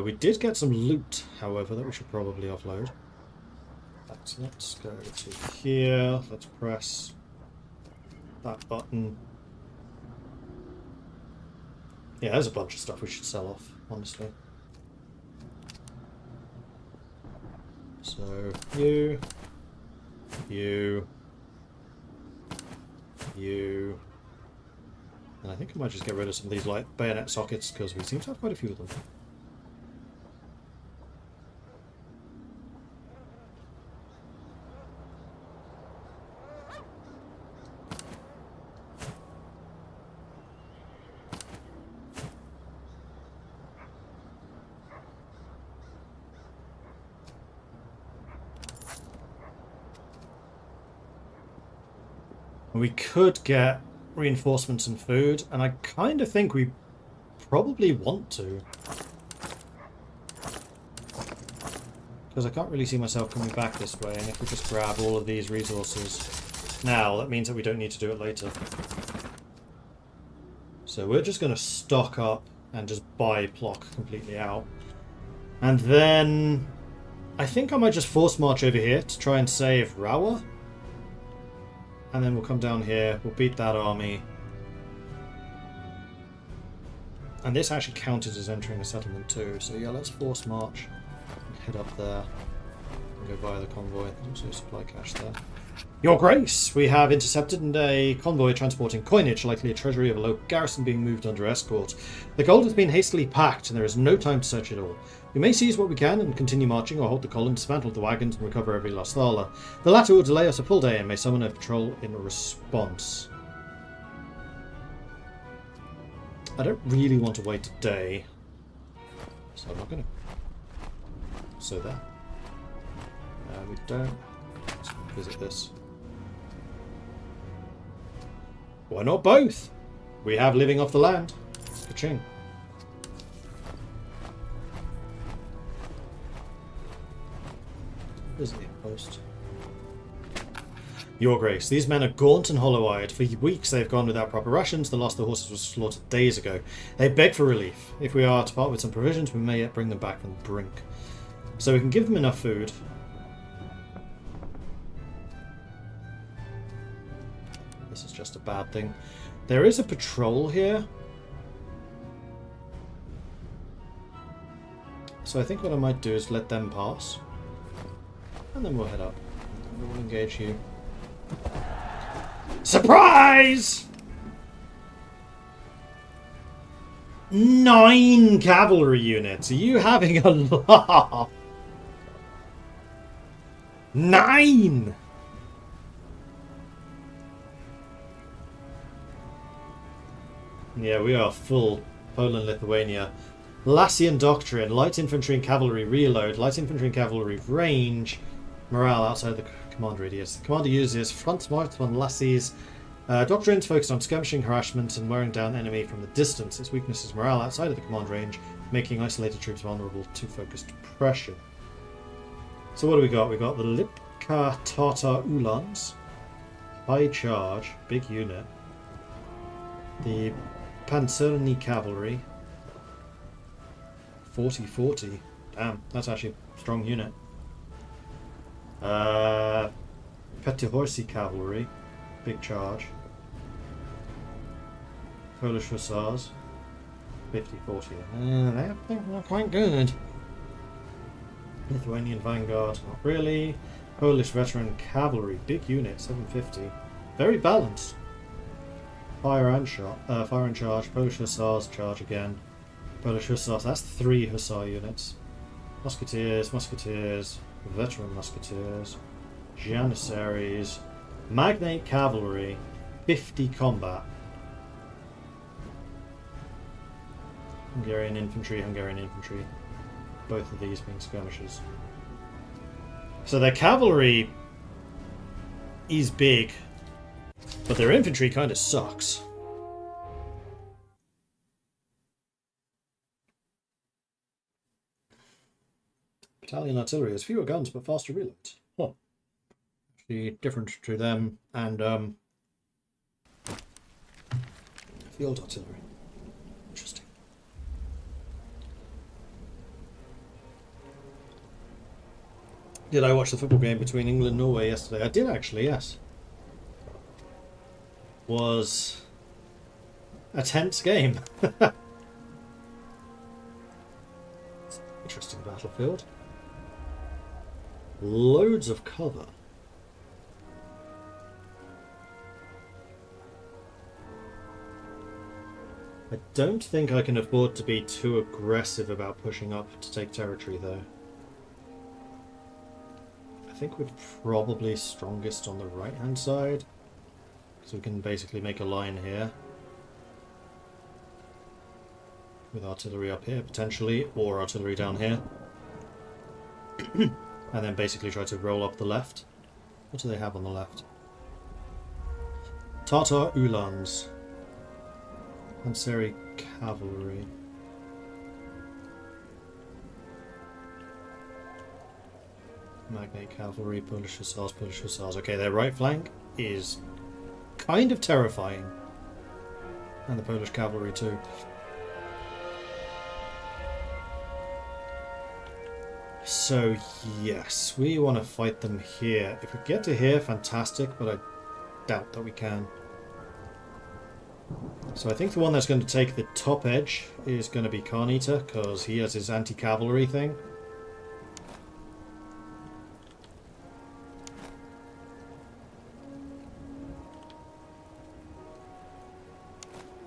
We did get some loot, however, that we should probably offload. Let's go to here. Let's press that button. Yeah, there's a bunch of stuff we should sell off, honestly. So, you, and I think I might just get rid of some of these light bayonet sockets because we seem to have quite a few of them. We could get reinforcements and food, and I kind of think we probably want to. Because I can't really see myself coming back this way, and if we just grab all of these resources now, that means that we don't need to do it later. So we're just going to stock up and just buy Plock completely out. And then I think I might just force march over here to try and save Rawa. And then we'll come down here, we'll beat that army. And this actually counted as entering a settlement too, so yeah, let's force march and head up there and go via the convoy. There's also a supply cache there. Your Grace, we have intercepted a convoy transporting coinage, likely a treasury of a local garrison being moved under escort. The gold has been hastily packed and there is no time to search it all. We may seize what we can and continue marching, or hold the column, dismantle the wagons and recover every lost thaler. The latter will delay us a full day and may summon a patrol in response. I don't really want to wait a day, so I'm not going to. So there. We don't. Let's visit this. Why not both? We have living off the land. Ka-ching. Where's the post? Your Grace, these men are gaunt and hollow-eyed. For weeks they've gone without proper rations. The last of the horses was slaughtered days ago. They beg for relief. If we are to part with some provisions, we may yet bring them back from the brink. So we can give them enough food. This is just a bad thing. There is a patrol here. So I think what I might do is let them pass. And then we'll head up. And we'll engage you. Surprise! 9 cavalry units. Are you having a laugh? 9! Yeah, we are full Poland, Lithuania. Lassian Doctrine, light infantry and cavalry reload, light infantry and cavalry range, morale outside the command radius. The commander uses front march on Lassie's doctrines focused on skirmishing, harassment, and wearing down enemy from the distance. Its weakness is morale outside of the command range, making isolated troops vulnerable to focused pressure. So what do we got? We got the Lipka Tatar Ulans, high charge, big unit. The Panzerny Cavalry, 40-40. Damn, that's actually a strong unit. Petihorsi Cavalry, big charge. Polish Hussars, 50-40. They're quite good. Lithuanian Vanguard, not really. Polish Veteran Cavalry, big unit, 750. Very balanced. Fire and charge. Polish Hussars, charge again. Polish Hussars, that's 3 Hussar units. Musketeers, Veteran Musketeers, Janissaries, Magnate Cavalry, 50 combat. Hungarian Infantry. Both of these being skirmishers. So their cavalry is big, but their infantry kind of sucks. Battalion artillery has fewer guns but faster reloads. Huh. The difference to them and field artillery. Interesting. Did I watch the football game between England and Norway yesterday? I did actually, yes. Was a tense game. Interesting battlefield. Loads of cover. I don't think I can afford to be too aggressive about pushing up to take territory though. I think we're probably strongest on the right hand side, so we can basically make a line here with artillery up here potentially, or artillery down here. And then basically try to roll up the left. What do they have on the left? Tatar Ulans. Panzeri Cavalry. Magnate Cavalry, Polish Hussars. Okay, their right flank is kind of terrifying. And the Polish Cavalry too. So yes, we want to fight them here. If we get to here, fantastic, but I doubt that we can. So I think the one that's going to take the top edge is going to be Carnita, because he has his anti-cavalry thing.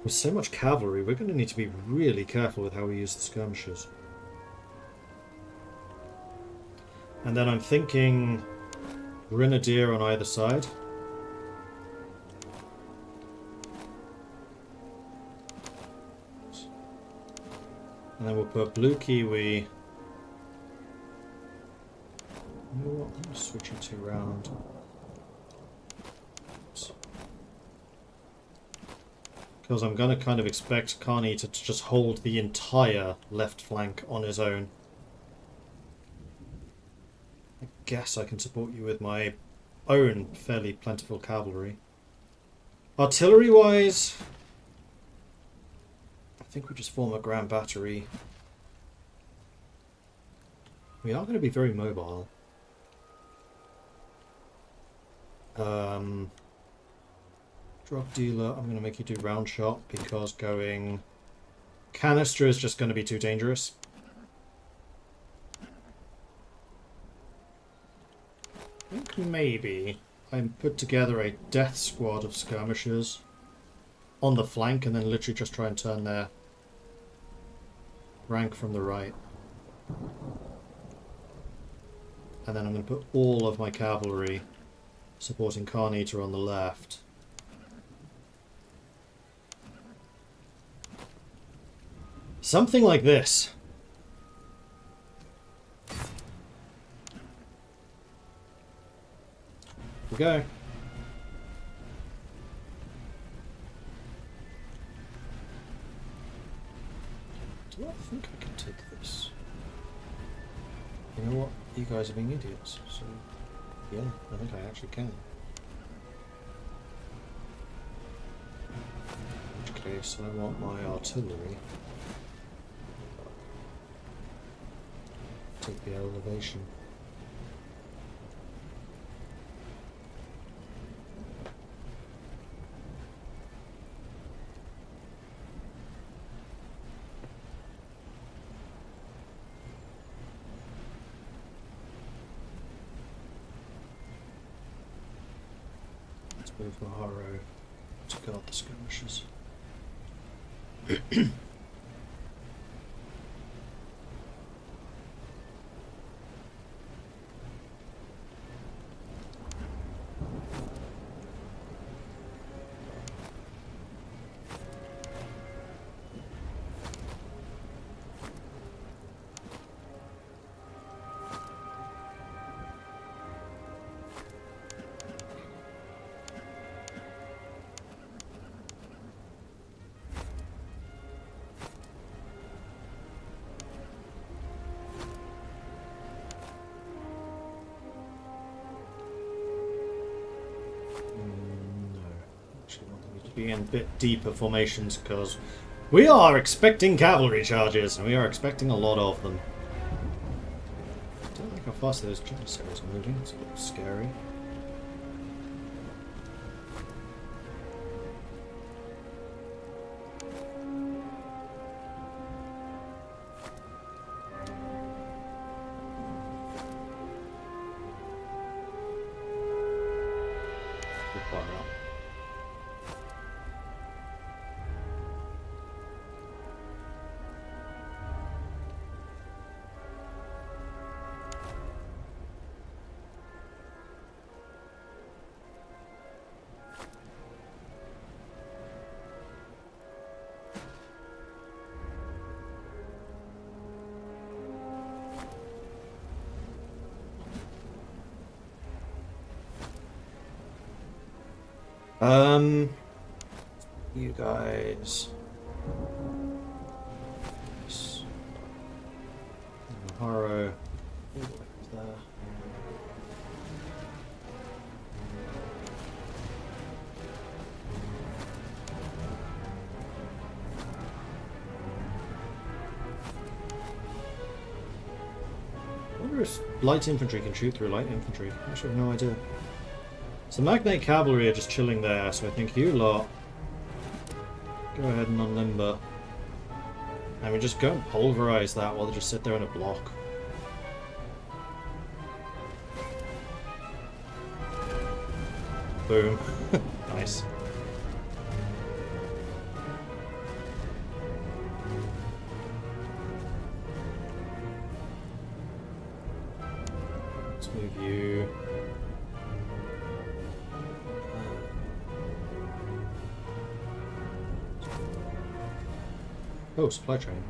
With so much cavalry, we're going to need to be really careful with how we use the skirmishers. And then I'm thinking Grenadier on either side. And then we'll put Blue Kiwi. You know what? I'm going to switch you two around. Because I'm going to kind of expect Carney to just hold the entire left flank on his own. I guess I can support you with my own fairly plentiful cavalry. Artillery-wise, I think we just form a grand battery. We are going to be very mobile. Drug dealer, I'm going to make you do round shot because going canister is just going to be too dangerous. I think maybe I put together a death squad of skirmishers on the flank and then literally just try and turn their rank from the right. And then I'm going to put all of my cavalry supporting Carnita on the left. Something like this. We go. Do I think I can take this? You know what? You guys are being idiots. So, yeah, I think I actually can. In which case, I want my artillery. Take the elevation. Let's move Maharo to guard the skirmishes. Be in a bit deeper formations because we are expecting cavalry charges and we are expecting a lot of them. I don't like how fast those janissaries are moving, it's a bit scary. You guys. Maharo. All the way up there. I wonder if light infantry can shoot through light infantry. I actually have no idea. So Magnate Cavalry are just chilling there, so I think you lot go ahead and unlimber. And we just go and pulverize that while they just sit there in a block. Boom. Nice. Let's move you. Oh, supply train.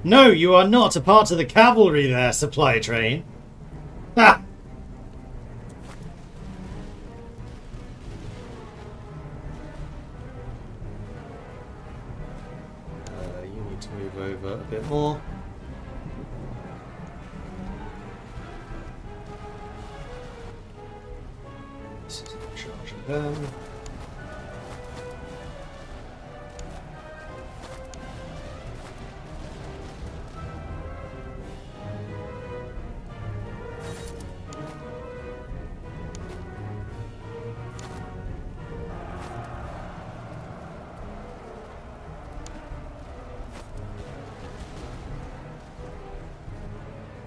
No, you are not a part of the cavalry there, supply train. Ha! You need to move over a bit more. them.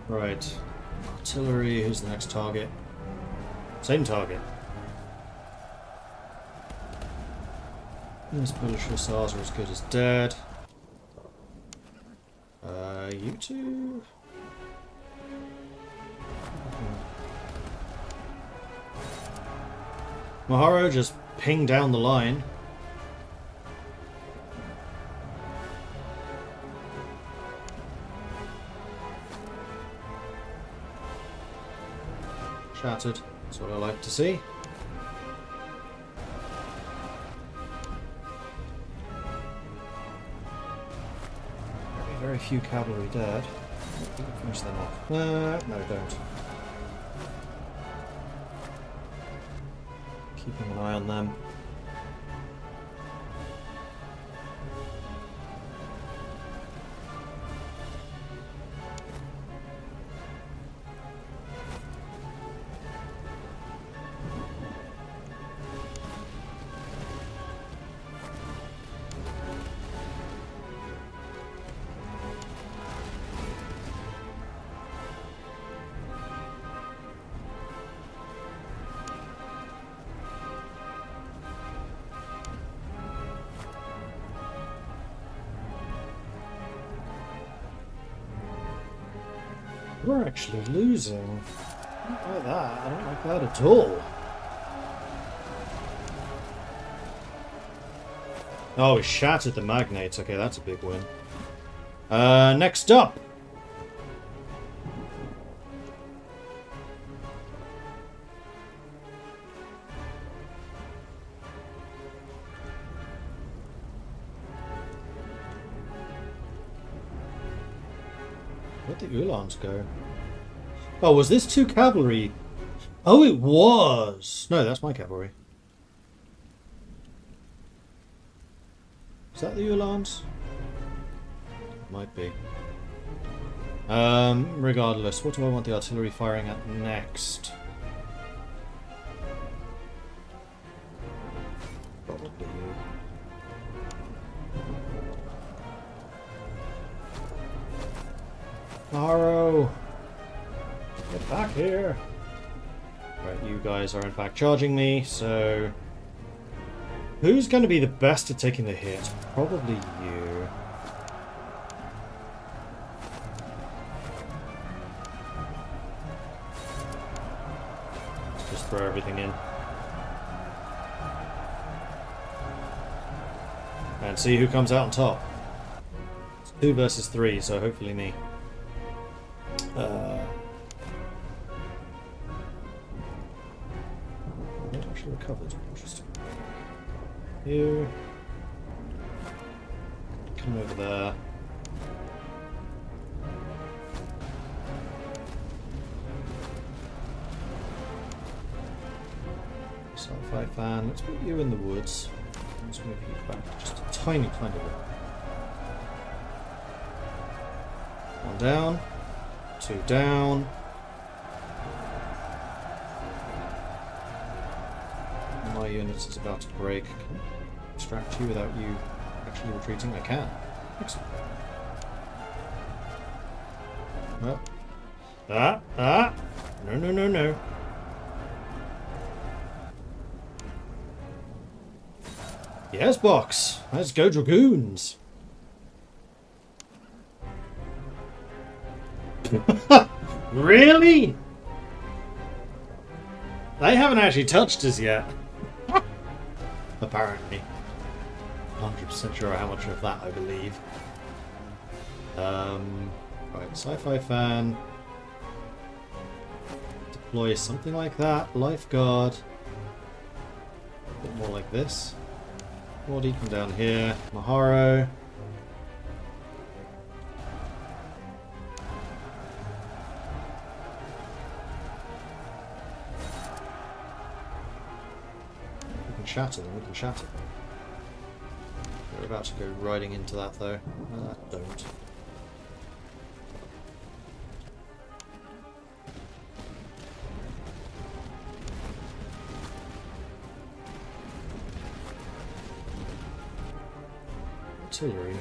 Right. Artillery, who's the next target? Same target. These Polish hussars are as good as dead. You two? Maharo just pinged down the line. Shattered. That's what I like to see. Very few cavalry dead. We can finish them off. No, don't. Keeping an eye on them. We're actually losing. I don't like that. I don't like that at all. Oh, we shattered the magnates. Okay, that's a big win. Next up. Where'd the Uhlans go? Oh, was this 2 cavalry? Oh, it was! No, that's my cavalry. Is that the Uhlans? Might be. Regardless, what do I want the artillery firing at next? Probably you. Maharo! Get back here! Right, you guys are in fact charging me, so... Who's going to be the best at taking the hit? Probably you. Let's just throw everything in. And see who comes out on top. It's 2 versus 3, so hopefully me. Not actually recovered. Interesting. Here. Come over there. Sci-fi fan. Let's put you in the woods. Let's move you back just a tiny bit. One down. 2 down. My unit is about to break. Can I extract you without you actually retreating? I can. Excellent. Well. No. Yes, box. Let's go, Dragoons. Really? They haven't actually touched us yet. Apparently. 100% sure how much of that I believe. Right, sci-fi fan. Deploy something like that. Lifeguard. A bit more like this. Wardy, come down here. Maharo. can shatter them, we can shatter them. We're about to go riding into that though. Don't. Artillery.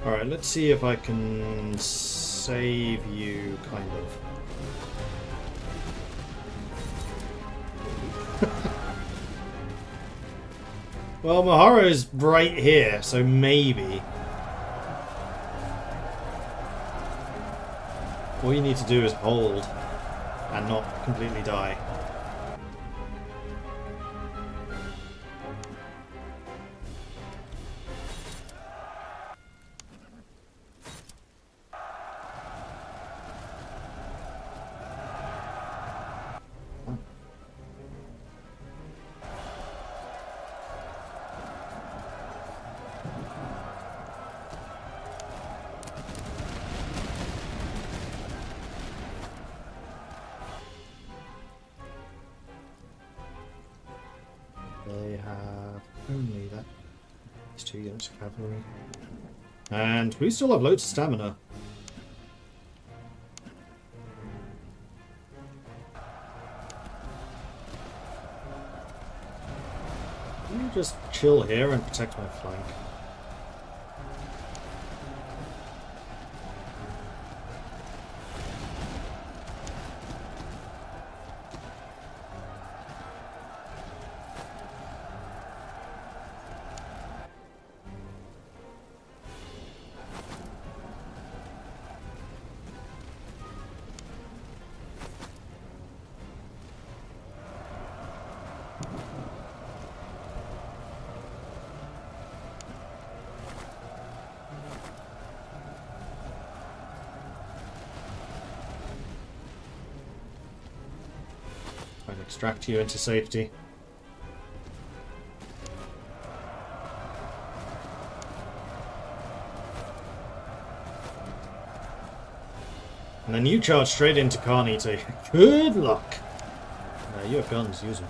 Alright, let's see if I can save you, kind of. Well, Maharo's right here, so maybe. All you need to do is hold and not completely die. They have only that. These 2 units of cavalry. And we still have loads of stamina. Let me just chill here and protect my flank. And extract you into safety. And then you charge straight into Carnita. Good luck! You have guns, use them.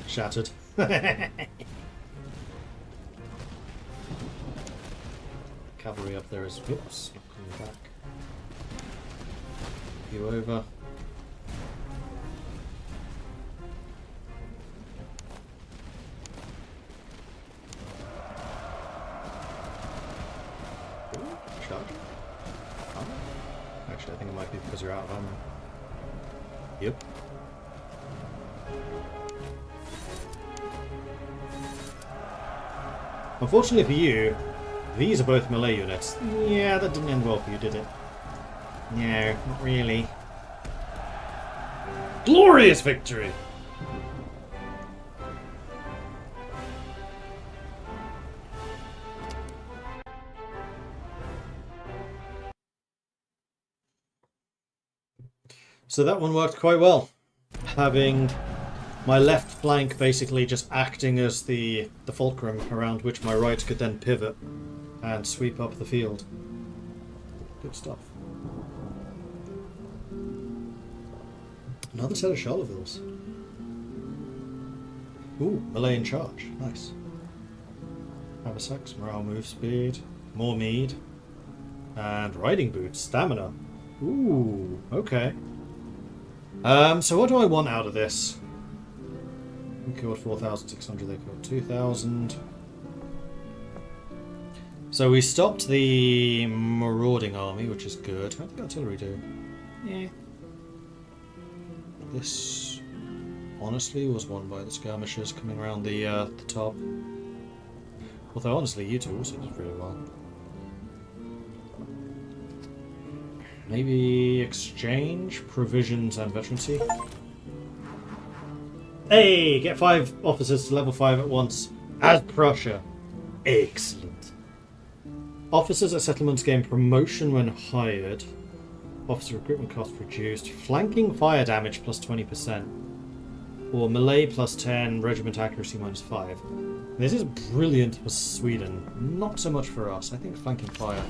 Shattered. Cavalry up there is... Oops, not coming back. You over. Charge. Armor? Actually, I think it might be because you're out of armor. Yep. Unfortunately for you, these are both melee units. Yeah, that didn't end well for you, did it? No, not really. Glorious victory! So that one worked quite well. Having my left flank basically just acting as the fulcrum around which my right could then pivot and sweep up the field. Good stuff. Another set of Charlevilles. Ooh, melee in charge. Nice. Haversacks, morale, move speed, more mead, and riding boots, stamina. Ooh, okay. So what do I want out of this? We killed 4,600, they killed 2,000. So we stopped the marauding army, which is good. How did the artillery do? Yeah. This, honestly, was won by the skirmishers coming around the top. Although, honestly, you two also did really well. Maybe exchange, provisions, and veterancy. Hey! Get 5 officers to level 5 at once. As Prussia. Excellent. Officers at settlements gain promotion when hired. Officer recruitment cost reduced. Flanking fire damage plus 20%. Or melee plus 10, regiment accuracy minus 5. This is brilliant for Sweden. Not so much for us. I think flanking fire.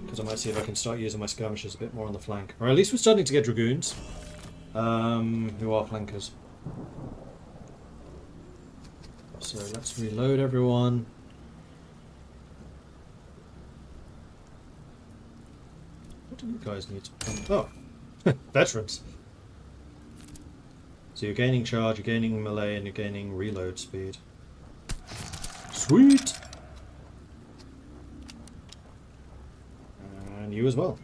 Because I might see if I can start using my skirmishers a bit more on the flank. Or at least we're starting to get dragoons. Who are flankers. So let's reload everyone. What do you guys need to come? Oh, veterans. So you're gaining charge, you're gaining melee, and you're gaining reload speed. Sweet! And you as well.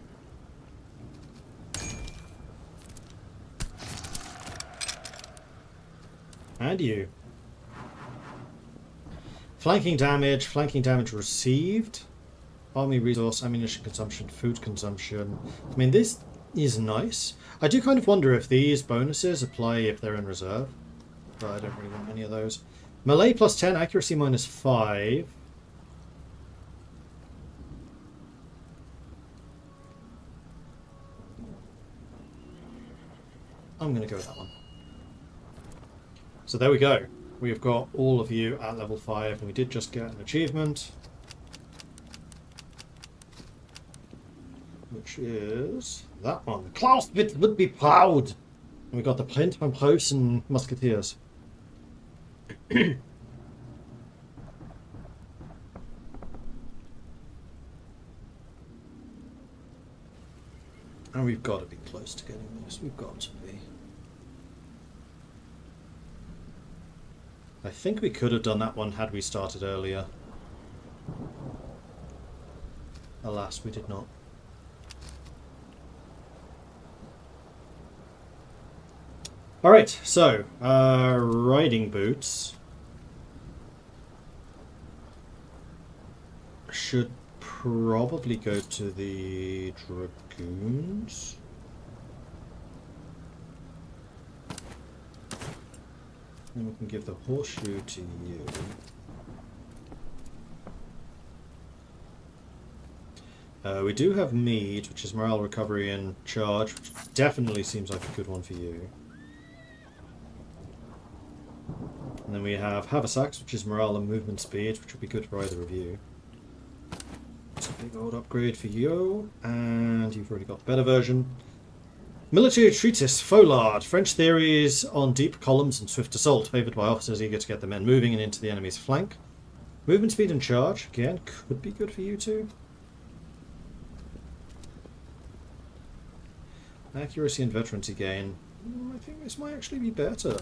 And you. Flanking damage received. Army resource, ammunition consumption, food consumption. I mean, this is nice. I do kind of wonder if these bonuses apply if they're in reserve. But I don't really want any of those. Melee plus 10, accuracy minus 5. I'm going to go with that one. So there we go. We've got all of you at level 5, and we did just get an achievement. Which is that one. Clausewitz would be proud! And we got the Plint from Preußen Musketeers. And we've got to be close to getting this. We've got to be. I think we could have done that one had we started earlier. Alas, we did not. Alright, so, riding boots should probably go to the dragoons. Then we can give the horseshoe to you. We do have mead, which is morale, recovery, and charge, which definitely seems like a good one for you. And then we have haversacks, which is morale and movement speed, which would be good for either of you. It's a big old upgrade for you, and you've already got the better version. Military treatise, Folard. French theories on deep columns and swift assault, favoured by officers eager to get the men moving and into the enemy's flank. Movement speed and charge, again, could be good for you too. Accuracy and veterancy gain. I think this might actually be better.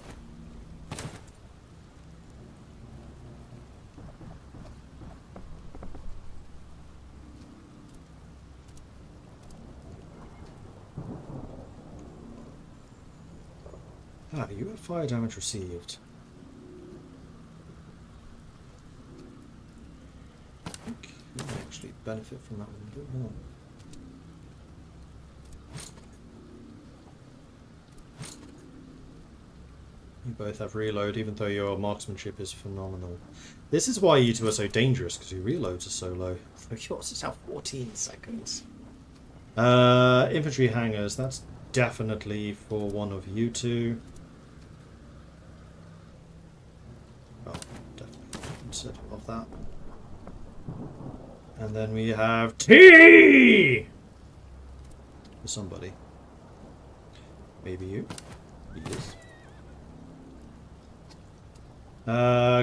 Ah, you had fire damage received. I think you might actually benefit from that one a bit more. You both have reload, even though your marksmanship is phenomenal. This is why you two are so dangerous, because your reloads are so low. Yours is now 14 seconds. Infantry hangers, that's definitely for one of you two. Oh, definitely instead of that. And then we have tea for somebody. Maybe you. Yes.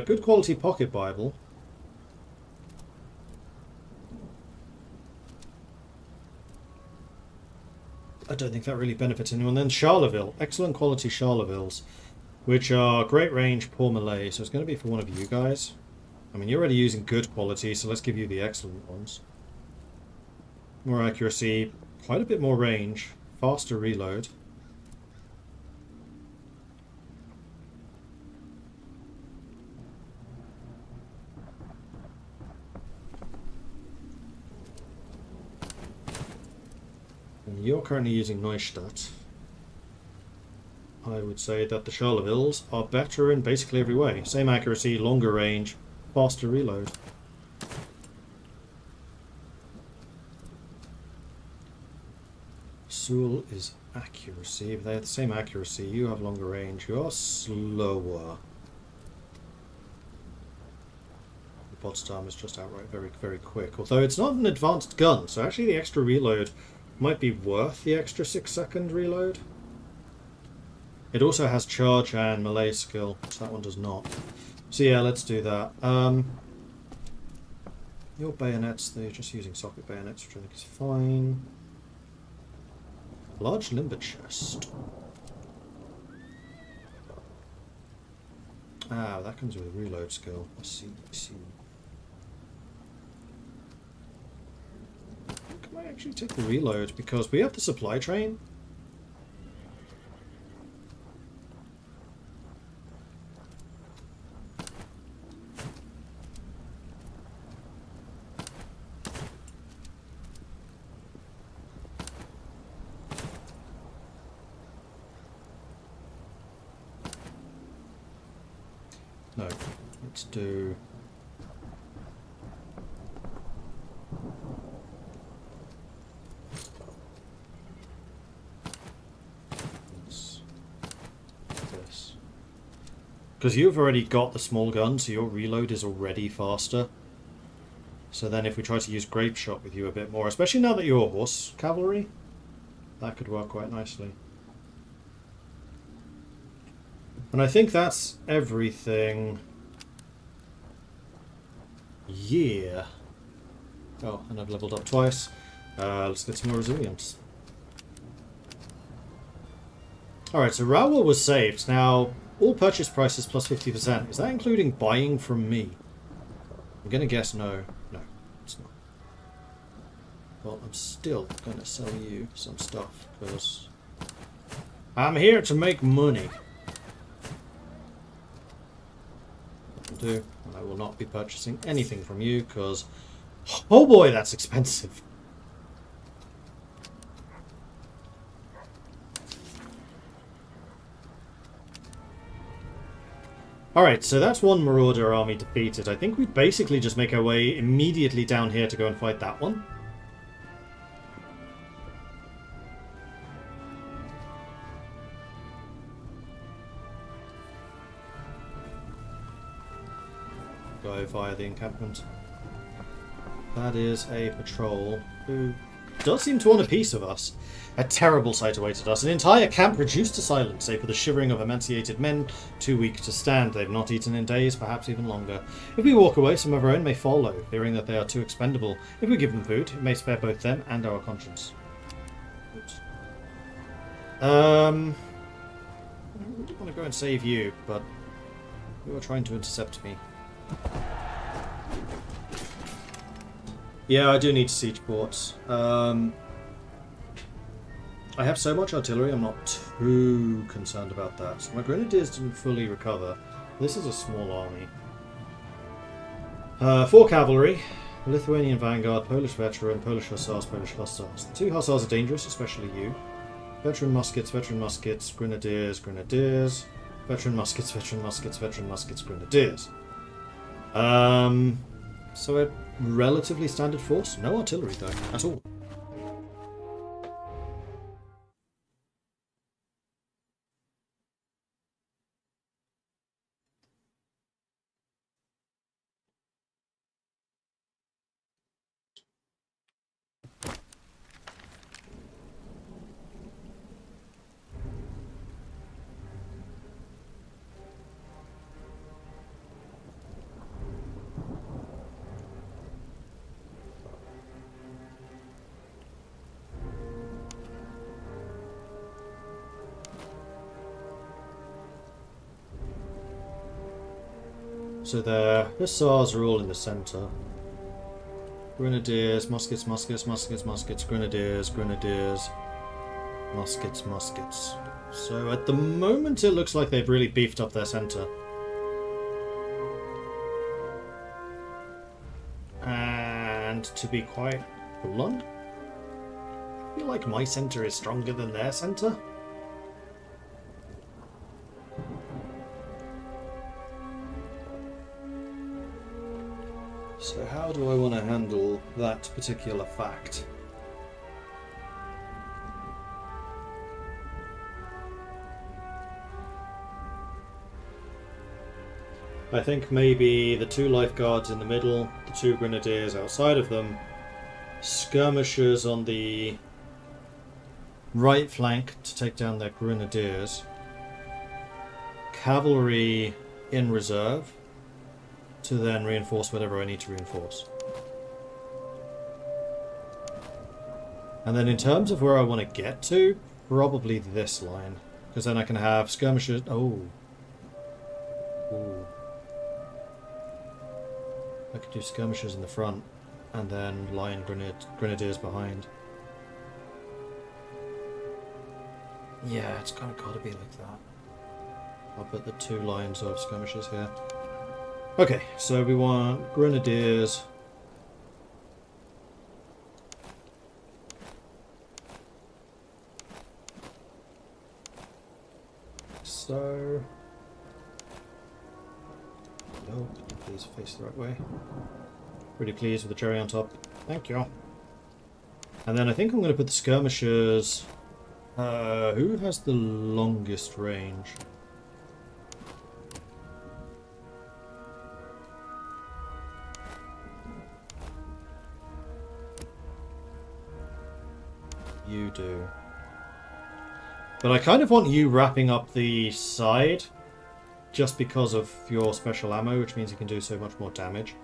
Good quality pocket Bible. I don't think that really benefits anyone. Then Charleville. Excellent quality Charlevilles, which are great range, poor melee. So it's going to be for one of you guys. I mean, you're already using good quality, so let's give you the excellent ones. More accuracy, quite a bit more range, faster reload. And you're currently using Neustadt. I would say that the Charlevilles are better in basically every way. Same accuracy, longer range, faster reload. Sul is accuracy. If they have the same accuracy, you have longer range. You are slower. The Potsdam is just outright very, very quick. Although it's not an advanced gun, so actually the extra reload might be worth the extra 6-second reload. It also has charge and melee skill, so that one does not. So yeah, let's do that. Your bayonets, they're just using socket bayonets, which I think is fine. Large limber chest. Ah, that comes with a reload skill. I see, I see. Can I actually take the reload? Because we have the supply train. No, let's do... this. Because you've already got the small gun, so your reload is already faster. So then if we try to use grape shot with you a bit more, especially now that you're horse cavalry, that could work quite nicely. And I think that's everything. Yeah. Oh, and I've leveled up twice. Let's get some more resilience. Alright, so Raoul was saved. Now, all purchase prices plus 50%. Is that including buying from me? I'm going to guess no. No, it's not. Well, I'm still going to sell you some stuff, because I'm here to make money. Do, and I will not be purchasing anything from you because, oh boy, that's expensive. Alright, so that's one Marauder army defeated. I think we basically just make our way immediately down here to go and fight that one. Go via the encampment. That is a patrol who does seem to want a piece of us. A terrible sight awaited us. An entire camp reduced to silence, save for the shivering of emaciated men too weak to stand. They've not eaten in days, perhaps even longer. If we walk away, some of our own may follow, fearing that they are too expendable. If we give them food, it may spare both them and our conscience. Oops. I really want to go and save you, but you are trying to intercept me. Yeah, I do need siege ports. I have so much artillery, I'm not too concerned about that. So my grenadiers didn't fully recover. This is a small army. 4 cavalry, Lithuanian vanguard, Polish veteran, Polish hussars, Polish hussars. The 2 hussars are dangerous, especially you. Veteran muskets, grenadiers, grenadiers. Veteran muskets, grenadiers. So a relatively standard force. No artillery though, at all. So the hussars are all in the centre. Grenadiers, muskets, grenadiers, muskets. So at the moment it looks like they've really beefed up their centre. And to be quite blunt, I feel like my centre is stronger than their centre. So how do I want to handle that particular fact? I think maybe the 2 lifeguards in the middle, the 2 grenadiers outside of them, skirmishers on the right flank to take down their grenadiers, cavalry in reserve to then reinforce whatever I need to reinforce. And then in terms of where I want to get to, probably this line, because then I can have skirmishers. Oh. Ooh. I could do skirmishers in the front and then line grenadiers behind. Yeah, it's kind of got to be like that. I'll put the 2 lines of skirmishers here. Okay, so we want grenadiers. So... Oh, please face the right way. Pretty pleased with the cherry on top. Thank you. And then I think I'm going to put the skirmishers... who has the longest range? You do. But I kind of want you wrapping up the side just because of your special ammo, which means you can do so much more damage.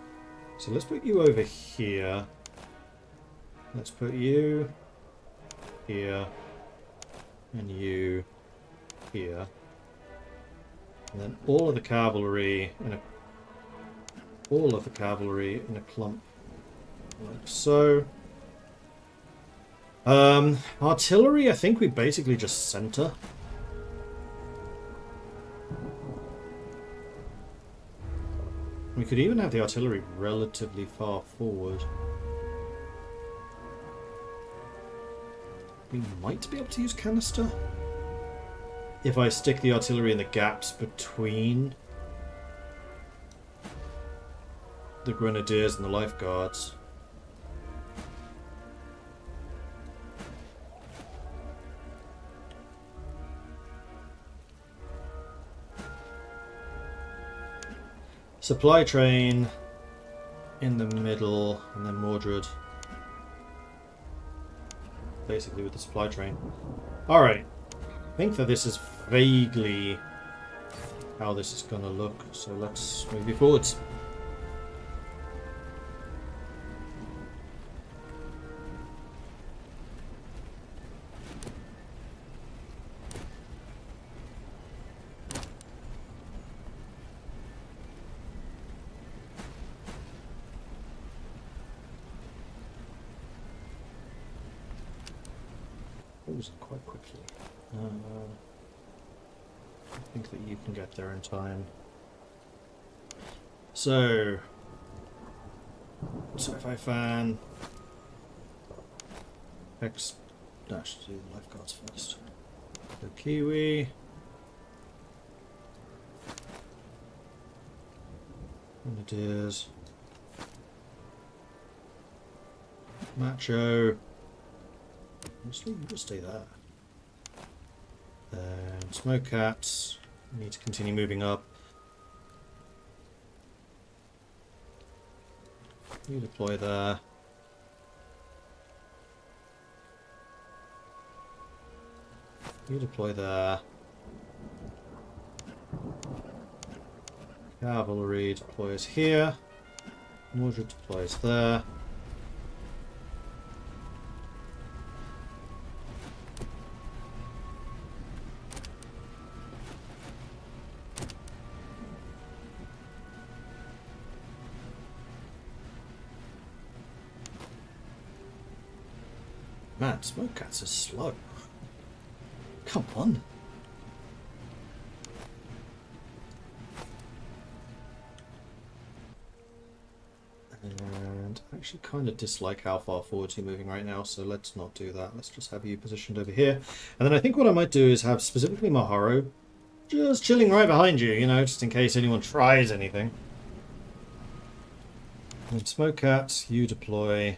So let's put you over here. Let's put you here and you here. And then all of the cavalry in a clump like so. Artillery, I think we basically just center. We could even have the artillery relatively far forward. We might be able to use canister if I stick the artillery in the gaps between the grenadiers and the lifeguards. Supply train in the middle, and then Mordred basically with the supply train. Alright, I think that this is vaguely how this is going to look, so let's move you forwards. Quite quickly. I think that you can get there in time. So if I fan X dash to do the lifeguards first. The Kiwi. Grenadiers. Macho. Honestly, we'll stay there. Then smoke cats. Need to continue moving up. You deploy there. You deploy there. Cavalry deploys here. Mordred deploys there. Man, smoke cats are slow. Come on. And I actually kind of dislike how far forward you're moving right now, so let's not do that. Let's just have you positioned over here. And then I think what I might do is have specifically Maharo just chilling right behind you, you know, just in case anyone tries anything. And smoke cats, you deploy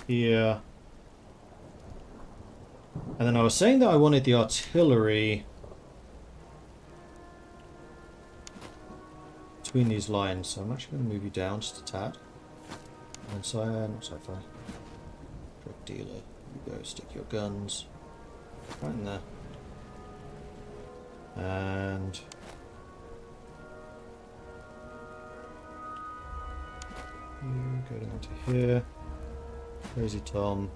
here. And then I was saying that I wanted the artillery between these lines, so I'm actually going to move you down just a tad. And so, not so far. Drug dealer, you go, stick your guns right in there. And you go down to here. Crazy Tom.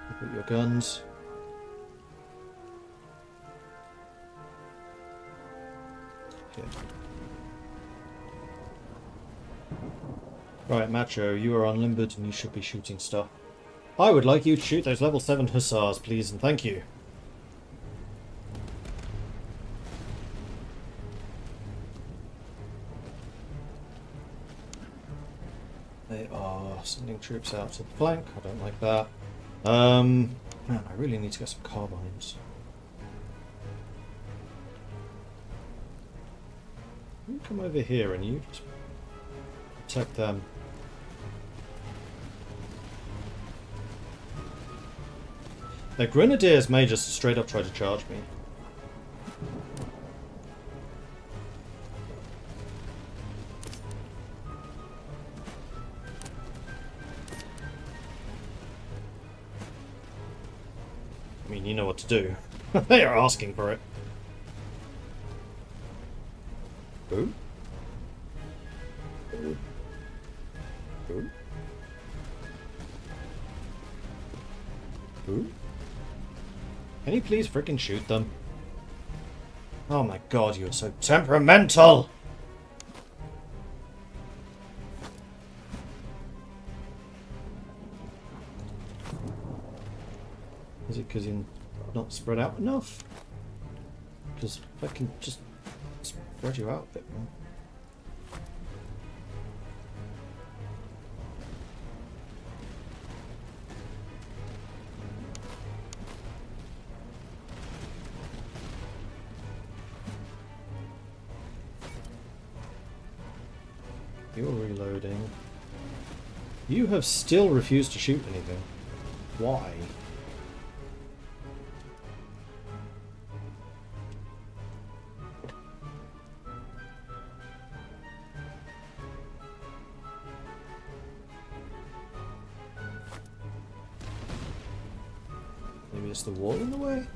You put your guns. Here. Right, Macho, you are unlimbered and you should be shooting stuff. I would like you to shoot those level 7 hussars, please, and thank you. They are sending troops out to the flank. I don't like that. Man, I really need to get some carbines. You come over here and you just protect them. The grenadiers may just straight up try to charge me. I mean, you know what to do. They are asking for it. Boo. Boo. Boo. Boo. Can you please frickin' shoot them? Oh my god, you're so temperamental! Is it because you're not spread out enough? Because I can just spread you out a bit more. You're reloading. You have still refused to shoot anything. Why? Maybe it's the wall in the way?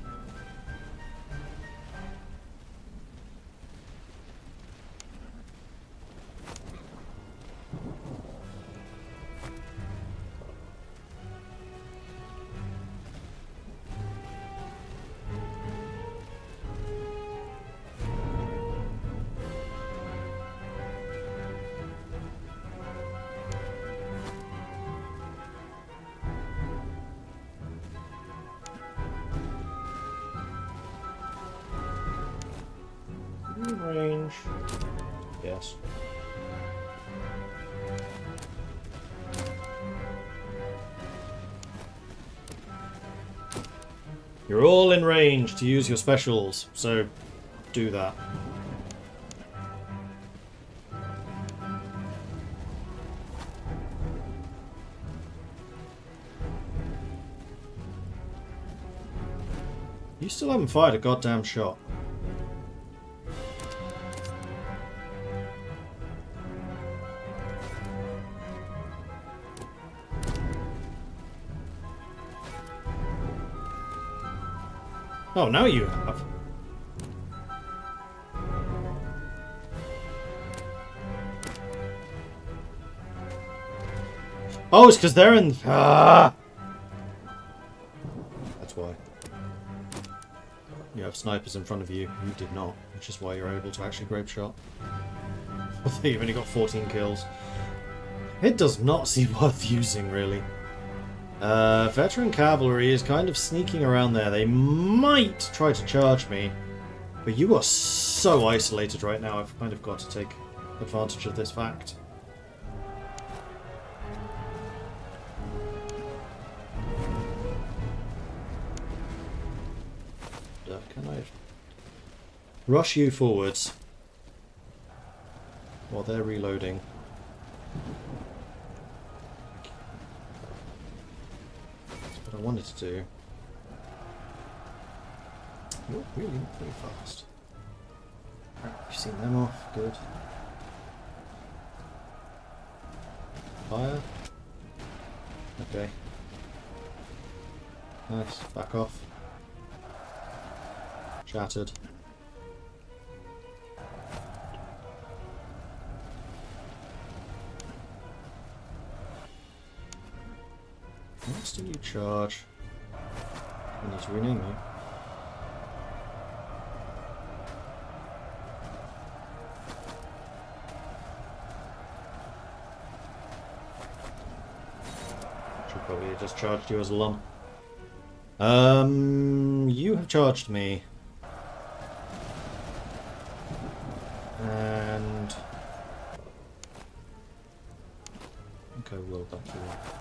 Range. Yes. You're all in range to use your specials, so do that. You still haven't fired a goddamn shot. Oh, now you have. Oh, it's because they're in... Ah! That's why. You have snipers in front of you. You did not, which is why you're able to actually grape shot. I think you've only got 14 kills. It does not seem worth using, really. Veteran cavalry is kind of sneaking around there. They might try to charge me, but you are so isolated right now. I've kind of got to take advantage of this fact. Can I rush you forwards while they're reloading? That's what I wanted to do. You're really fast. You've seen them off. Good. Fire. Okay. Nice. Back off. Shattered. Next did you charge? I need to rename you. Should probably have just charged you as a lump. You have charged me. And I think I will back you up.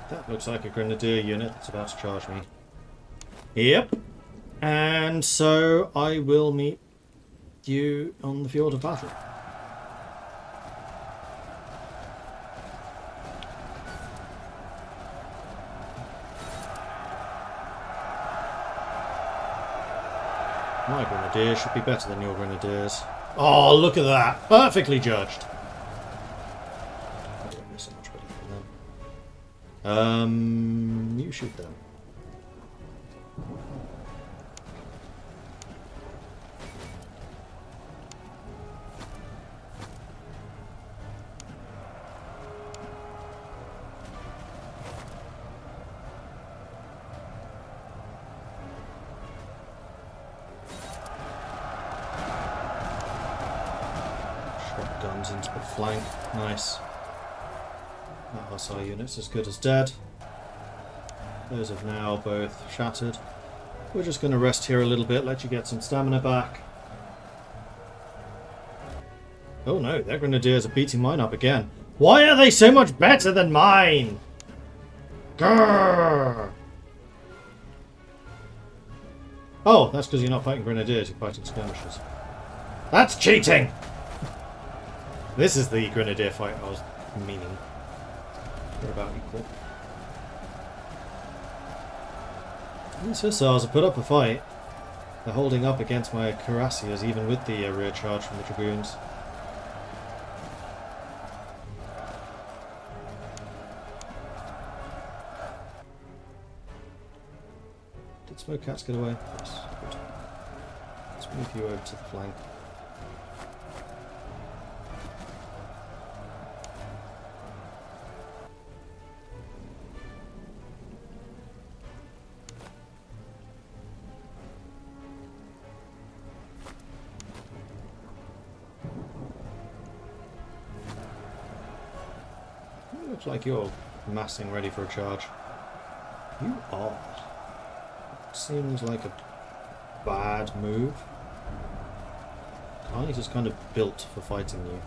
That looks like a grenadier unit that's about to charge me. Yep. And so I will meet you on the field of battle. My grenadiers should be better than your grenadiers. Oh, look at that! Perfectly judged. I don't know so much better than them. You shoot them. Shotguns into the flank. Nice. That hussar unit's as good as dead. Those have now both shattered. We're just going to rest here a little bit, let you get some stamina back. Oh no, their grenadiers are beating mine up again. Why are they so much better than mine? Grrr! Oh, that's because you're not fighting grenadiers, you're fighting skirmishers. That's cheating! This is the grenadier fight I was meaning. They're about equal. These hussars have put up a fight. They're holding up against my cuirassiers, even with the rear charge from the dragoons. Did smoke cats get away? Yes, good. Let's move you over to the flank. Looks like you're massing ready for a charge. You are. Seems like a bad move. Carney's just kind of built for fighting you.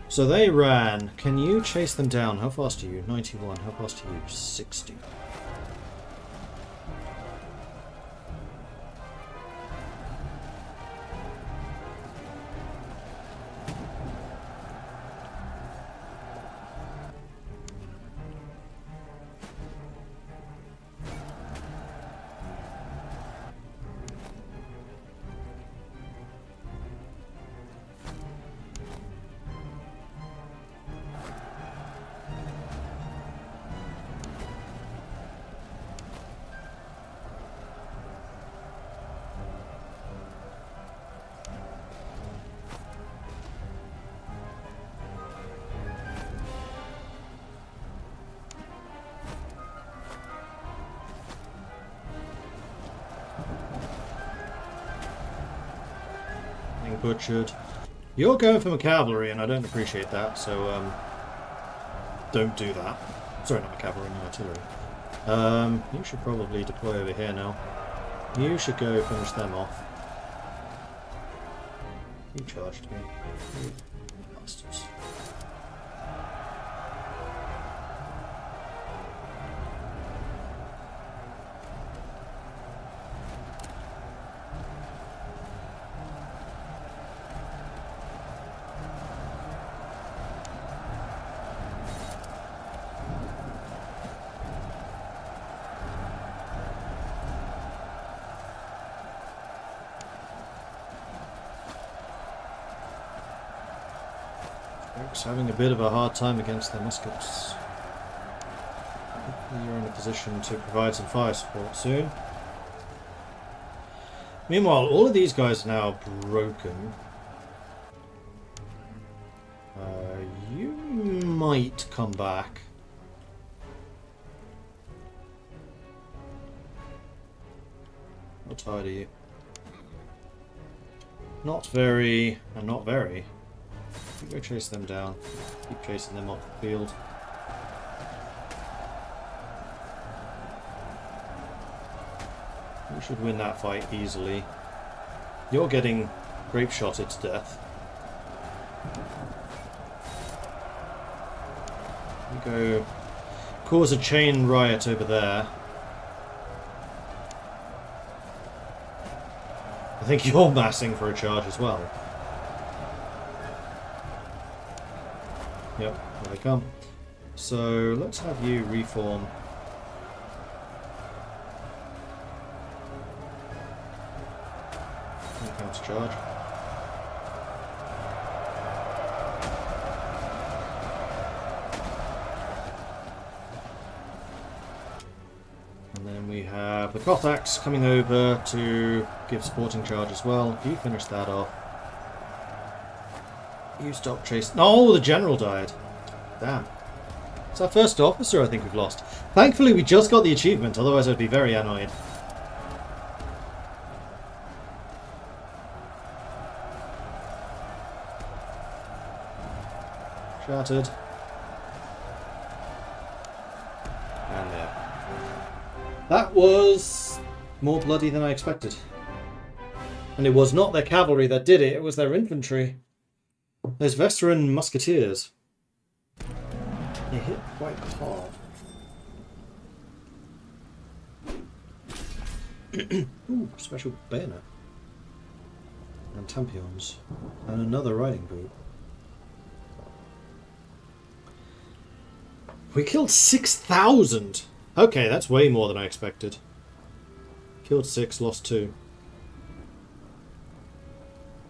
So they ran. Can you chase them down? How fast are you? 91. How fast are you? 60. getting butchered. You're going for my cavalry, and I don't appreciate that, so don't do that. Sorry, not my cavalry, my artillery. You should probably deploy over here now. You should go finish them off. You charged me. You bastards. Having a bit of a hard time against their muskets. Hopefully you're in a position to provide some fire support soon. Meanwhile, all of these guys are now broken. You might come back. How tired are you? Not very, and not very. Go chase them down. Keep chasing them off the field. You should win that fight easily. You're getting grape shotted to death. You go cause a chain riot over there. I think you're massing for a charge as well. Yep, there they come. So let's have you reform. And counter charge. And then we have the Cossacks coming over to give supporting charge as well. You finish that off. You stop chasing. Oh, the general died. Damn. It's our first officer I think we've lost. Thankfully we just got the achievement, otherwise I'd be very annoyed. Shattered. And there. That was more bloody than I expected. And it was not their cavalry that did it, it was their infantry. Those veteran musketeers. They hit quite hard. Ooh, special bayonet. And tampions. And another riding boot. We killed 6,000! Okay, that's way more than I expected. Killed 6, lost 2.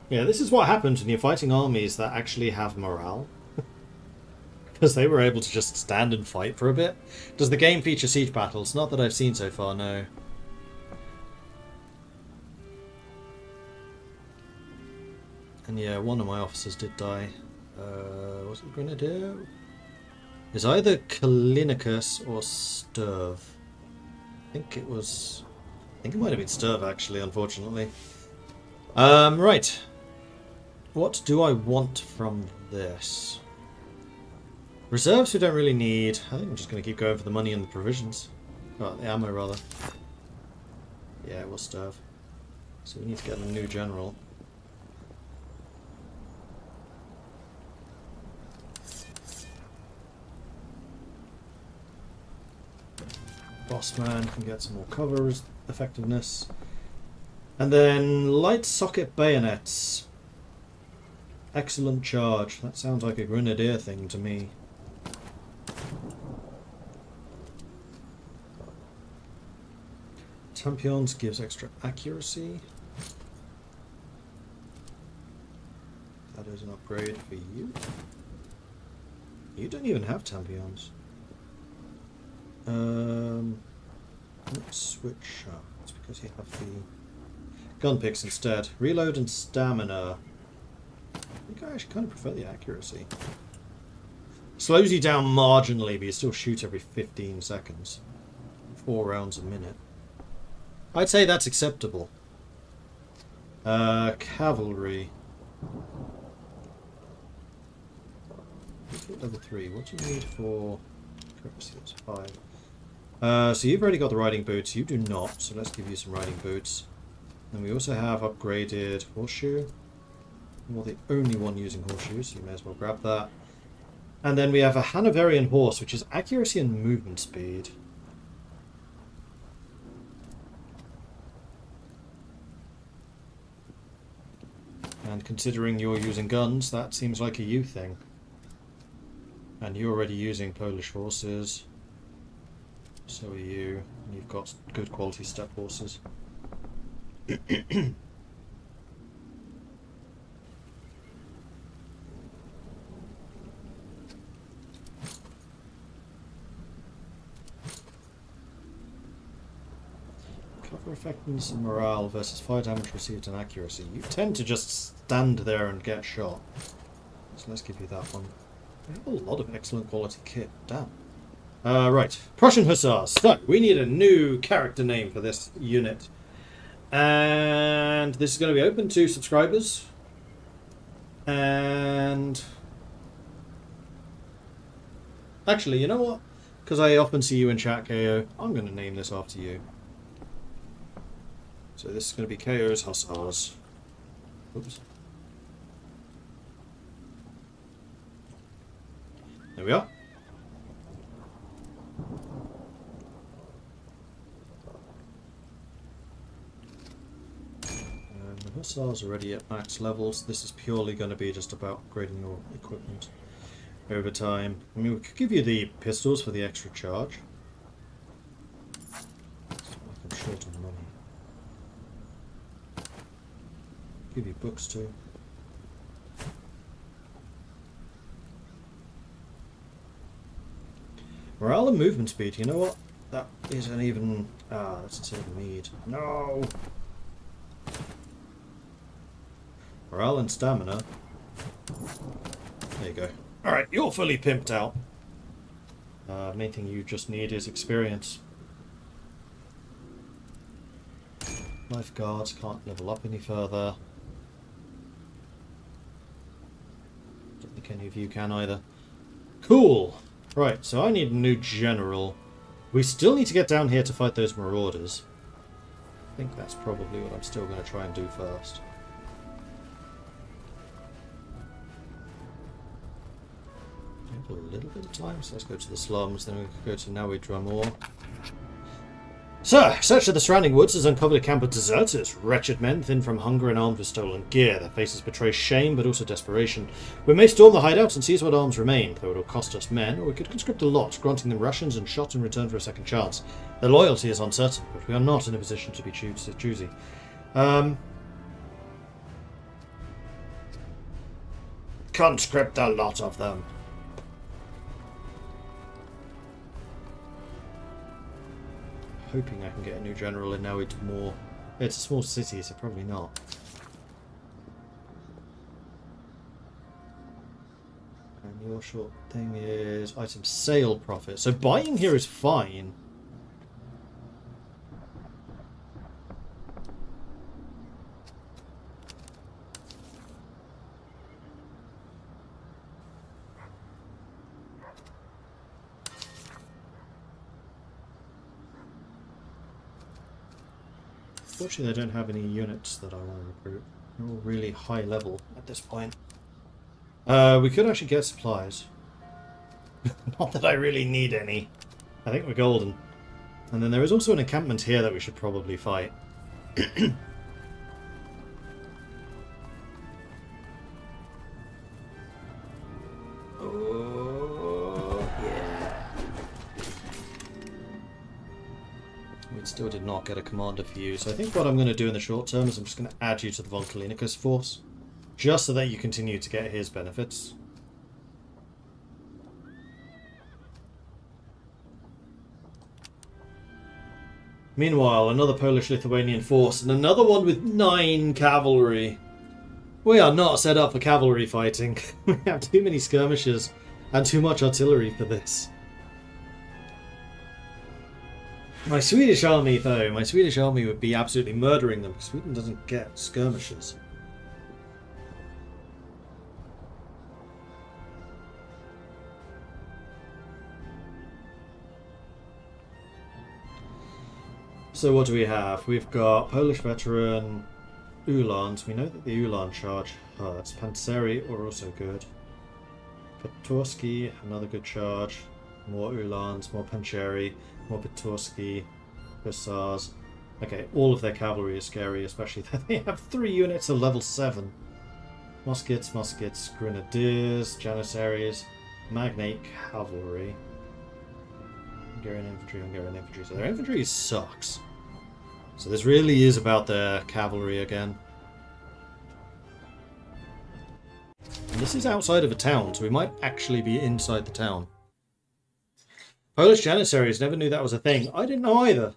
Yeah, this is what happens when you're fighting armies that actually have morale. Because they were able to just stand and fight for a bit. Does the game feature siege battles? Not that I've seen so far, no. And yeah, one of my officers did die. Was it Grenadier? It's either Kalinicus or Sturv. I think it might have been Sturv actually, unfortunately. Right. What do I want from this? Reserves we don't really need. I think I'm just going to keep going for the money and the provisions. Oh, the ammo rather. Yeah, we'll Sturv. So we need to get a new general. Bossman can get some more cover effectiveness. And then light socket bayonets. Excellent charge. That sounds like a grenadier thing to me. Tampions gives extra accuracy. That is an upgrade for you. You don't even have Tampions. Let's switch up. It's because you have the gun picks instead. Reload and stamina. I think I actually kind of prefer the accuracy. Slows you down marginally, but you still shoot every 15 seconds. 4 rounds a minute. I'd say that's acceptable. Cavalry. Level 3. What do you need for... It's 5. So you've already got the riding boots. You do not. So let's give you some riding boots. And we also have upgraded horseshoe. Well, the only one using horseshoes, so you may as well grab that. And then we have a Hanoverian horse, which is accuracy and movement speed. And considering you're using guns, that seems like a you thing. And you're already using Polish horses. So are you. And you've got good quality steppe horses. Cover effectiveness and morale versus fire damage received and accuracy. You tend to just stand there and get shot. So let's give you that one. We have a lot of excellent quality kit. Damn. Right. Prussian Hussars. So, we need a new character name for this unit. And this is going to be open to subscribers. And... actually, you know what? Because I often see you in chat, KO, I'm going to name this after you. So this is going to be KO's Hussars. Oops. There we are. The Hussars are already at max levels. This is purely going to be just about upgrading your equipment over time. I mean, we could give you the pistols for the extra charge. I'm short on money. Give you books too. Morale and movement speed, you know what? That isn't even... ah, that's instead of mead. No! Morale and stamina. There you go. Alright, you're fully pimped out. Main thing you just need is experience. Lifeguards can't level up any further. Don't think any of you can either. Cool! Right, so I need a new general. We still need to get down here to fight those marauders. I think that's probably what I'm still going to try and do first. We have a little bit of time, so let's go to the slums, then we can go to Naui Dramor. Sir, search of the surrounding woods has uncovered a camp of deserters, wretched men thin from hunger and armed with stolen gear. Their faces betray shame, but also desperation. We may storm the hideouts and seize what arms remain, though it will cost us men, or we could conscript a lot, granting them rations and shot in return for a second chance. Their loyalty is uncertain, but we are not in a position to be choosy. Conscript a lot of them. Hoping I can get a new general in now. It's more... it's a small city, so probably not. And your short thing is item sale profit. So buying here is fine. Unfortunately, I don't have any units that I want to recruit. They're all really high level at this point. We could actually get supplies. Not that I really need any. I think we're golden. And then there is also an encampment here that we should probably fight. Still did not get a commander for you, so I think what I'm going to do in the short term is I'm just going to add you to the Von Kalinicus force, just so that you continue to get his benefits. Meanwhile, another Polish-Lithuanian force, and another one with 9 cavalry. We are not set up for cavalry fighting. We have too many skirmishers, and too much artillery for this. My Swedish army, though, my Swedish army would be absolutely murdering them, because Sweden doesn't get skirmishers. So what do we have? We've got Polish veteran, Uhlans. We know that the Uhlan charge hurts. Panzeri are also good. Petorski, another good charge. More Uhlans, more Panzeri, more Petorski, Hussars. Okay, all of their cavalry is scary, especially that they have 3 units of level 7. Muskets, Grenadiers, Janissaries, Magnate Cavalry. Hungarian infantry. So their infantry sucks. So this really is about their cavalry again. And this is outside of a town, so we might actually be inside the town. Polish Janissaries, never knew that was a thing. I didn't know either.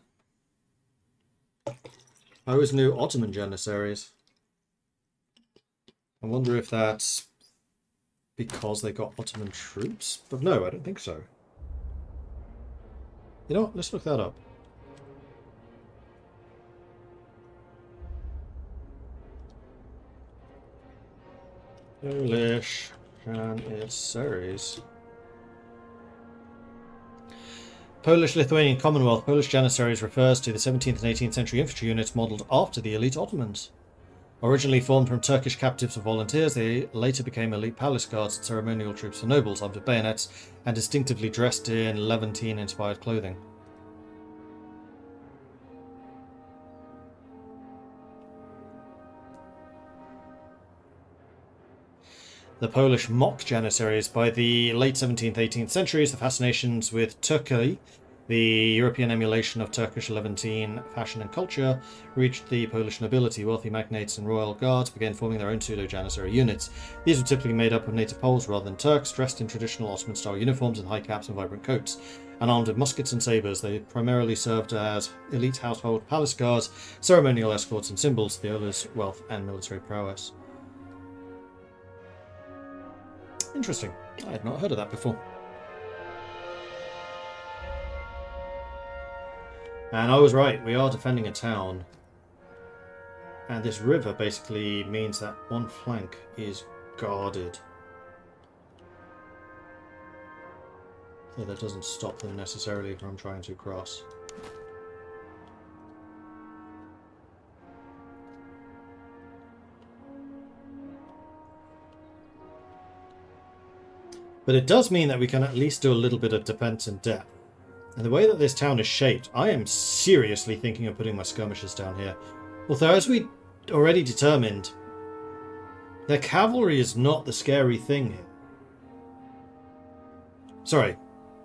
I always knew Ottoman Janissaries. I wonder if that's because they got Ottoman troops? But no, I don't think so. You know what? Let's look that up. Polish Janissaries. Polish-Lithuanian Commonwealth. Polish Janissaries refers to the 17th and 18th century infantry units modelled after the elite Ottomans. Originally formed from Turkish captives or volunteers, they later became elite palace guards and ceremonial troops for nobles, armed with bayonets and distinctively dressed in Levantine-inspired clothing. The Polish mock Janissaries. By the late 17th, 18th centuries, the fascinations with Turkey, the European emulation of Turkish Levantine fashion and culture, reached the Polish nobility. Wealthy magnates and royal guards began forming their own pseudo-Janissary units. These were typically made up of native Poles rather than Turks, dressed in traditional Ottoman-style uniforms with high caps and vibrant coats. And armed with muskets and sabres, they primarily served as elite household palace guards, ceremonial escorts and symbols of the owner's wealth and military prowess. Interesting. I had not heard of that before. And I was right, we are defending a town. And this river basically means that one flank is guarded. So that doesn't stop them necessarily from trying to cross. But it does mean that we can at least do a little bit of defense in depth. And the way that this town is shaped, I am seriously thinking of putting my skirmishers down here. Although, as we already determined, their cavalry is not the scary thing here. Sorry,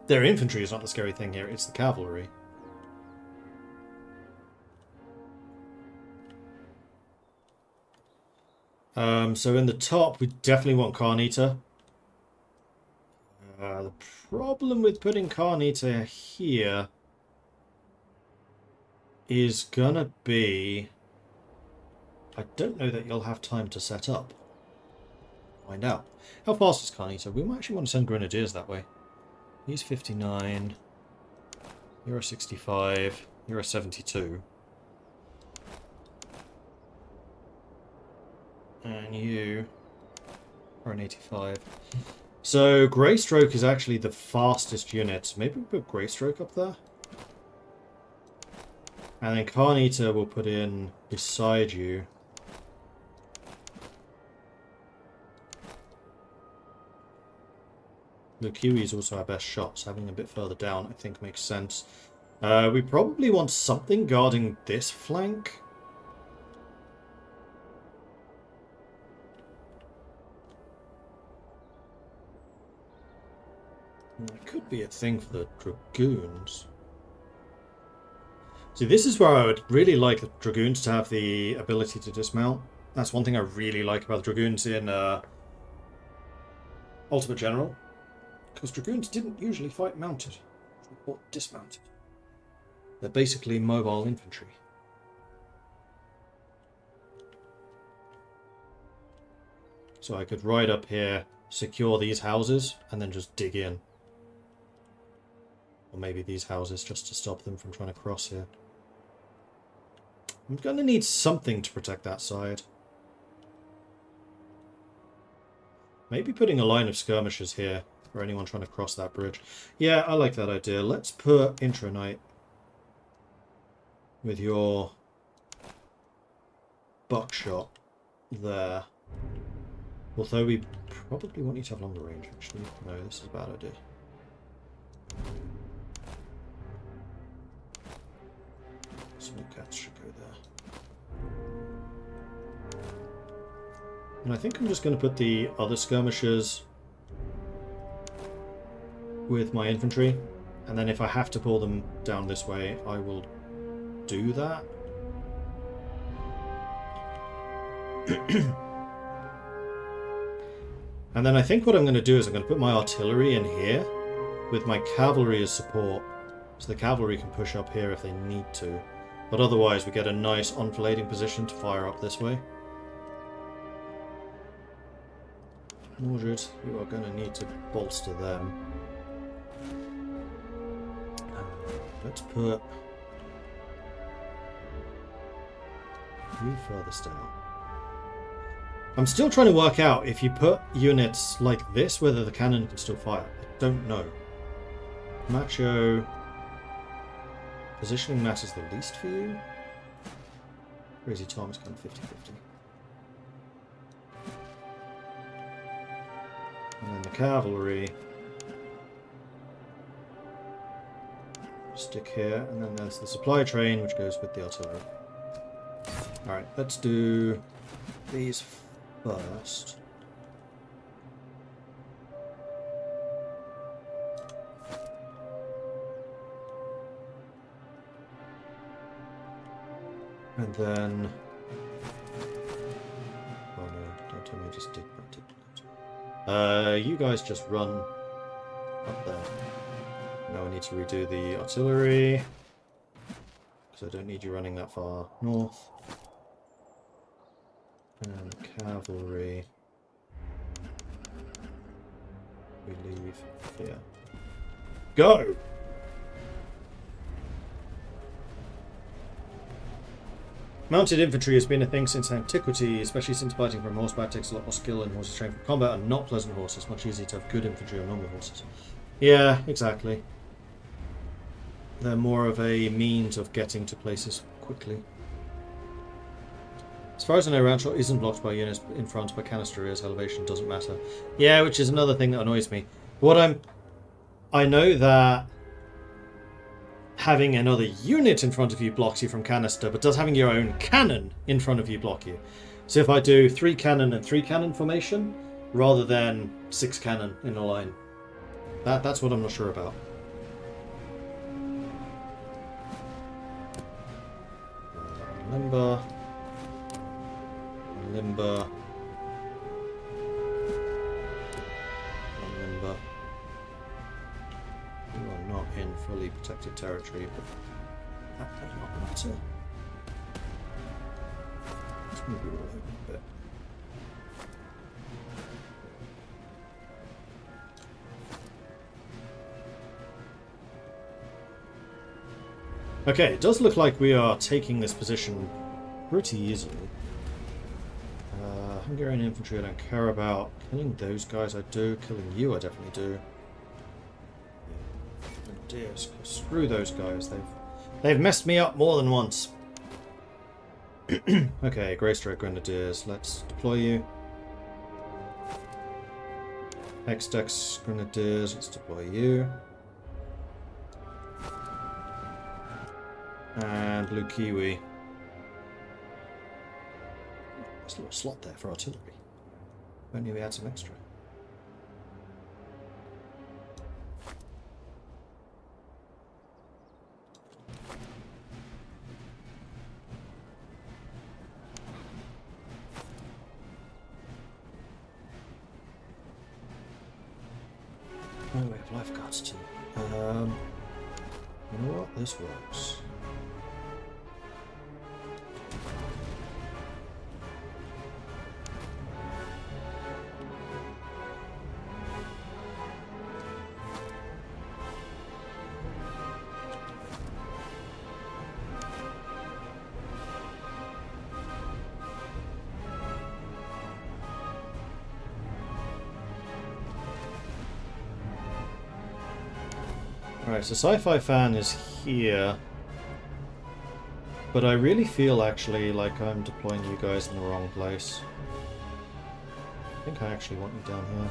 their infantry is not the scary thing here, it's the cavalry. So in the top, we definitely want Carnita. The problem with putting Carnita here is gonna be... I don't know that you'll have time to set up. Find out. How fast is Carnita? We might actually want to send Grenadiers that way. He's 59. You're a 65. You're a 72. And you are an 85. So, Greystroke is actually the fastest unit. Maybe we put Greystroke up there? And then Carnita will put in beside you. Lukiwi is also our best shot, so having a bit further down I think makes sense. We probably want something guarding this flank. It could be a thing for the Dragoons. See, this is where I would really like the Dragoons to have the ability to dismount. That's one thing I really like about the Dragoons in Ultimate General. Because Dragoons didn't usually fight mounted, they fought dismounted. They're basically mobile infantry. So I could ride up here, secure these houses, and then just dig in. Or maybe these houses just to stop them from trying to cross here. I'm going to need something to protect that side. Maybe putting a line of skirmishers here for anyone trying to cross that bridge. Yeah, I like that idea. Let's put Intronite. with your buckshot there. Although we probably want you to have longer range, actually. No, this is a bad idea. Small cats should go there. And I think I'm just going to put the other skirmishers with my infantry. And then if I have to pull them down this way, I will do that. And then I think what I'm going to do is I'm going to put my artillery in here with my cavalry as support. So the cavalry can push up here if they need to. But otherwise we get a nice enfilading position to fire up this way. Mordred, you are going to need to bolster them. Let's put you furthest out. I'm still trying to work out if you put units like this, whether the cannon can still fire. I don't know. Macho. Positioning mass is the least for you. Crazy Tom is kind of 50-50. And then the cavalry. Stick here, and then there's the supply train, which goes with the artillery. Alright, let's do these first. And then... oh no, don't tell me I just did that. You guys just run up there. Now I need to redo the artillery, because I don't need you running that far north. And cavalry, we leave here. Go! Mounted infantry has been a thing since antiquity, especially since fighting from horseback takes a lot more skill and horses trained for combat are not pleasant horses. Much easier to have good infantry on normal horses. Yeah, exactly. They're more of a means of getting to places quickly. As far as I know, Roundshot isn't blocked by units in front, but canister is. Elevation doesn't matter. Yeah, which is another thing that annoys me. I know that having another unit in front of you blocks you from canister, but does having your own cannon in front of you block you? So if I do 3 cannon and 3 cannon formation, rather than 6 cannon in a line. That's what I'm not sure about. Limber. Limber. Limber. You are not in fully protected territory, but that does not matter. Let's move you all over a bit. Okay, it does look like we are taking this position pretty easily. Hungarian infantry I don't care about. Killing those guys I do. Killing you I definitely do. Grenadiers, screw those guys. They've messed me up more than once. Okay, Greystroke Grenadiers. Let's deploy you. X-Dex Grenadiers. Let's deploy you. And Blue Kiwi. There's a little slot there for artillery. If only we had some extra. Oh, we have lifeguards too. You know what? This works. Alright, so Sci-Fi Fan is here. but I really feel actually like I'm deploying you guys in the wrong place. I think I actually want you down here.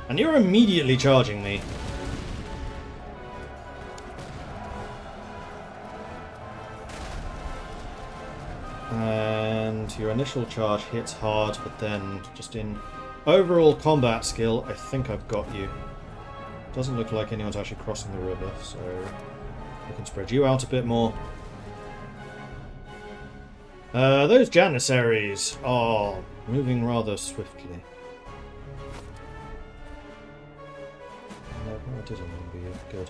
And you're immediately charging me. And your initial charge hits hard, but then just in overall combat skill, I think I've got you. Doesn't look like anyone's actually crossing the river, so we can spread you out a bit more. Those Janissaries are moving rather swiftly. No, I didn't remember you. Good.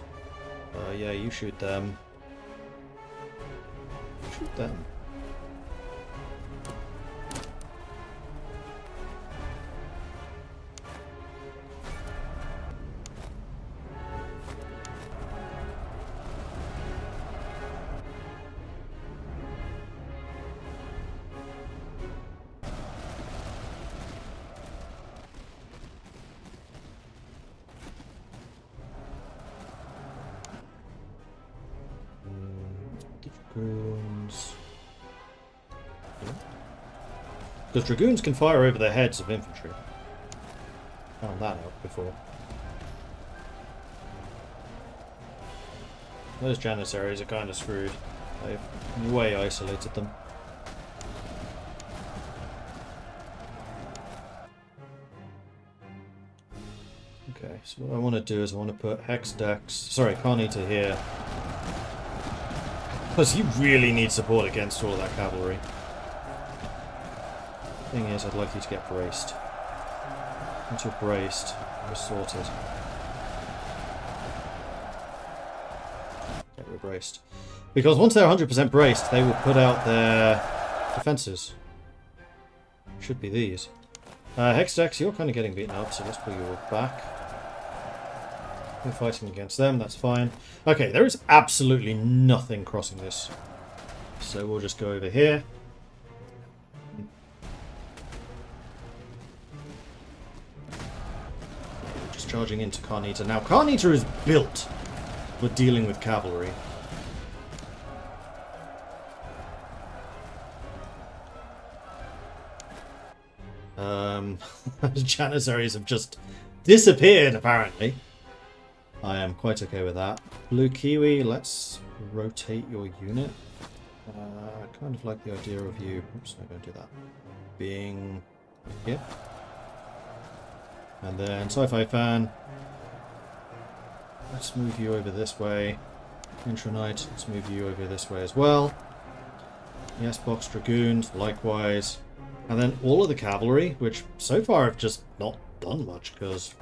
Yeah, you shoot them. Shoot them. Dragoons. Because dragoons can fire over the heads of infantry. Found that out before. Those Janissaries are kind of screwed. They've way isolated them. Okay, so what I want to do is I want to put Carnita here. Because you really need support against all of that cavalry. Thing is, I'd like you to get braced. Once you're braced, you're sorted. Okay, we're braced. Because once they're 100% braced, they will put out their defenses. Should be these. Hexdex, you're kind of getting beaten up, so let's pull you back. We're fighting against them, that's fine. Okay, there is absolutely nothing crossing this. So we'll just go over here. Just charging into Carnita. Now, Carnita is built for dealing with cavalry. The Janissaries have just disappeared, apparently. I am quite okay with that. Blue Kiwi, let's rotate your unit. I kind of like the idea of you... Oops, I'm going to do that. Being here. And then Sci-Fi Fan. Let's move you over this way. Intronite, let's move you over this way as well. Yes, Box Dragoons, likewise. And then all of the cavalry, which so far have just not done much, because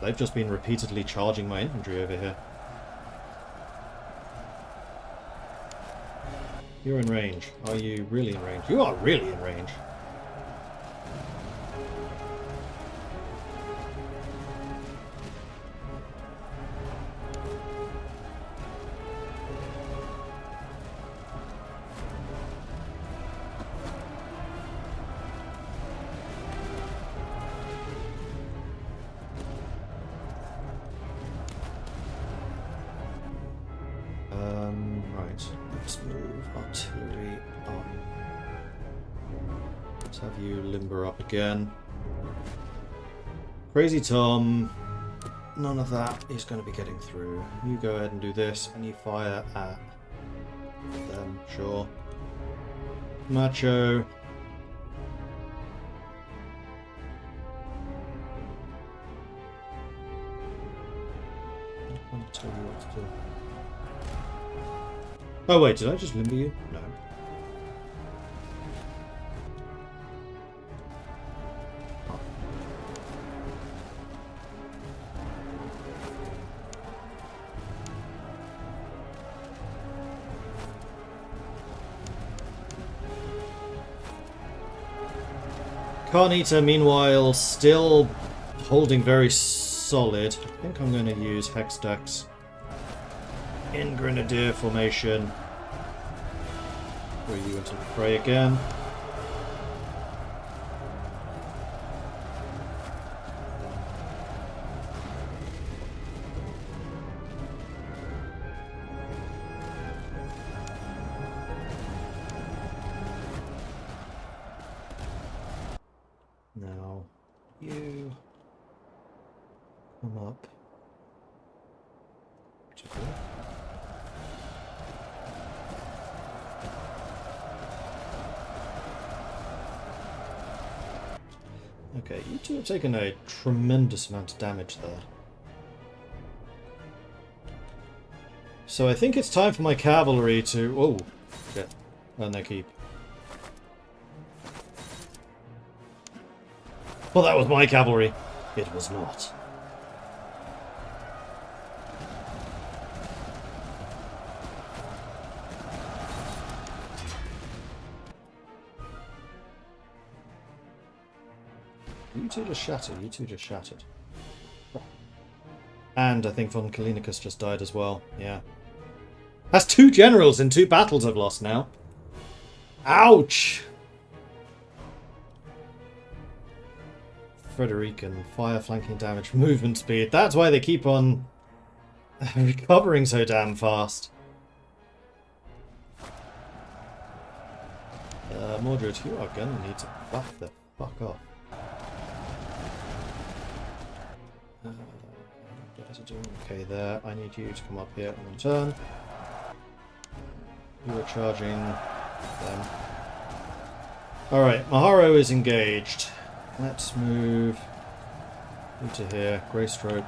they've just been repeatedly charging my infantry over here. You're in range. Are you really in range? You are really in range. Right, let's move artillery on. Let's have you limber up again. Crazy Tom, none of that is going to be getting through. You go ahead and do this, and you fire at them, sure. Macho. I'll tell you what to do. Oh wait, did I just limber you? No. Oh. Carnita, meanwhile, still holding very solid. I think I'm going to use Hexdex in Grenadier formation. Throw you into the fray again. You come up. Okay, you two have taken a tremendous amount of damage there. So I think it's time for my cavalry to... Oh, shit. Earn their keep. Well, that was my cavalry. It was not. You two just shattered. You two just shattered. And I think von Kalinicus just died as well. Yeah. That's 2 generals in 2 battles I've lost now. Ouch! Frederican, fire, flanking damage, movement speed. That's why they keep on recovering so damn fast. Mordred, you are gonna need to back the fuck off. Okay, there. I need you to come up here on turn. You are charging them. Alright, Maharo is engaged. Let's move you to here. Grey Stroke.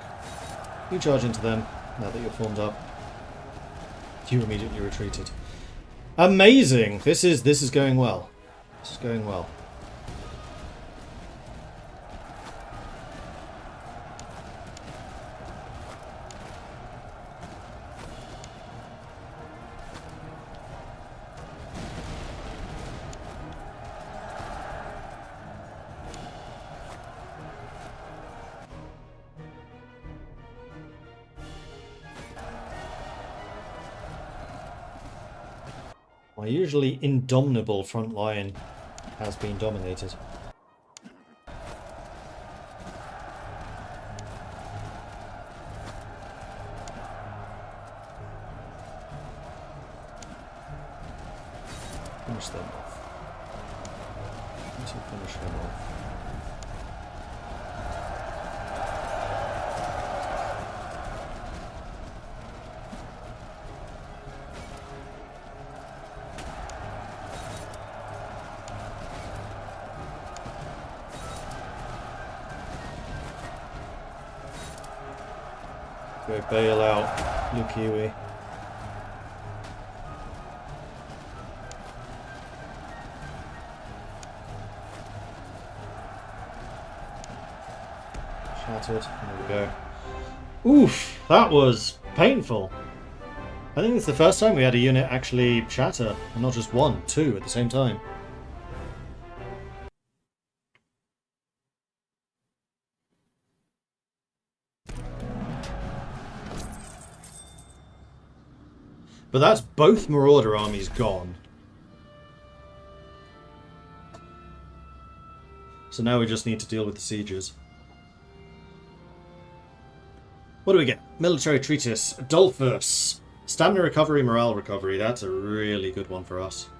You charge into them now that you're formed up. You immediately retreated. Amazing! This is going well. This is going well. My usually indomitable front line has been dominated. Finish them off. Finish them off. Go bail out Lukiwi. Shattered. There we go. Oof! That was painful. I think it's the first time we had a unit actually shatter, and not just 1, 2 at the same time. But that's both Marauder armies gone. So now we just need to deal with the sieges. What do we get? Military Treatise. Adolphus. Stamina recovery, morale recovery. That's a really good one for us.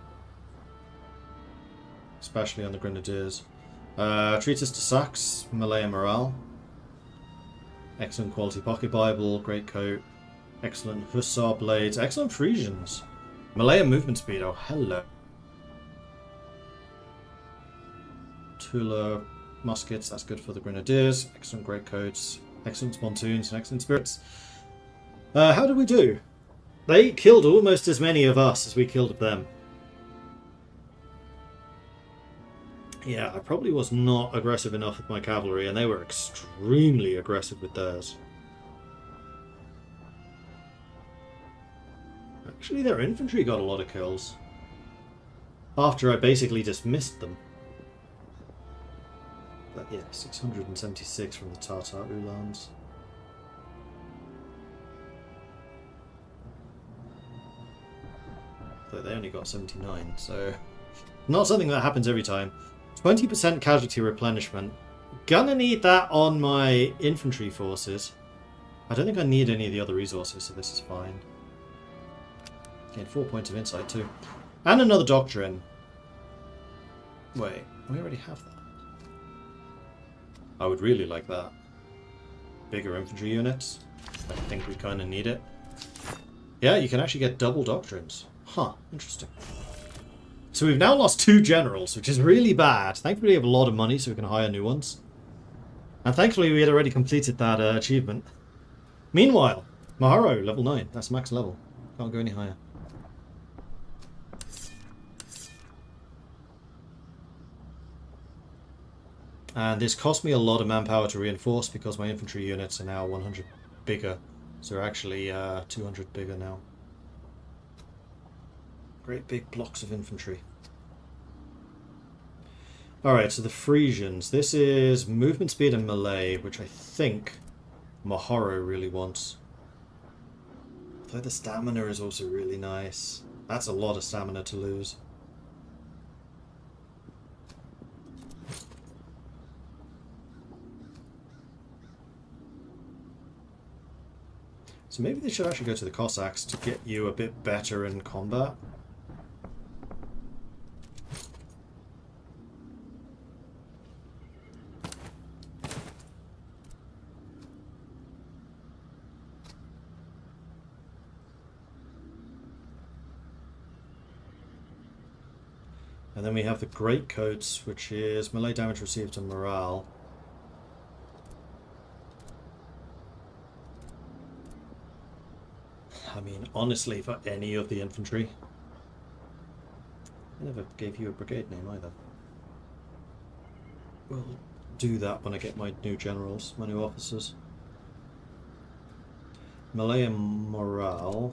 Especially on the Grenadiers. Treatise to Sax. Malaya morale. Excellent quality pocket Bible. Great coat. Excellent Hussar blades. Excellent Frisians. Malaya movement speed. Oh, hello. Tula muskets. That's good for the Grenadiers. Excellent great coats. Excellent pontoons and excellent spirits. How did we do? They killed almost as many of us as we killed of them. Yeah, I probably was not aggressive enough with my cavalry, and they were extremely aggressive with theirs. Actually, their infantry got a lot of kills. After I basically dismissed them. But yeah, 676 from the Tartar Uhlans. Though they only got 79, so... Not something that happens every time. 20% casualty replenishment. Gonna need that on my infantry forces. I don't think I need any of the other resources, so this is fine. Gain 4 points of insight too. And another doctrine. Wait, we already have that. I would really like that. Bigger infantry units. I think we kind of need it. Yeah, you can actually get double doctrines. Huh, interesting. So we've now lost 2 generals, which is really bad. Thankfully we have a lot of money so we can hire new ones. And thankfully we had already completed that achievement. Meanwhile, Maharo, level 9. That's max level. Can't go any higher. And this cost me a lot of manpower to reinforce because my infantry units are now 100 bigger. So they're actually 200 bigger now. Great big blocks of infantry. Alright, so the Frisians. This is movement speed and melee, which I think Maharo really wants. Although the stamina is also really nice. That's a lot of stamina to lose. So maybe they should actually go to the Cossacks to get you a bit better in combat. And then we have the Great Coats, which is melee damage received and morale. I mean, honestly, for any of the infantry. I never gave you a brigade name either. We'll do that when I get my new generals, my new officers. Melee and morale.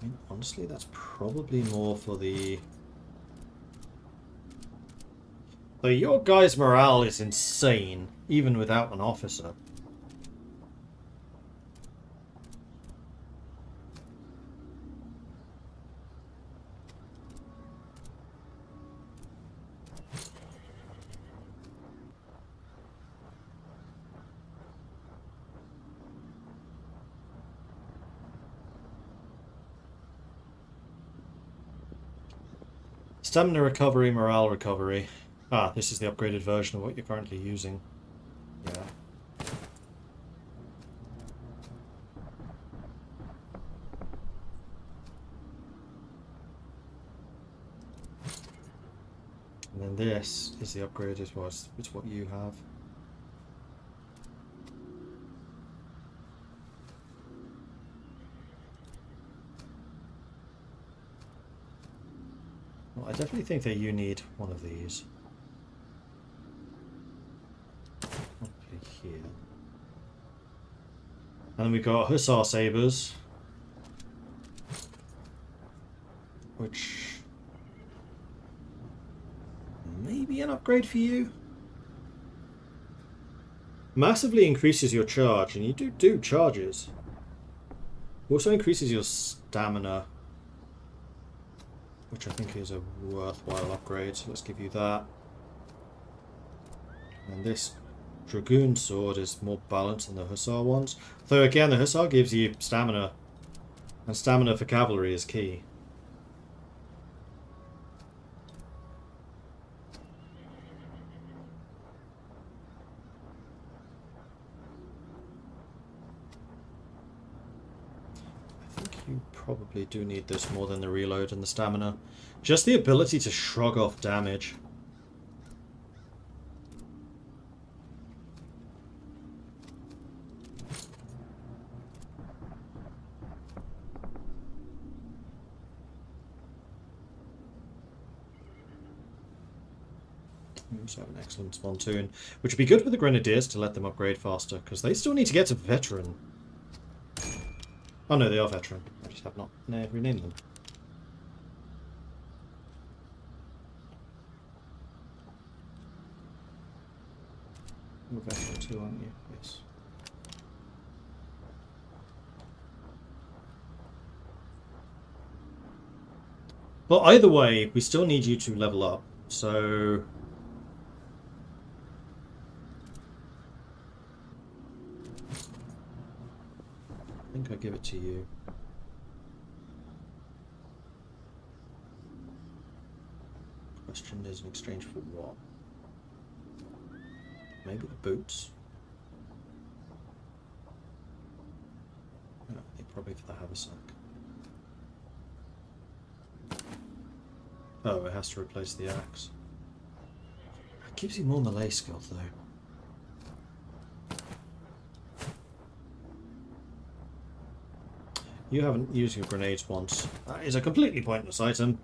I mean, honestly, that's probably more for the... So your guy's morale is insane, even without an officer. Stamina recovery, morale recovery. Ah, this is the upgraded version of what you're currently using. Yeah. And then this is the upgraded one. It's what you have. Well, I definitely think that you need one of these. Probably here. And then we've got Hussar Sabres, which may be an upgrade for you. Massively increases your charge, and you do charges. Also increases your stamina, which I think is a worthwhile upgrade, so let's give you that. And this Dragoon sword is more balanced than the Hussar ones. Though again, the Hussar gives you stamina, and stamina for cavalry is key. I think you probably do need this more than the reload and the stamina. Just the ability to shrug off damage. We also have an excellent spontoon, which would be good for the Grenadiers to let them upgrade faster, because they still need to get to veteran. Oh no, they are veteran. I just have not renamed them. You're veteran too, aren't you? Yes. Well, either way, we still need you to level up, so... I think I give it to you. Question question is in exchange for what? Maybe the boots? No, probably for the haversack. Oh, it has to replace the axe. It gives you more melee skill, though. You haven't used your grenades once. That is a completely pointless item.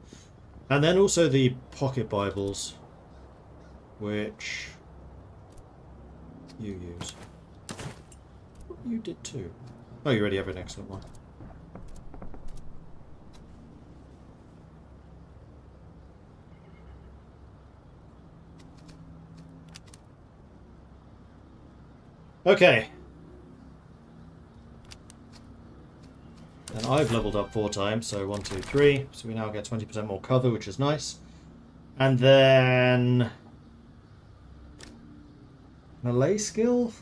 And then also the pocket Bibles, which you use. You did too. Oh, you already have an excellent one. Okay. And I've leveled up 4 times, so 1, 2, 3. So we now get 20% more cover, which is nice. And then melee skill,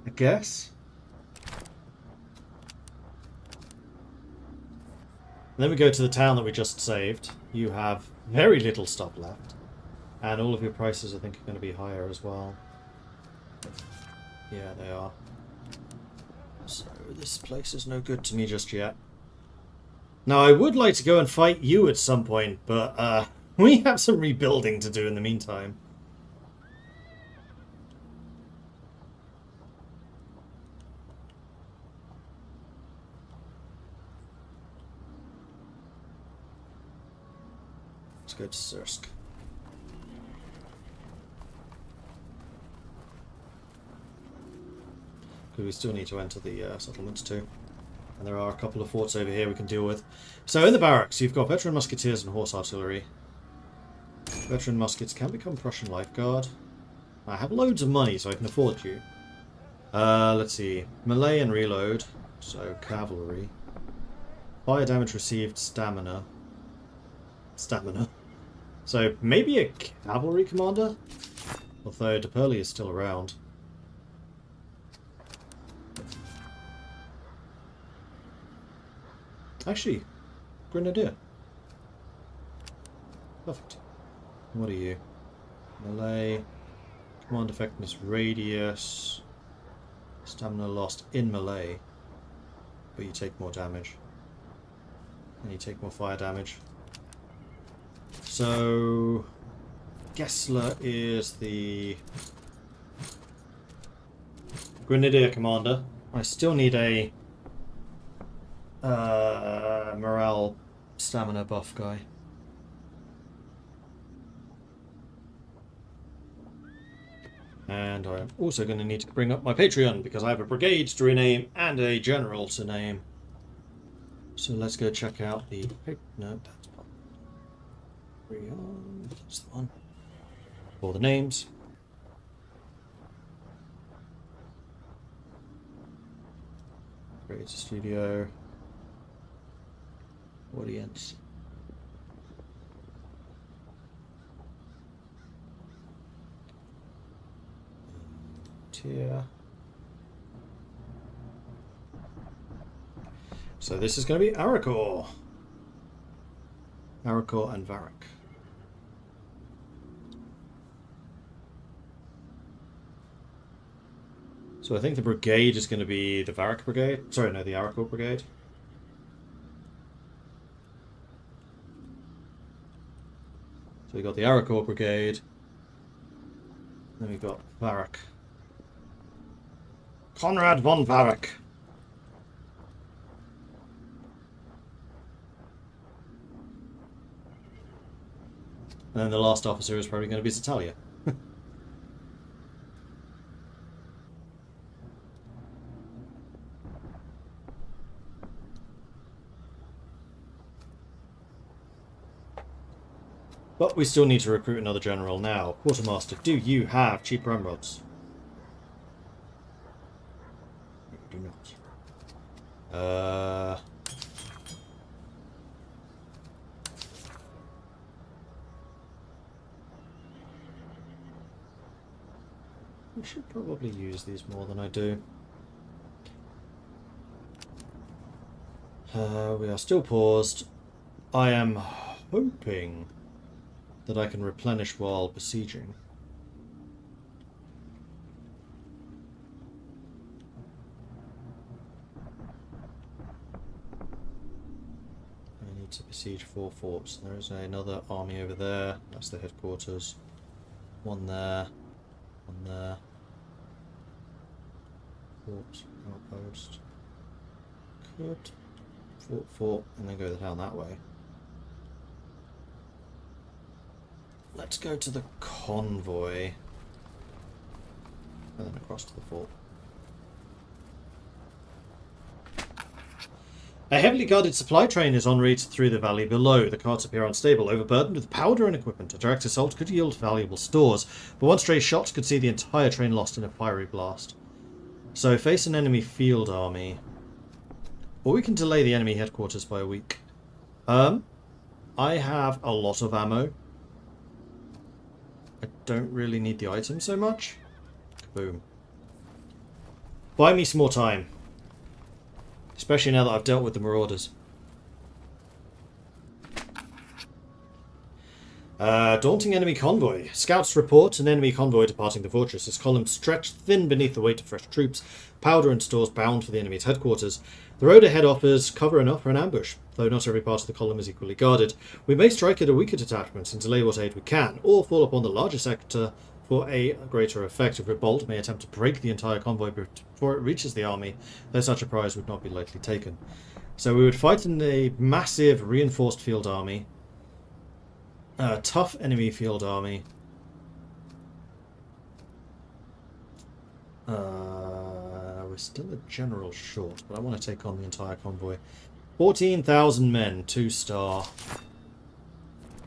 I guess. And then we go to the town that we just saved. You have very little stuff left. And all of your prices, I think, are going to be higher as well. Yeah, they are. So this place is no good to me just yet. Now, I would like to go and fight you at some point, but we have some rebuilding to do in the meantime. Let's go to Sursk. Because we still need to enter the settlements too. And there are a couple of forts over here we can deal with. So in the barracks, you've got veteran musketeers and horse artillery. Veteran muskets can become Prussian lifeguard. I have loads of money, so I can afford you. Let's see. Melee and reload. So cavalry. Fire damage received, stamina. Stamina. So maybe a cavalry commander? Although DePurley is still around. Actually, Grenadier. Perfect. What are you? Melee. Command effectiveness radius. Stamina lost in melee. But you take more damage. And you take more fire damage. So Gessler is the Grenadier commander. I still need a morale stamina buff guy. And I'm also going to need to bring up my Patreon because I have a brigade to rename and a general to name. So let's go check out the... No, that's that's the one. For the names. Create a studio. Audience. Tier. So this is going to be Arakor. Arakor and Varrock. So I think the brigade is going to be the Varrock brigade. Sorry, no, the Arakor brigade. So we got the Arakor brigade. Then we got Varrock. Conrad von Varrock. And then the last officer is probably going to be Zatalia. But we still need to recruit another general now. Quartermaster, do you have cheap ramrods? You do not. I should probably use these more than I do. We are still paused. I am hoping that I can replenish while besieging. I need to besiege 4 forts. There is another army over there. That's the headquarters. One there. One there. Fort, outpost. Could fort, and then go down that way. Let's go to the convoy. And then across to the fort. A heavily guarded supply train is en route through the valley below. The carts appear unstable, overburdened with powder and equipment. A direct assault could yield valuable stores, but one stray shot could see the entire train lost in a fiery blast. So face an enemy field army. Or we can delay the enemy headquarters by a week. I have a lot of ammo. I don't really need the item so much. Boom. Buy me some more time. Especially now that I've dealt with the marauders. Daunting enemy convoy. Scouts report an enemy convoy departing the fortress. Its columns stretched thin beneath the weight of fresh troops, powder and stores bound for the enemy's headquarters. The road ahead offers cover enough for an ambush, though not every part of the column is equally guarded. We may strike at a weaker detachment and delay what aid we can, or fall upon the larger sector for a greater effect. If Revolt may attempt to break the entire convoy before it reaches the army, though such a prize would not be lightly taken. So we would fight in a massive reinforced field army. Tough enemy field army. We're still a general short, but I want to take on the entire convoy. 14,000 men, 2-star.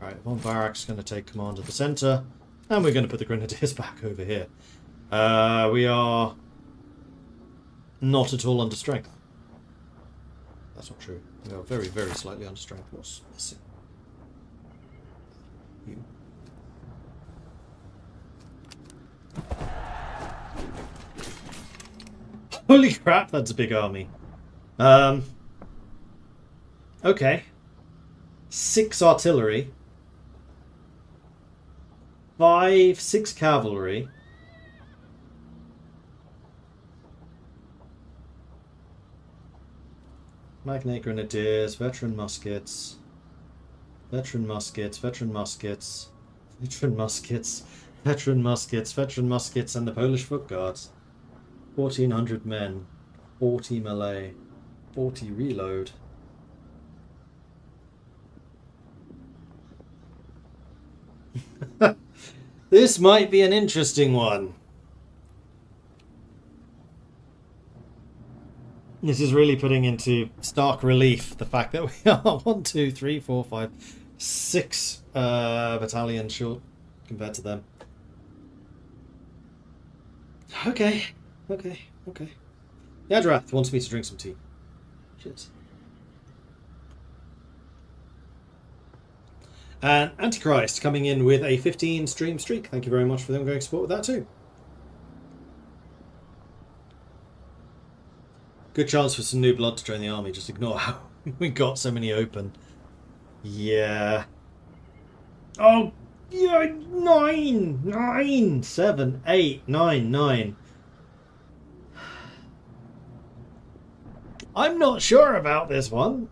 Alright, von Barrack's going to take command of the centre, and we're going to put the Grenadiers back over here. We are not at all under strength. That's not true. We are very, very slightly under strength. What's missing? You. Holy crap, that's a big army. Okay. 6 artillery. 6 cavalry. Magnate Grenadiers, veteran muskets. Veteran muskets, veteran muskets. Veteran muskets. Veteran muskets, veteran muskets, and the Polish foot guards. 1,400 men, 40 melee, 40 reload. This might be an interesting one. This is really putting into stark relief the fact that we are 1, 2, 3, 4, 5, 6 battalions short compared to them. Okay. Okay. Yadrath wants me to drink some tea. Cheers. And Antichrist coming in with a 15 stream streak. Thank you very much for the ongoing support with that too. Good chance for some new blood to join the army. Just ignore how we got so many open. Yeah. Oh, yeah, 9, 7, 8, 9. I'm not sure about this one.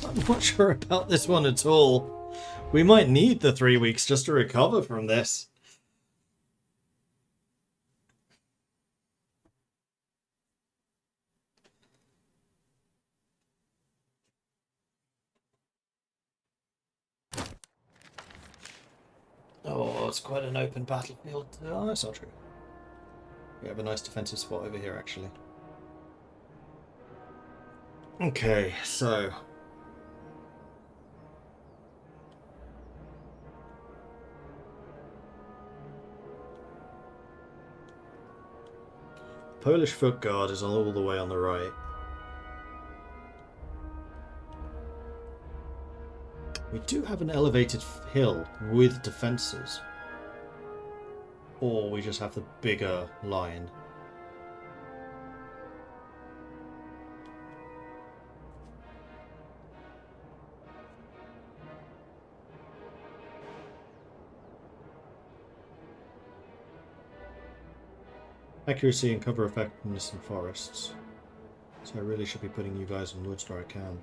I'm not sure about this one at all. We might need the 3 weeks just to recover from this. Oh, it's quite an open battlefield. Oh, that's not true. We have a nice defensive spot over here, actually. Okay, so... Polish foot guard is all the way on the right. We do have an elevated hill with defences. Or we just have the bigger line. Accuracy and cover effectiveness in forests. So I really should be putting you guys in woods where I can.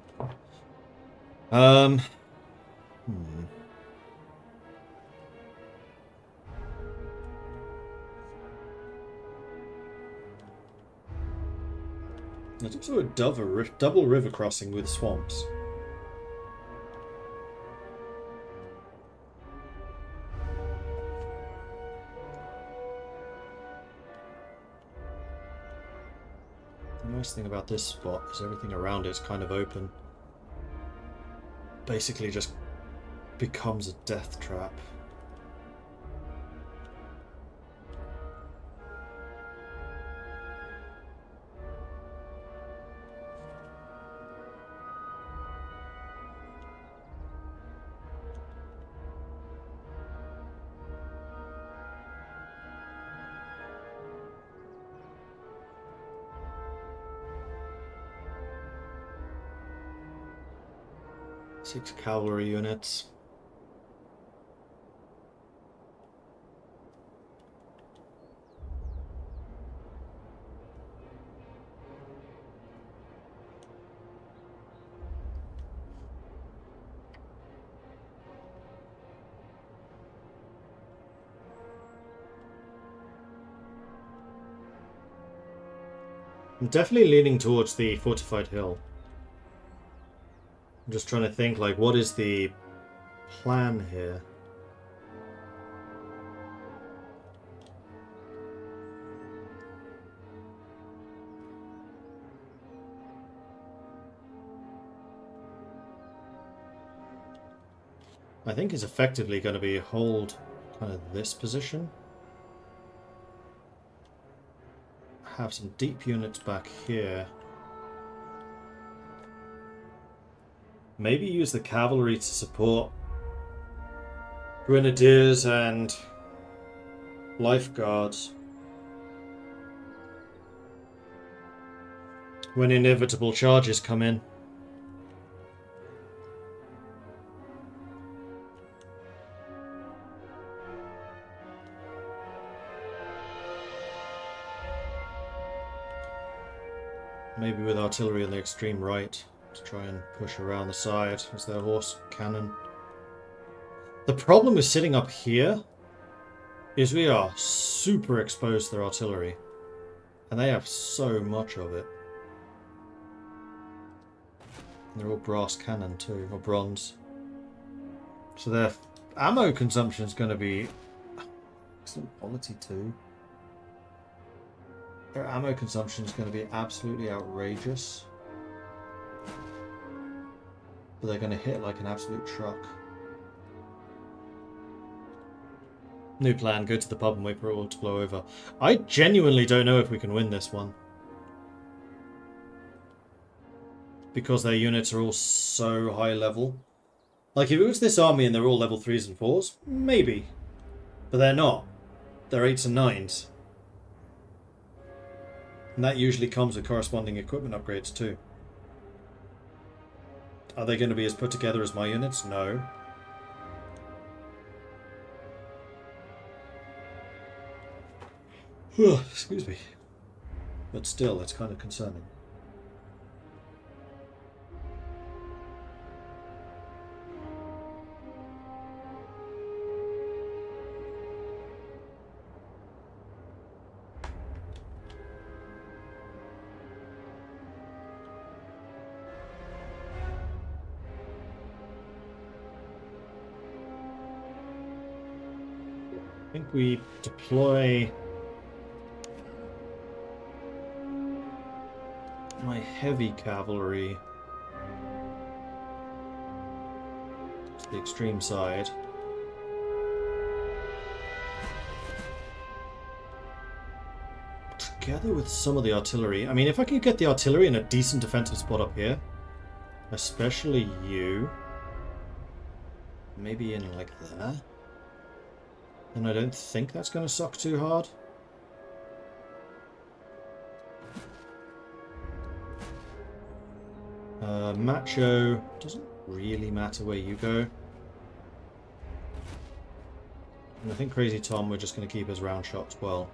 There's also a double river crossing with swamps. The nice thing about this spot is everything around it's kind of open. Basically just becomes a death trap. Six cavalry units. I'm definitely leaning towards the fortified hill. I'm just trying to think, like, what is the plan here? I think it's effectively going to be hold kind of this position. Have some deep units back here. Maybe use the cavalry to support grenadiers and lifeguards when inevitable charges come in. Maybe with artillery on the extreme right to try and push around the side as their horse cannon. The problem with sitting up here is we are super exposed to their artillery. And they have so much of it. And they're all brass cannon too, or bronze. So their ammo consumption is going to be excellent quality too. Their ammo consumption is going to be absolutely outrageous. But they're going to hit like an absolute truck. New plan, go to the pub and wait for it all to blow over. I genuinely don't know if we can win this one. Because their units are all so high level. Like, if it was this army and they're all level 3s and 4s, maybe. But they're not. They're 8s and 9s. And that usually comes with corresponding equipment upgrades too. Are they going to be as put together as my units? No. Excuse me. But still, it's kind of concerning. I think we deploy my heavy cavalry to the extreme side. Together with some of the artillery. I mean, if I can get the artillery in a decent defensive spot up here, especially you, maybe in like there. And I don't think that's going to suck too hard. Macho, doesn't really matter where you go. And I think Crazy Tom we're just going to keep as round shots well.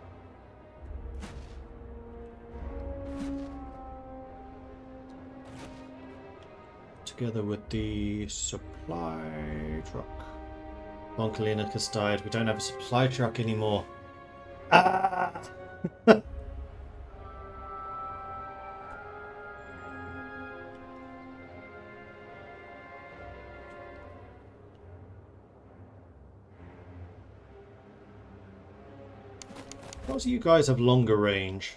together with the supply truck. Von Kalinicus died. We don't have a supply truck anymore. Ah! Also, you guys have longer range.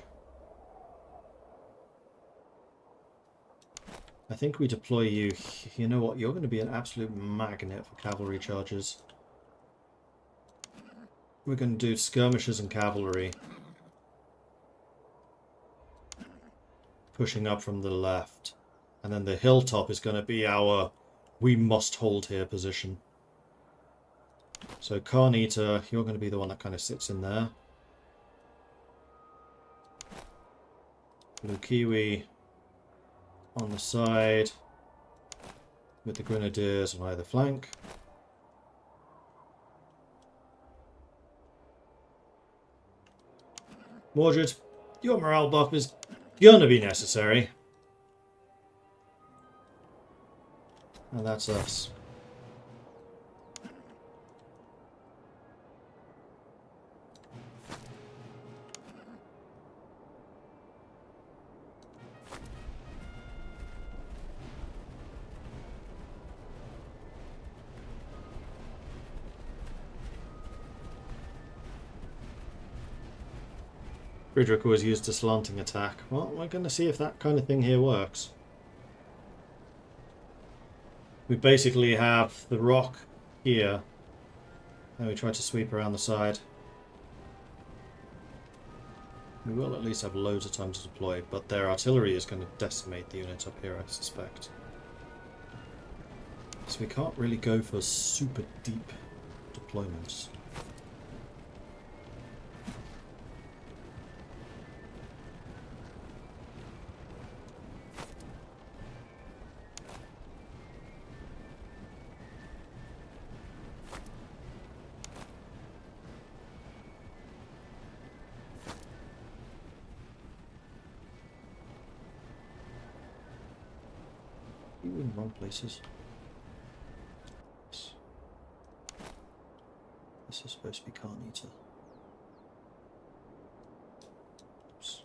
I think we deploy you. You know what? You're going to be an absolute magnet for cavalry charges. We're going to do skirmishers and cavalry. Pushing up from the left. And then the hilltop is going to be our we must hold here position. So Carnita, you're going to be the one that kind of sits in there. Blue Kiwi on the side with the Grenadiers on either flank. Mordred, your morale buff is gonna be necessary. And that's us. Friedrich always used a slanting attack. Well, we're going to see if that kind of thing here works. We basically have the rock here, and we try to sweep around the side. We will at least have loads of time to deploy, but their artillery is going to decimate the units up here, I suspect. So we can't really go for super deep deployments. You in wrong places. This is supposed to be Carnita. Oops.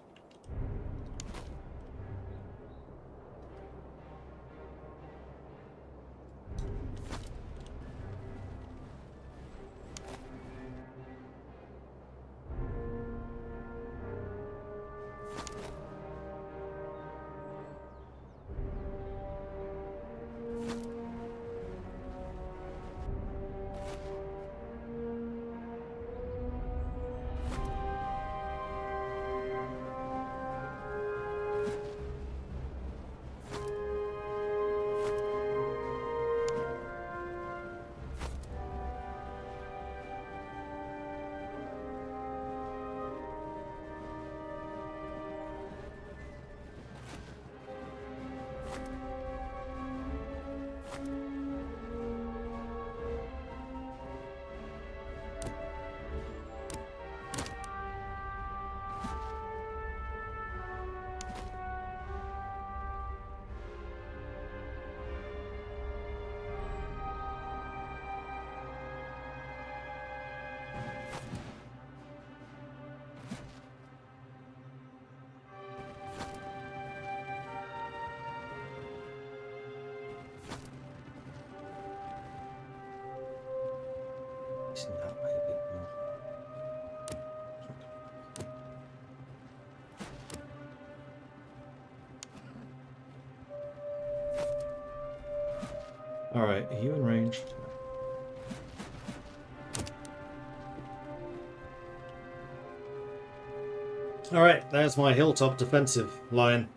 Facing that way a bit more. Alright, are you in range? Alright, there's my hilltop defensive line.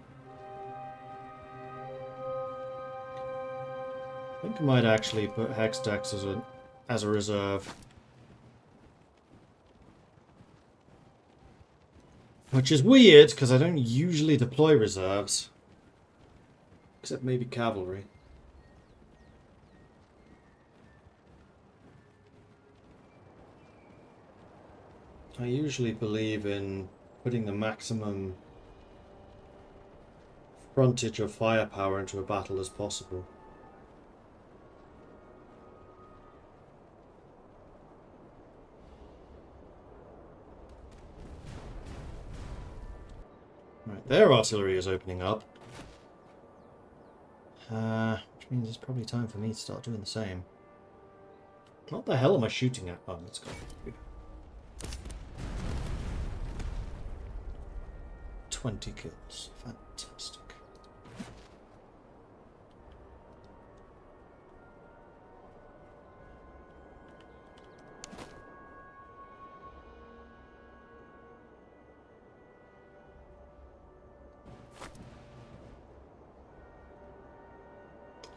I think I might actually put Hexdex as a reserve. Which is weird, because I don't usually deploy reserves. Except maybe cavalry. I usually believe in putting the maximum frontage of firepower into a battle as possible. Right, their artillery is opening up. Which means it's probably time for me to start doing the same. What the hell am I shooting at? Oh, let's go. 20 kills. Fantastic.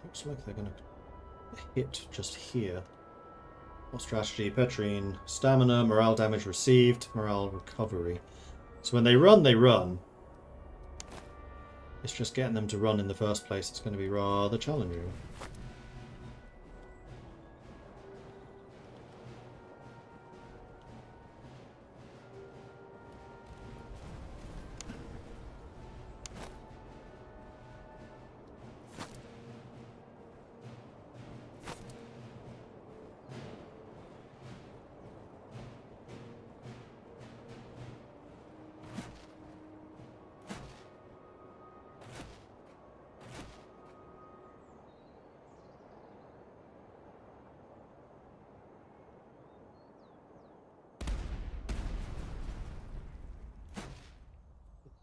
Looks like they're going to hit just here. What strategy? Petrine. Stamina, morale damage received, morale recovery. So when they run, they run. It's just getting them to run in the first place. It's going to be rather challenging.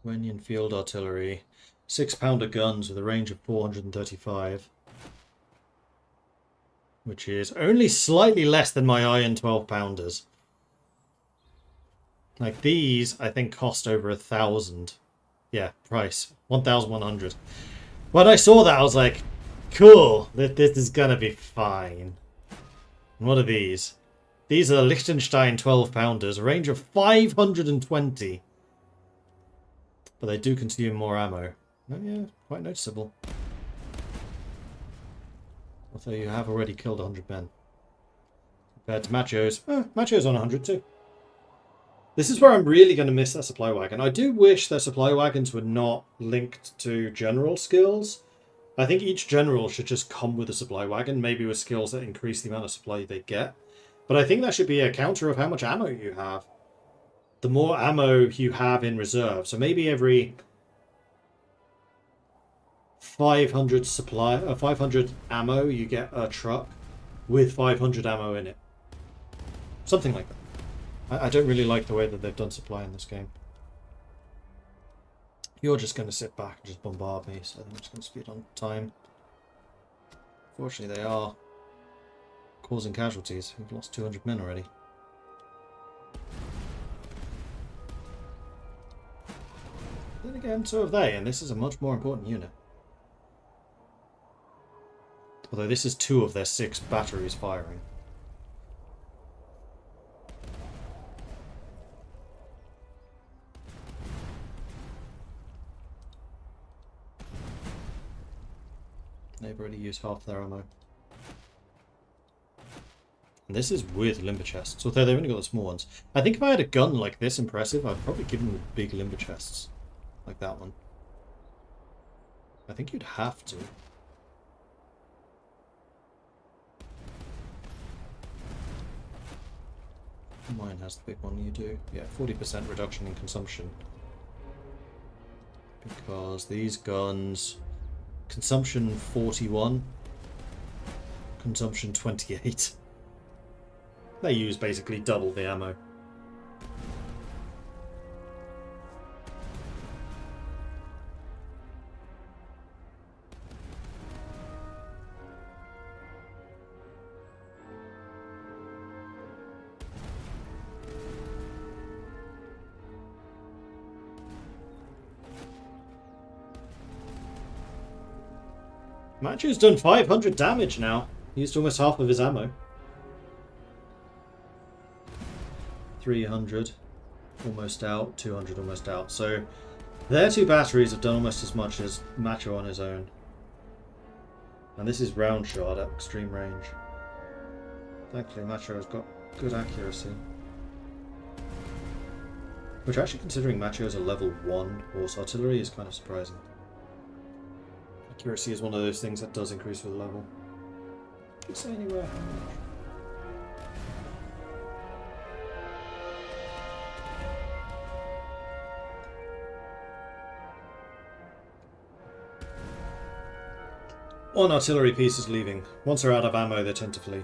Iranian field artillery. 6-pounder guns with a range of 435. Which is only slightly less than my iron 12-pounders. Like these, I think cost over 1,000. Yeah, price. 1,100. When I saw that, I was like, cool, this is gonna be fine. And what are these? These are Liechtenstein 12-pounders, a range of 520. But they do consume more ammo. Oh yeah, quite noticeable. Although you have already killed 100 men. Compared to Macho's. Macho's on 100 too. This is where I'm really going to miss that supply wagon. I do wish their supply wagons were not linked to general skills. I think each general should just come with a supply wagon, maybe with skills that increase the amount of supply they get. But I think that should be a counter of how much ammo you have. The more ammo you have in reserve. So maybe every 500 supply, 500 ammo, you get a truck with 500 ammo in it. Something like that. I don't really like the way that they've done supply in this game. You're just going to sit back and just bombard me, so I'm just going to speed on time. Fortunately, they are causing casualties. We've lost 200 men already. Then again, so have they, and this is a much more important unit. Although this is 2 of their 6 batteries firing. They've already used half their ammo. And this is with limber chests, although they've only got the small ones. I think if I had a gun like this impressive, I'd probably give them the big limber chests. Like that one. I think you'd have to. Mine has the big one, you do. Yeah, 40% reduction in consumption. Because these guns... Consumption 41. Consumption 28. They use basically double the ammo. Macho's done 500 damage now. He used almost half of his ammo. 300. Almost out. 200 almost out. So their 2 batteries have done almost as much as Macho on his own. And this is round shot at extreme range. Thankfully Macho has got good accuracy. Which actually, considering Macho is a level 1 horse artillery, is kind of surprising. Accuracy is one of those things that does increase with level. Didn't say anywhere how much. One artillery piece is leaving. Once they're out of ammo, they tend to flee.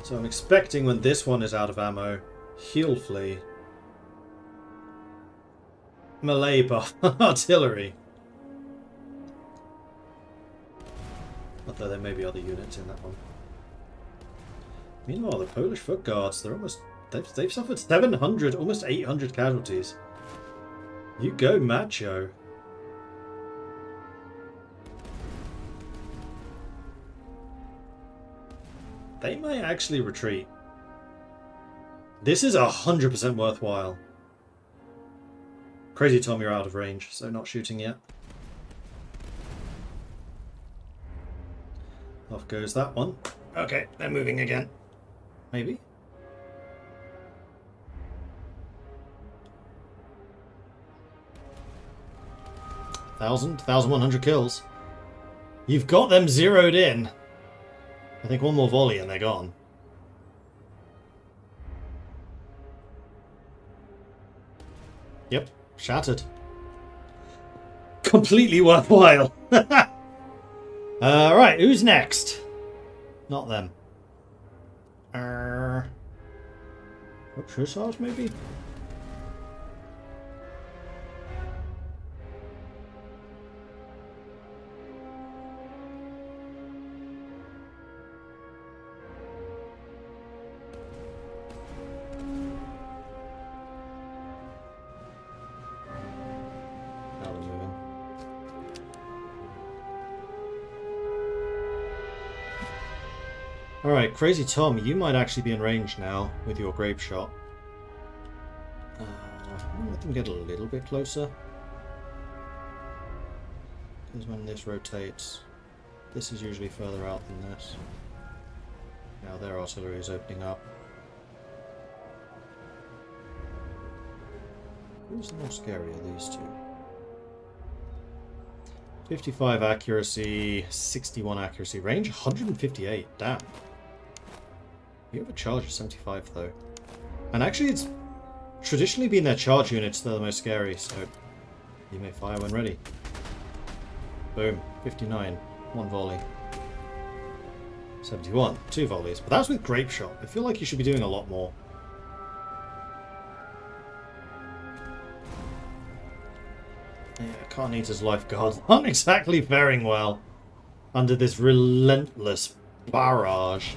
So I'm expecting when this one is out of ammo, he'll flee. Melee buff artillery. Although there may be other units in that one. Meanwhile, the Polish foot guards, they've suffered 700, almost 800 casualties. You go, macho. They might actually retreat. This is 100% worthwhile. Crazy Tom, you're out of range, so not shooting yet. Off goes that one. Okay, they're moving again. Maybe? Thousand? 1,100 kills. You've got them zeroed in. I think one more volley and they're gone. Yep, shattered. Completely worthwhile. Right, who's next? Not them. Hussars, maybe? Alright, Crazy Tom, you might actually be in range now with your grape shot. Let them get a little bit closer. Because when this rotates, this is usually further out than this. Now their artillery is opening up. Who's the more scary of these two? 55 accuracy, 61 accuracy. Range 158. Damn. You have a charge of 75 though. And actually it's traditionally been their charge units that are the most scary, so you may fire when ready. Boom. 59. One volley. 71. Two volleys. But that was with grape shot. I feel like you should be doing a lot more. Yeah, Carnita's lifeguards aren't exactly faring well under this relentless barrage.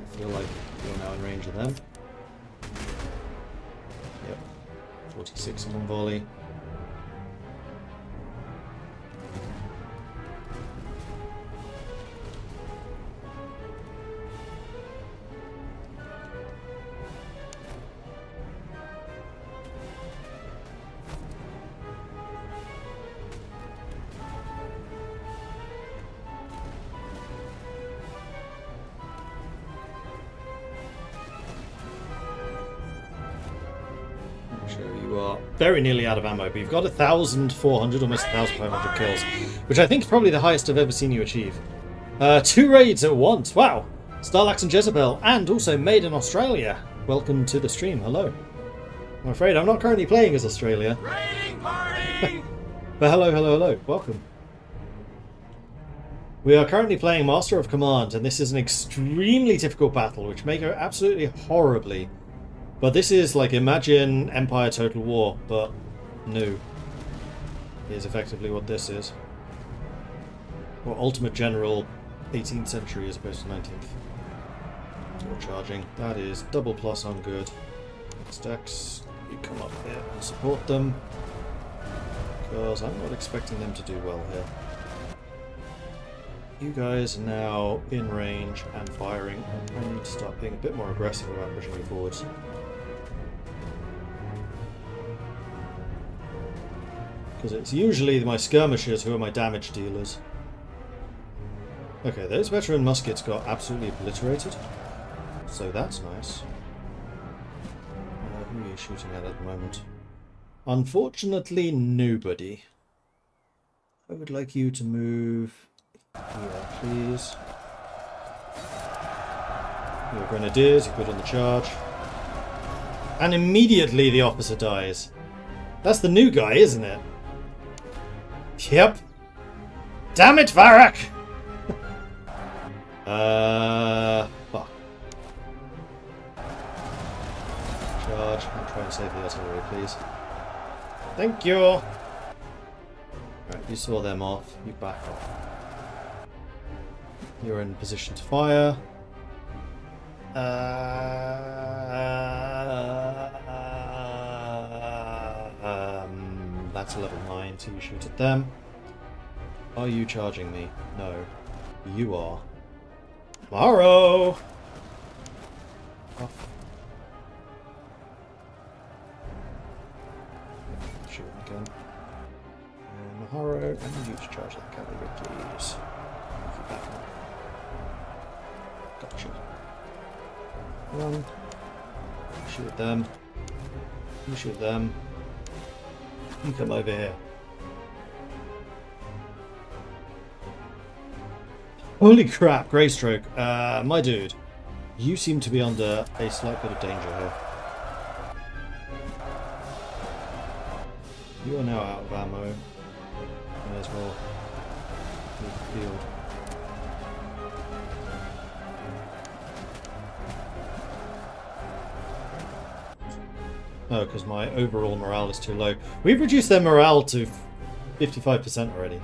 I feel like you're now in range of them. Yep. 46 on volley. Very nearly out of ammo, but you've got 1,400, almost 1,500 kills, which I think is probably the highest I've ever seen you achieve. 2 raids at once, wow! Starlax and Jezebel, and also made in Australia. Welcome to the stream, hello. I'm afraid I'm not currently playing as Australia. Raiding party! But hello, welcome. We are currently playing Master of Command, and this is an extremely difficult battle, which may go absolutely horribly. But this is like, imagine Empire Total War, but new. Is effectively what this is. Or Ultimate General 18th century as opposed to 19th. You're charging. That is double plus on good. Stacks, you come up here and support them. Because I'm not expecting them to do well here. You guys are now in range and firing. I need to start being a bit more aggressive about pushing you forwards. Because it's usually my skirmishers who are my damage dealers. Okay, those veteran muskets got absolutely obliterated. So that's nice. Who are you shooting at the moment? Unfortunately, nobody. I would like you to move here, please. You're grenadiers, you put on the charge. And immediately the officer dies. That's the new guy, isn't it? Yep. Damn it, Varrock! Fuck. Charge. I'm trying to save the artillery, please. Thank you! Alright, you saw them off. You back off. You're in position to fire. That's a level 9, so you shoot at them. Are you charging me? No. You are. Morrow! Off. Shoot him again. And Maharo, and you to charge that cavalry, please. Keep back up. Gotcha. Run. Shoot them. You shoot them. You come over here. Holy crap, Greystroke. My dude, you seem to be under a slight bit of danger here. You are now out of ammo. May as well leave the field. Oh, because my overall morale is too low. We've reduced their morale to 55% already.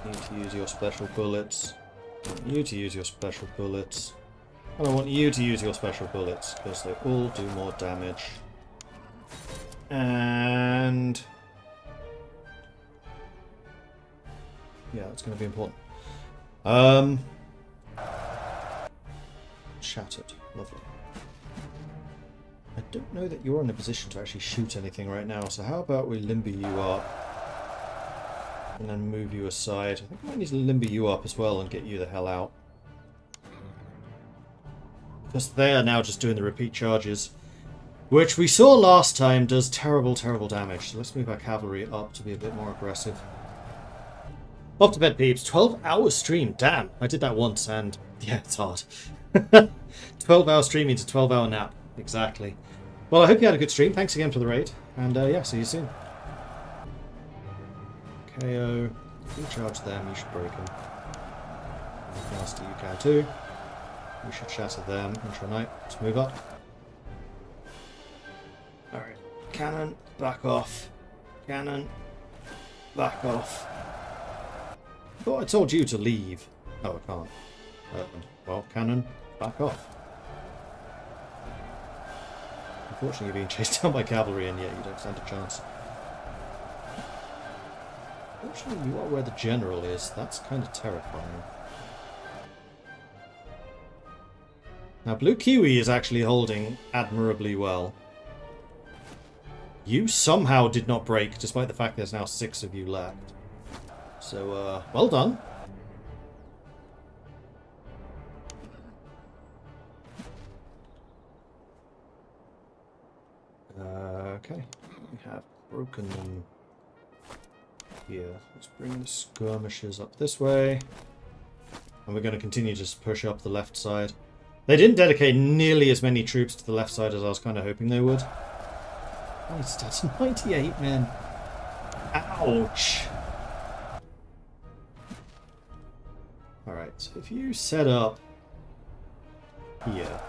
Need to use your special bullets. You to use your special bullets. And I want you to use your special bullets, because they all do more damage. And... yeah, it's going to be important. Shattered. Lovely. I don't know that you're in a position to actually shoot anything right now, so how about we limber you up and then move you aside. I think I might need to limber you up as well and get you the hell out. Because they are now just doing the repeat charges, which we saw last time does terrible, terrible damage. So let's move our cavalry up to be a bit more aggressive. Off to bed, peeps. 12-hour stream. Damn, I did that once, and yeah, it's hard. 12-hour stream means a 12-hour nap. Exactly. Well, I hope you had a good stream. Thanks again for the raid. And yeah, see you soon. KO. You charge them, you should break them. Master, you can too. We should shatter them. Intro Knight. Let's move up. Alright. Cannon, back off. Cannon, back off. Thought I told you to leave. Oh, I can't. Well, cannon, back off. Unfortunately, you're being chased down by cavalry, and yet you don't stand a chance. Fortunately, you are where the general is. That's kind of terrifying. Now, Blue Kiwi is actually holding admirably well. You somehow did not break, despite the fact there's now 6 of you left. So, well done. Okay, we have broken them here. Let's bring the skirmishers up this way. And we're going to continue to just push up the left side. They didn't dedicate nearly as many troops to the left side as I was kind of hoping they would. Oh, it's stats 98, man. Ouch. Alright, so if you set up here.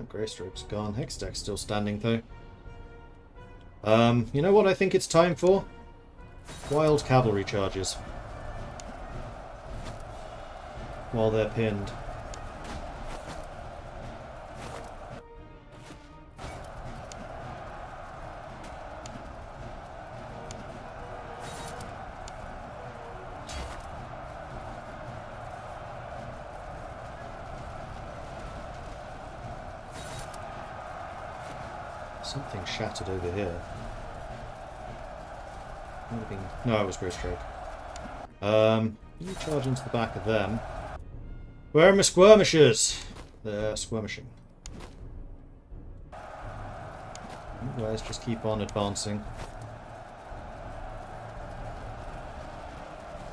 Greystroke's gone. Hexdeck's still standing though. You know what I think it's time for? Wild cavalry charges. While they're pinned. Something shattered over here. No, it was Great Stroke. You charge into the back of them. Where are my skirmishers? They're skirmishing. You guys just keep on advancing.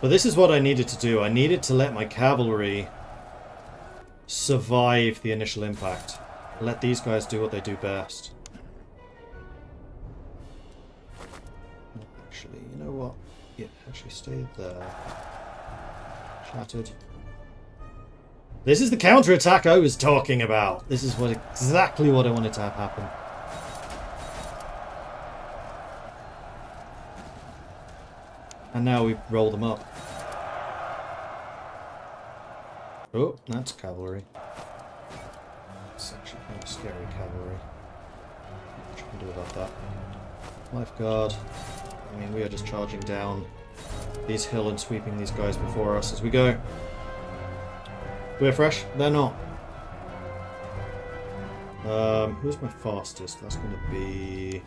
But this is what I needed to do. I needed to let my cavalry survive the initial impact. Let these guys do what they do best. Actually, you know what? Yeah, actually stay there. Shattered. This is the counter-attack I was talking about. This is exactly what I wanted to have happen. And now we roll them up. Oh, that's cavalry. It's actually kind of scary cavalry. What you can do about that? Lifeguard. I mean, we are just charging down these hill and sweeping these guys before us as we go. We're fresh? They're not. Who's my fastest? That's going to be...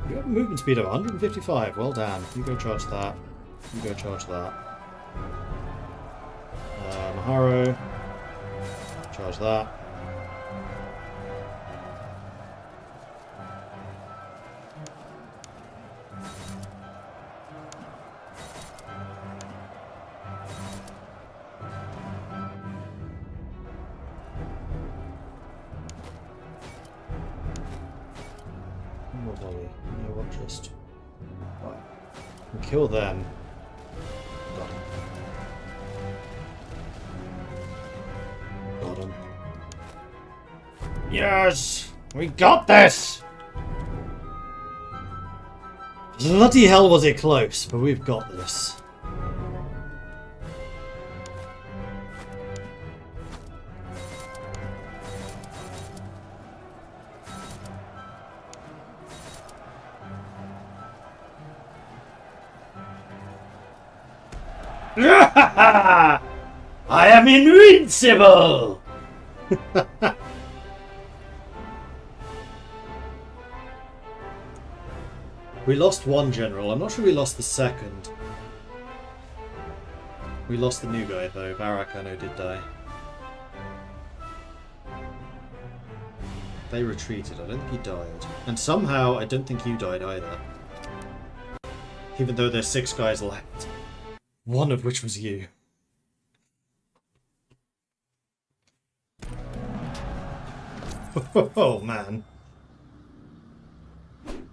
You have a movement speed of 155. Well done. You go charge that. You go charge that. Maharo. Charge that. More volley. You know what? Just right. And kill them. Got him. Got him. Yes! We got this! Bloody hell was it close, but we've got this. I am invincible! We lost one general. I'm not sure we lost the second. We lost the new guy though. Varak, I know, did die. They retreated. I don't think he died. And somehow, I don't think you died either. Even though there's 6 guys left. One of which was you. Oh, man. It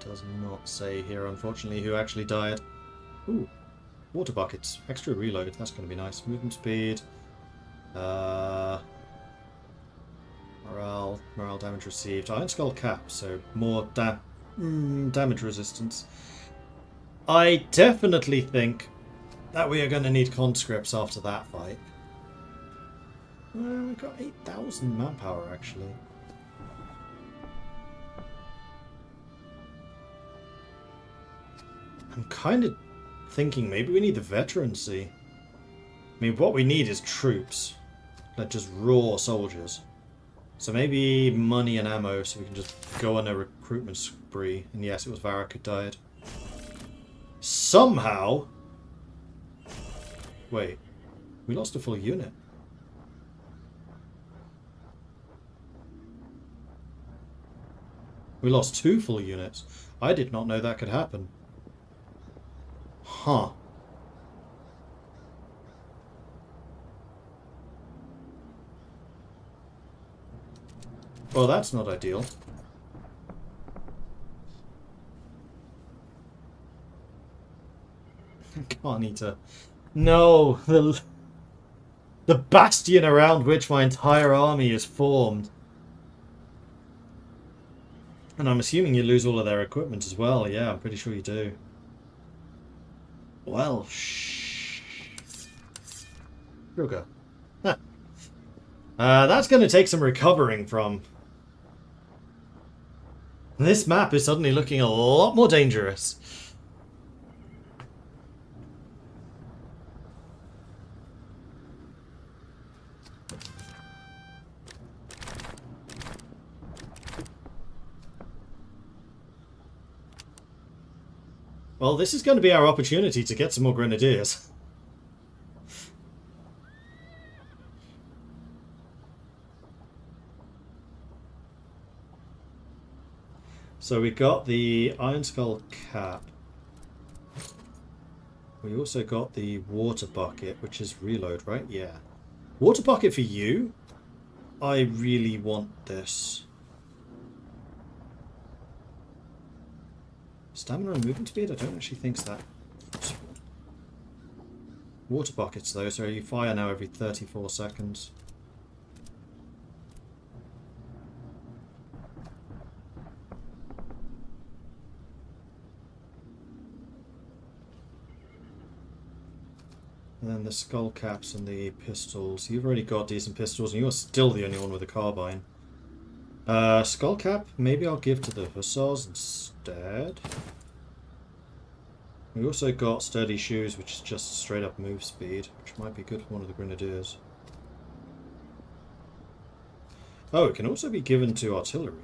does not say here, unfortunately, who actually died. Ooh. Water buckets. Extra reload. That's going to be nice. Movement speed. Morale. Morale damage received. Iron Skull cap, so more damage resistance. I definitely think that we are going to need conscripts after that fight. We've got 8,000 manpower, actually. I'm kind of thinking maybe we need the veterancy. I mean, what we need is troops. Like, just raw soldiers. So maybe money and ammo so we can just go on a recruitment spree. And yes, it was Varak who died. Somehow... Wait. We lost a full unit. We lost 2 full units. I did not know that could happen. Huh. Well, that's not ideal. Carnita. No! The bastion around which my entire army is formed. And I'm assuming you lose all of their equipment as well. Yeah, I'm pretty sure you do. Well, sugar. Huh. That's going to take some recovering from. This map is suddenly looking a lot more dangerous. Well, this is going to be our opportunity to get some more grenadiers. So we got the Iron Skull cap. We also got the water bucket, which is reload, right? Yeah. Water bucket for you? I really want this. Stamina and movement speed? I don't actually think that. Water buckets though, so you fire now every 34 seconds. And then the skull caps and the pistols. You've already got decent pistols and you're still the only one with a carbine. Skull cap, maybe I'll give to the hussars instead. We also got sturdy shoes, which is just straight up move speed, which might be good for one of the grenadiers. Oh, it can also be given to artillery.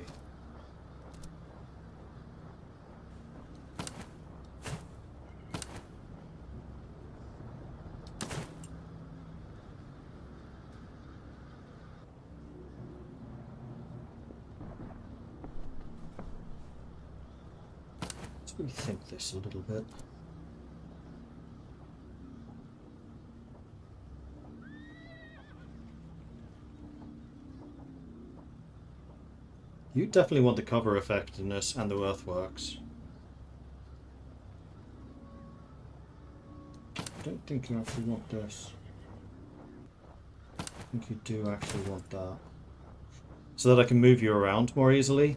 Let's rethink this a little bit. You definitely want the cover effectiveness and the earthworks. I don't think you actually want this. I think you do actually want that. So that I can move you around more easily.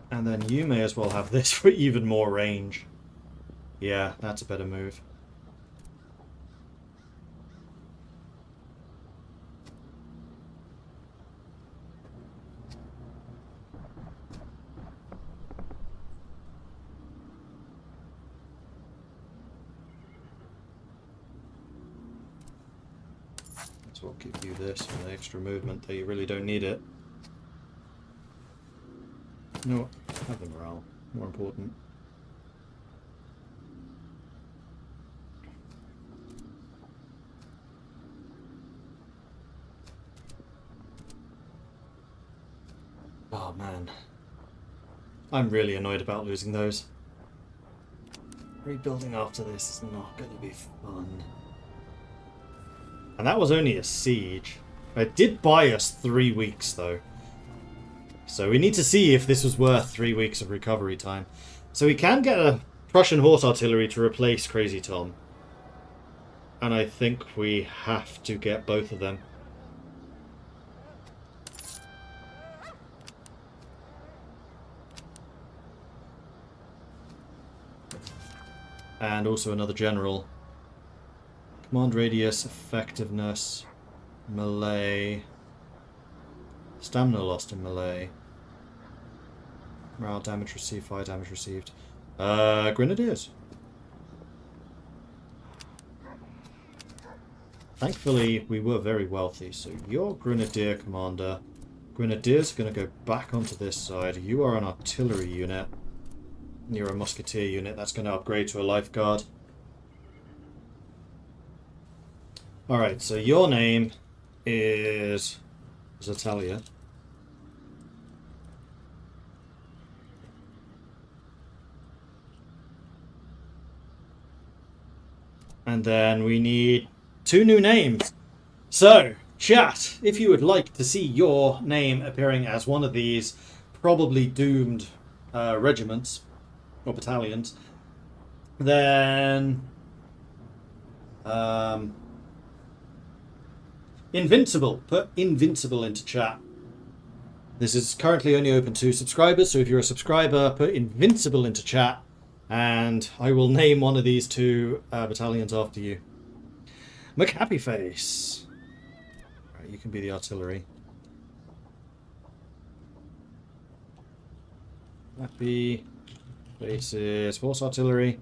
And then you may as well have this for even more range. Yeah, that's a better move. So I'll give you this for the extra movement that you really don't need it. No, have the morale. More important. Oh man. I'm really annoyed about losing those. Rebuilding after this is not going to be fun. And that was only a siege. It did buy us 3 weeks though. So we need to see if this was worth 3 weeks of recovery time. So we can get a Prussian horse artillery to replace Crazy Tom. And I think we have to get both of them. And also another general. Command radius, effectiveness, melee. Stamina lost in melee. Morale, damage received, fire damage received. Grenadiers. Thankfully, we were very wealthy, so you're Grenadier Commander. Grenadiers are going to go back onto this side. You are an artillery unit. You're a musketeer unit. That's going to upgrade to a lifeguard. Alright, so your name is Zatalia. And then we need 2 new names. So, chat, if you would like to see your name appearing as one of these probably doomed regiments or battalions, then Invincible. Put Invincible into chat. This is currently only open to subscribers, so if you're a subscriber, put Invincible into chat. And I will name one of these 2 battalions after you. McHappyface. Right, you can be the artillery. Happy Faces, horse artillery.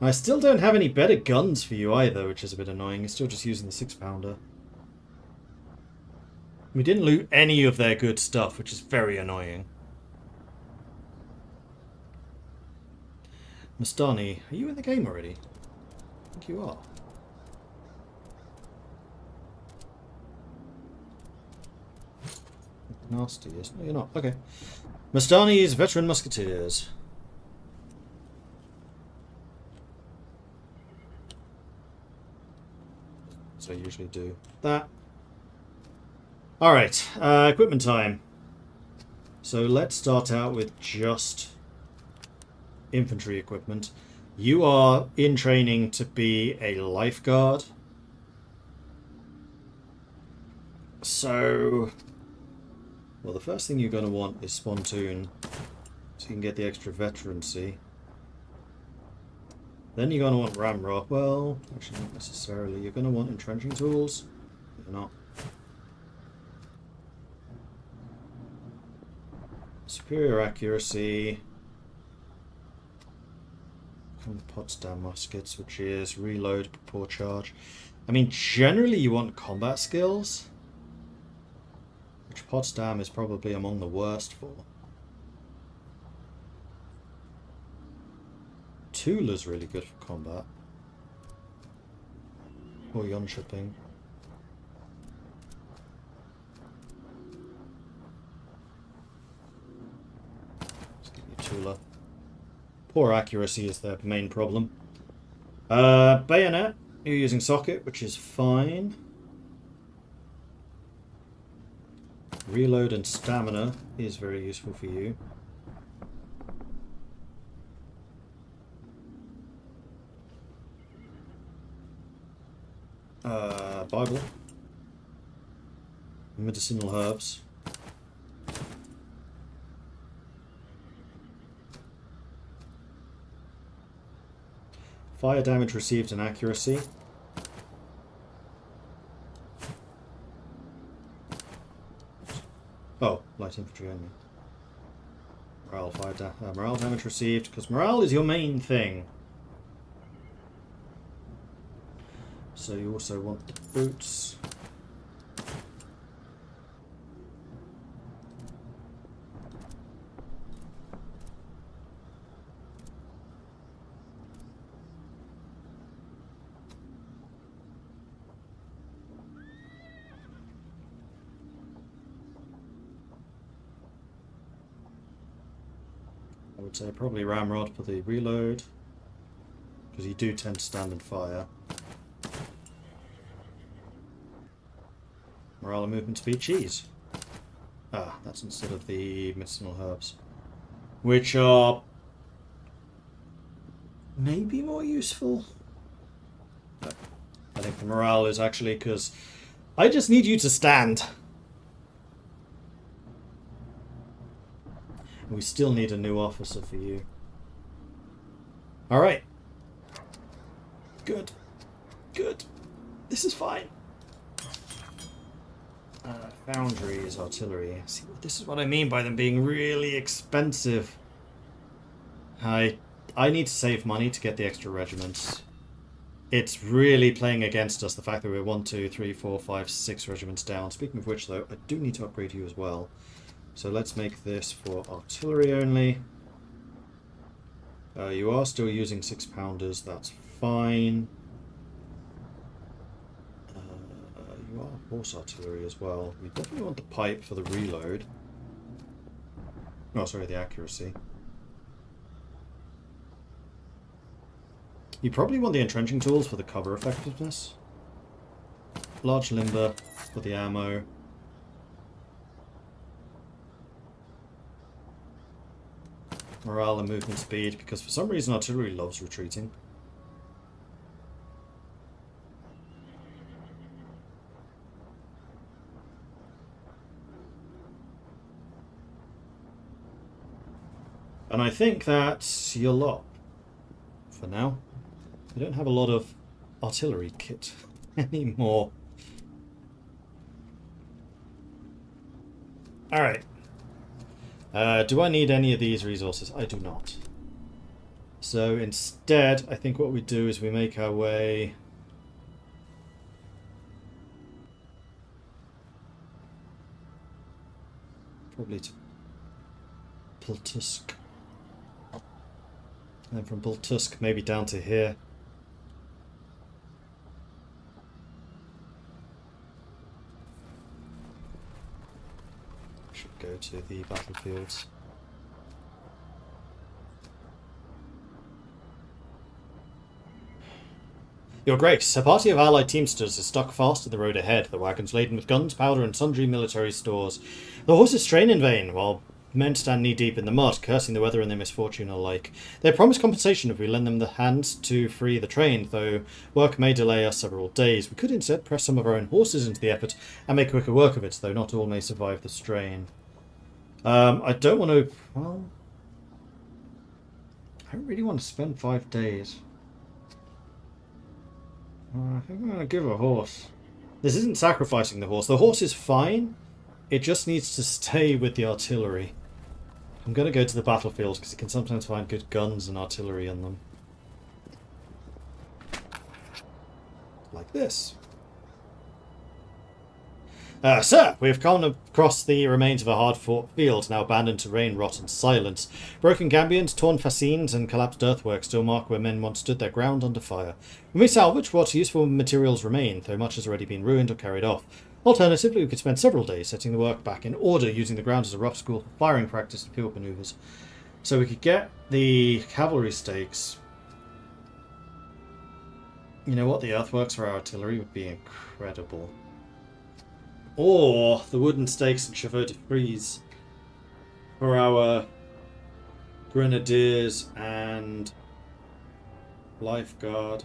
I still don't have any better guns for you either, which is a bit annoying. You're still just using the 6-pounder. We didn't loot any of their good stuff, which is very annoying. Mastani, are you in the game already? I think you are. Nasty, isn't it? No, you're not. Okay. Mastani's Veteran Musketeers. As I usually do. That. Alright, equipment time. So let's start out with just infantry equipment. You are in training to be a lifeguard. So, well, the first thing you're going to want is Spontoon, so you can get the extra veterancy. Then you're going to want Ramrod. Well, actually not necessarily. You're going to want entrenching tools. You're not. Superior accuracy. Potsdam muskets, which is reload before charge. I mean, generally you want combat skills, which Potsdam is probably among the worst for. Tula's really good for combat. Or Jönköping. Let's give you Tula. Poor accuracy is their main problem. Bayonet, you're using socket, which is fine. Reload and stamina is very useful for you. Bible. Medicinal herbs. Fire damage received and accuracy. Oh, light infantry only. Morale, morale damage received, because morale is your main thing. So you also want the boots. I would say probably Ramrod for the reload, because you do tend to stand and fire. Morale and movement speed, cheese. Ah, that's instead of the medicinal herbs, which are maybe more useful. But I think the morale is actually because I just need you to stand. We still need a new officer for you. Alright. Good. Good. This is fine. Foundry is artillery. See, this is what I mean by them being really expensive. I need to save money to get the extra regiments. It's really playing against us, the fact that we're 1, 2, 3, 4, 5, 6 regiments down. Speaking of which, though, I do need to upgrade you as well. So let's make this for artillery only. You are still using 6-pounders, that's fine. You are horse artillery as well. We definitely want the pipe for the reload. Oh, sorry, the accuracy. You probably want the entrenching tools for the cover effectiveness. Large limber for the ammo. Morale and movement speed, because for some reason artillery loves retreating. And I think that's your lot for now. We don't have a lot of artillery kit anymore. Alright. Do I need any of these resources? I do not. So instead, I think what we do is we make our way... probably to Platusk. And then from Bultusk maybe down to here. Should go to the battlefields. Your Grace, a party of allied teamsters is stuck fast in the road ahead, the wagons laden with guns, powder, and sundry military stores. The horses strain in vain, while men stand knee-deep in the mud, cursing the weather and their misfortune alike. They promise compensation if we lend them the hands to free the train, though work may delay us several days. We could instead press some of our own horses into the effort and make quicker work of it, though not all may survive the strain. I don't want to... Well... I don't really want to spend 5 days. I think I'm going to give a horse. This isn't sacrificing the horse. The horse is fine. It just needs to stay with the artillery. I'm going to go to the battlefields because you can sometimes find good guns and artillery in them. Like this. Sir, we have come across the remains of a hard-fought field, now abandoned to rain, rot, and silence. Broken gambions, torn fascines, and collapsed earthwork still mark where men once stood their ground under fire. We may salvage what useful materials remain, though much has already been ruined or carried off. Alternatively, we could spend several days setting the work back in order, using the ground as a rough school for firing practice and field manoeuvres. So we could get the cavalry stakes. You know what? The earthworks for our artillery would be incredible. Or the wooden stakes and chevaux de frise for our grenadiers and lifeguard.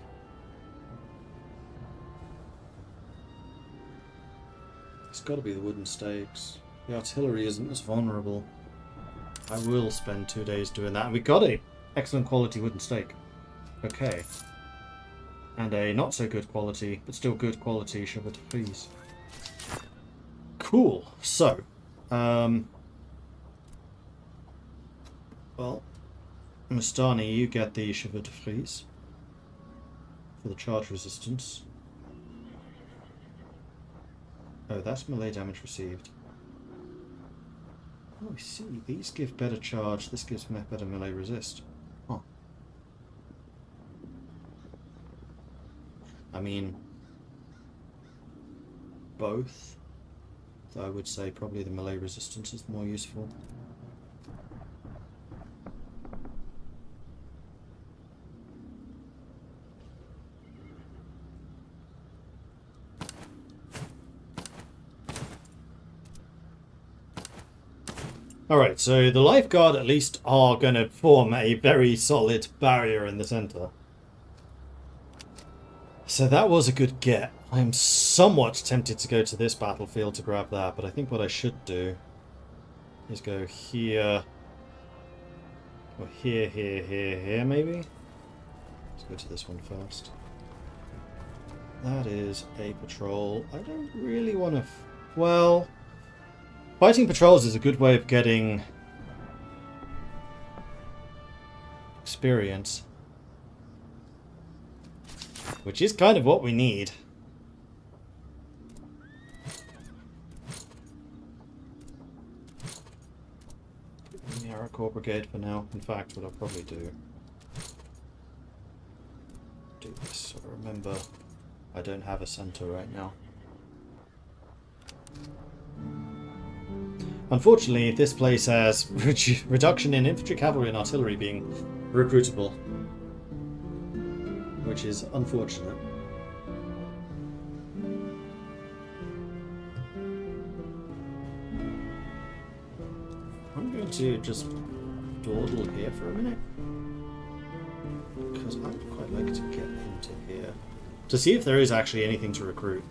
It's got to be the wooden stakes. The artillery isn't as vulnerable. I will spend 2 days doing that. And we got a excellent quality wooden stake. Okay. And a not so good quality, but still good quality chevaux de frise. Cool. So, well, Mustani, you get the chevaux de frise for the charge resistance. Oh, that's melee damage received. Oh, I see. These give better charge. This gives me better melee resist. Huh. I mean, both. I would say probably the melee resistance is more useful. Alright, so the lifeguard at least are going to form a very solid barrier in the centre. So that was a good get. I am somewhat tempted to go to this battlefield to grab that, but I think what I should do is go here, or here, maybe? Let's go to this one first. That is a patrol. I don't really want to... Well, fighting patrols is a good way of getting experience, which is kind of what we need. Corps Brigade for now. In fact, what I'll probably do this. So remember, I don't have a centre right now. Unfortunately, this place has reduction in infantry, cavalry, and artillery being recruitable, which is unfortunate. I'm going to just dawdle here for a minute, because I'd quite like to get into here to see if there is actually anything to recruit.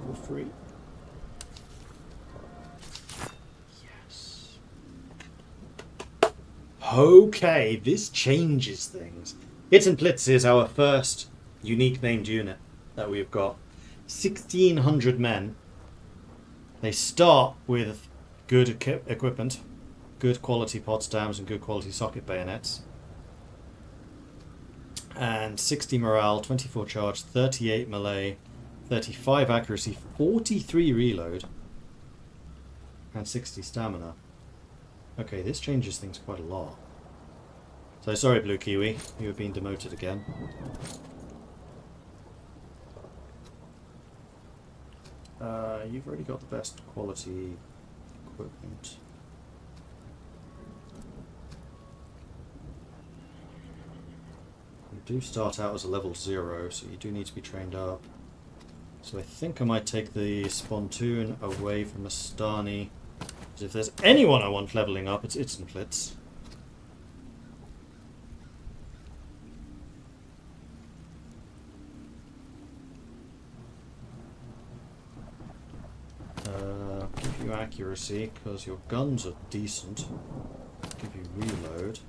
For free. Yes. Okay, this changes things. Hittenplitz is our first unique named unit that we've got. 1,600 men. They start with good equipment, good quality Potsdams and good quality socket bayonets. And 60 morale, 24 charge, 38 melee, 35 accuracy, 43 reload. And 60 stamina. Okay, this changes things quite a lot. So sorry, Blue Kiwi, you have been demoted again. You've already got the best quality equipment. You do start out as a level 0, so you do need to be trained up. So I think I might take the Spontoon away from Astani. Because if there's anyone I want leveling up, it's Itzenplitz. Give you accuracy, because your guns are decent. Give you reload.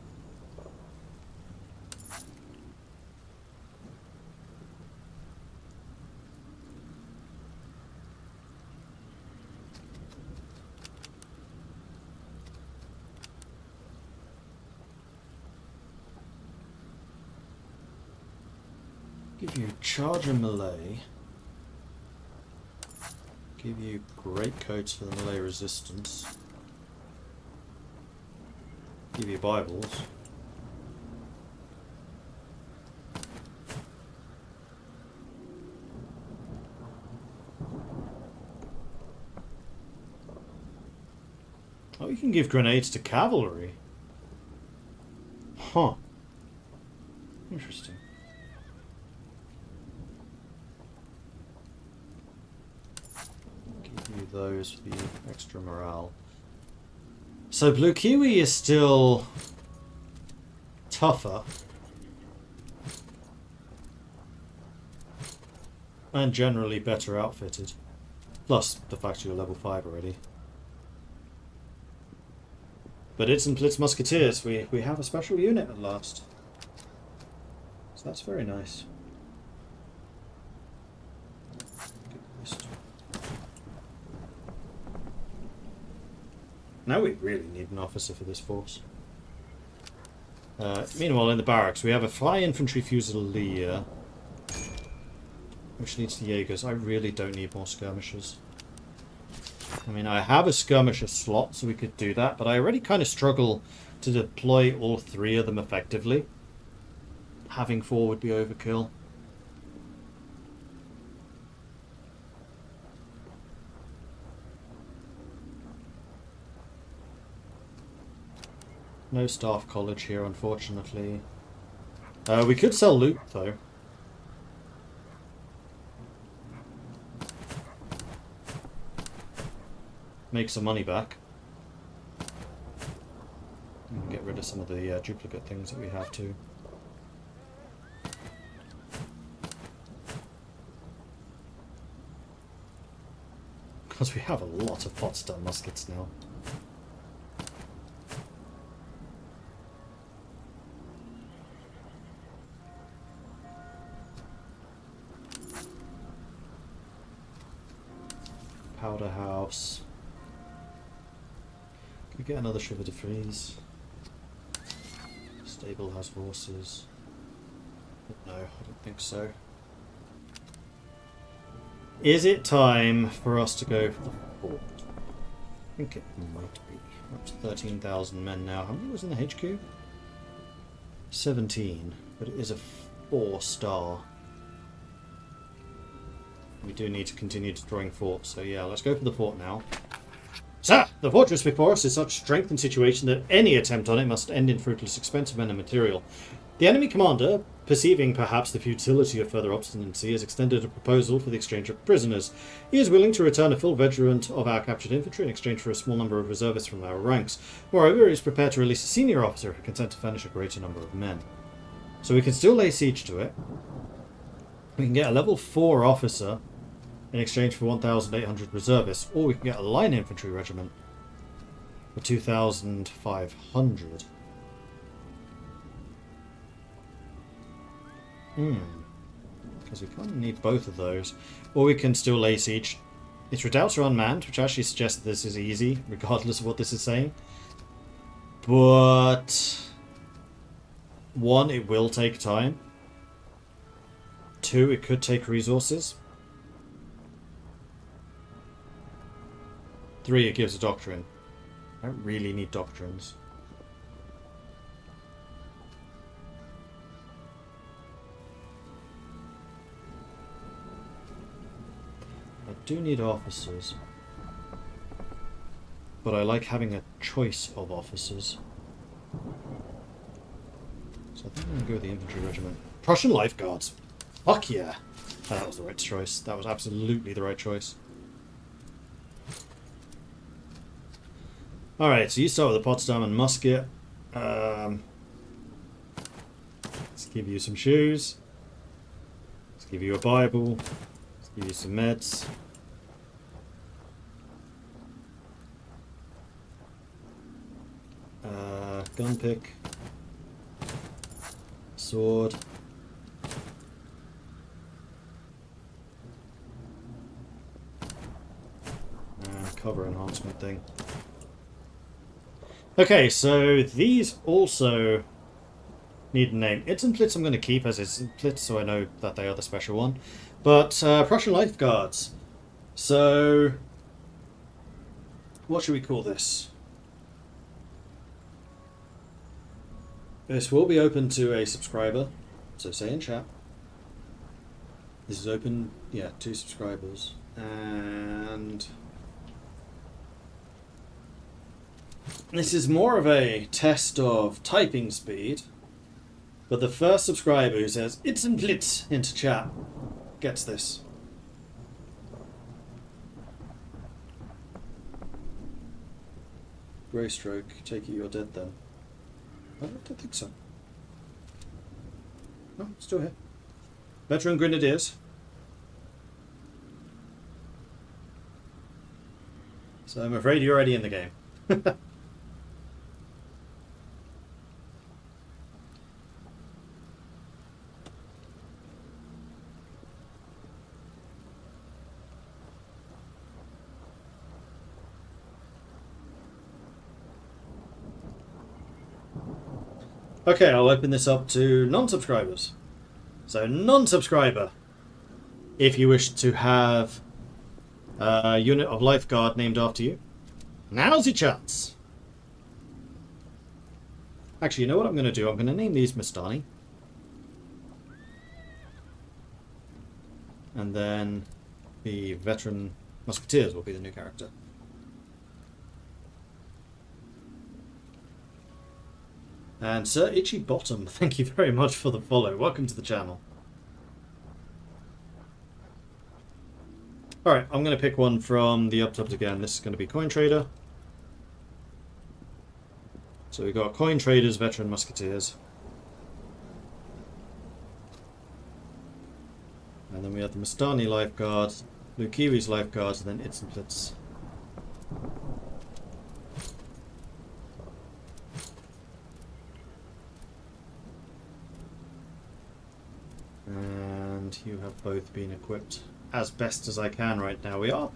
Give you charge and melee. Give you great coats for the melee resistance. Give you Bibles. Oh, you can give grenades to cavalry. Huh. Interesting. Those for the extra morale. So Blue Kiwi is still tougher and generally better outfitted, plus the fact you're level 5 already. But it's in Blitz Musketeers, we have a special unit at last, so that's very nice. Now we really need an officer for this force. Meanwhile, in the barracks, we have a fly infantry fusilier, which leads to Jaegers. I really don't need more skirmishers. I mean, I have a skirmisher slot, so we could do that, but I already kind of struggle to deploy all 3 of them effectively. Having 4 would be overkill. No staff college here, unfortunately. We could sell loot, though. Make some money back. And get rid of some of the duplicate things that we have, too. Because we have a lot of Potsdam muskets now. Powder house. Can we get another Shiver de Frise? Stable has horses. No, I don't think so. Is it time for us to go for the fort? I think it might be. We're up to 13,000 men now. How many was in the HQ? 17, but it is a 4-star. We do need to continue destroying forts, so yeah, let's go for the fort now. Sir, the fortress before us is such strength and situation that any attempt on it must end in fruitless expense of men and material. The enemy commander, perceiving perhaps the futility of further obstinacy, has extended a proposal for the exchange of prisoners. He is willing to return a full regiment of our captured infantry in exchange for a small number of reservists from our ranks. Moreover, he is prepared to release a senior officer who consent to furnish a greater number of men. So we can still lay siege to it. We can get a level 4 officer in exchange for 1,800 reservists, or we can get a line infantry regiment for 2,500. Because we kind of need both of those. Or we can still lay siege. Its redoubts are unmanned, which actually suggests that this is easy, regardless of what this is saying. But 1, it will take time. 2, it could take resources. 3 it gives a doctrine. I don't really need doctrines. I do need officers. But I like having a choice of officers. So I think I'm going to go with the infantry regiment. Prussian Life Guards. Fuck yeah. That was the right choice. That was absolutely the right choice. Alright, so you start with the Potsdamer musket. Let's give you some shoes. Let's give you a Bible. Let's give you some meds. Gun pick. Sword. Cover enhancement thing. Okay, so these also need a name. Itzenplitz I'm going to keep as Itzenplitz, so I know that they are the special one. But Prussian Life Guards. So what should we call this? This will be open to a subscriber, so say in chat. This is open, yeah, to subscribers. And this is more of a test of typing speed, but the first subscriber who says Itzenplitz into chat gets this. Grey stroke, take it you're dead then. I don't think so. No, still here. Veteran Grenadiers. So I'm afraid you're already in the game. Okay, I'll open this up to non-subscribers. So, non-subscriber, if you wish to have a unit of lifeguard named after you, now's your chance. Actually, you know what I'm going to do? I'm going to name these Mastani. And then the veteran musketeers will be the new character. And Sir Itchy Bottom, thank you very much for the follow. Welcome to the channel. Alright, I'm going to pick one from the up-tops again. This is going to be Coin Trader. So we've got Coin Traders, Veteran Musketeers. And then we have the Mastani Lifeguard, Lukiwi's Lifeguards, and then Itzenplitz. And you have both been equipped as best as I can right now. We are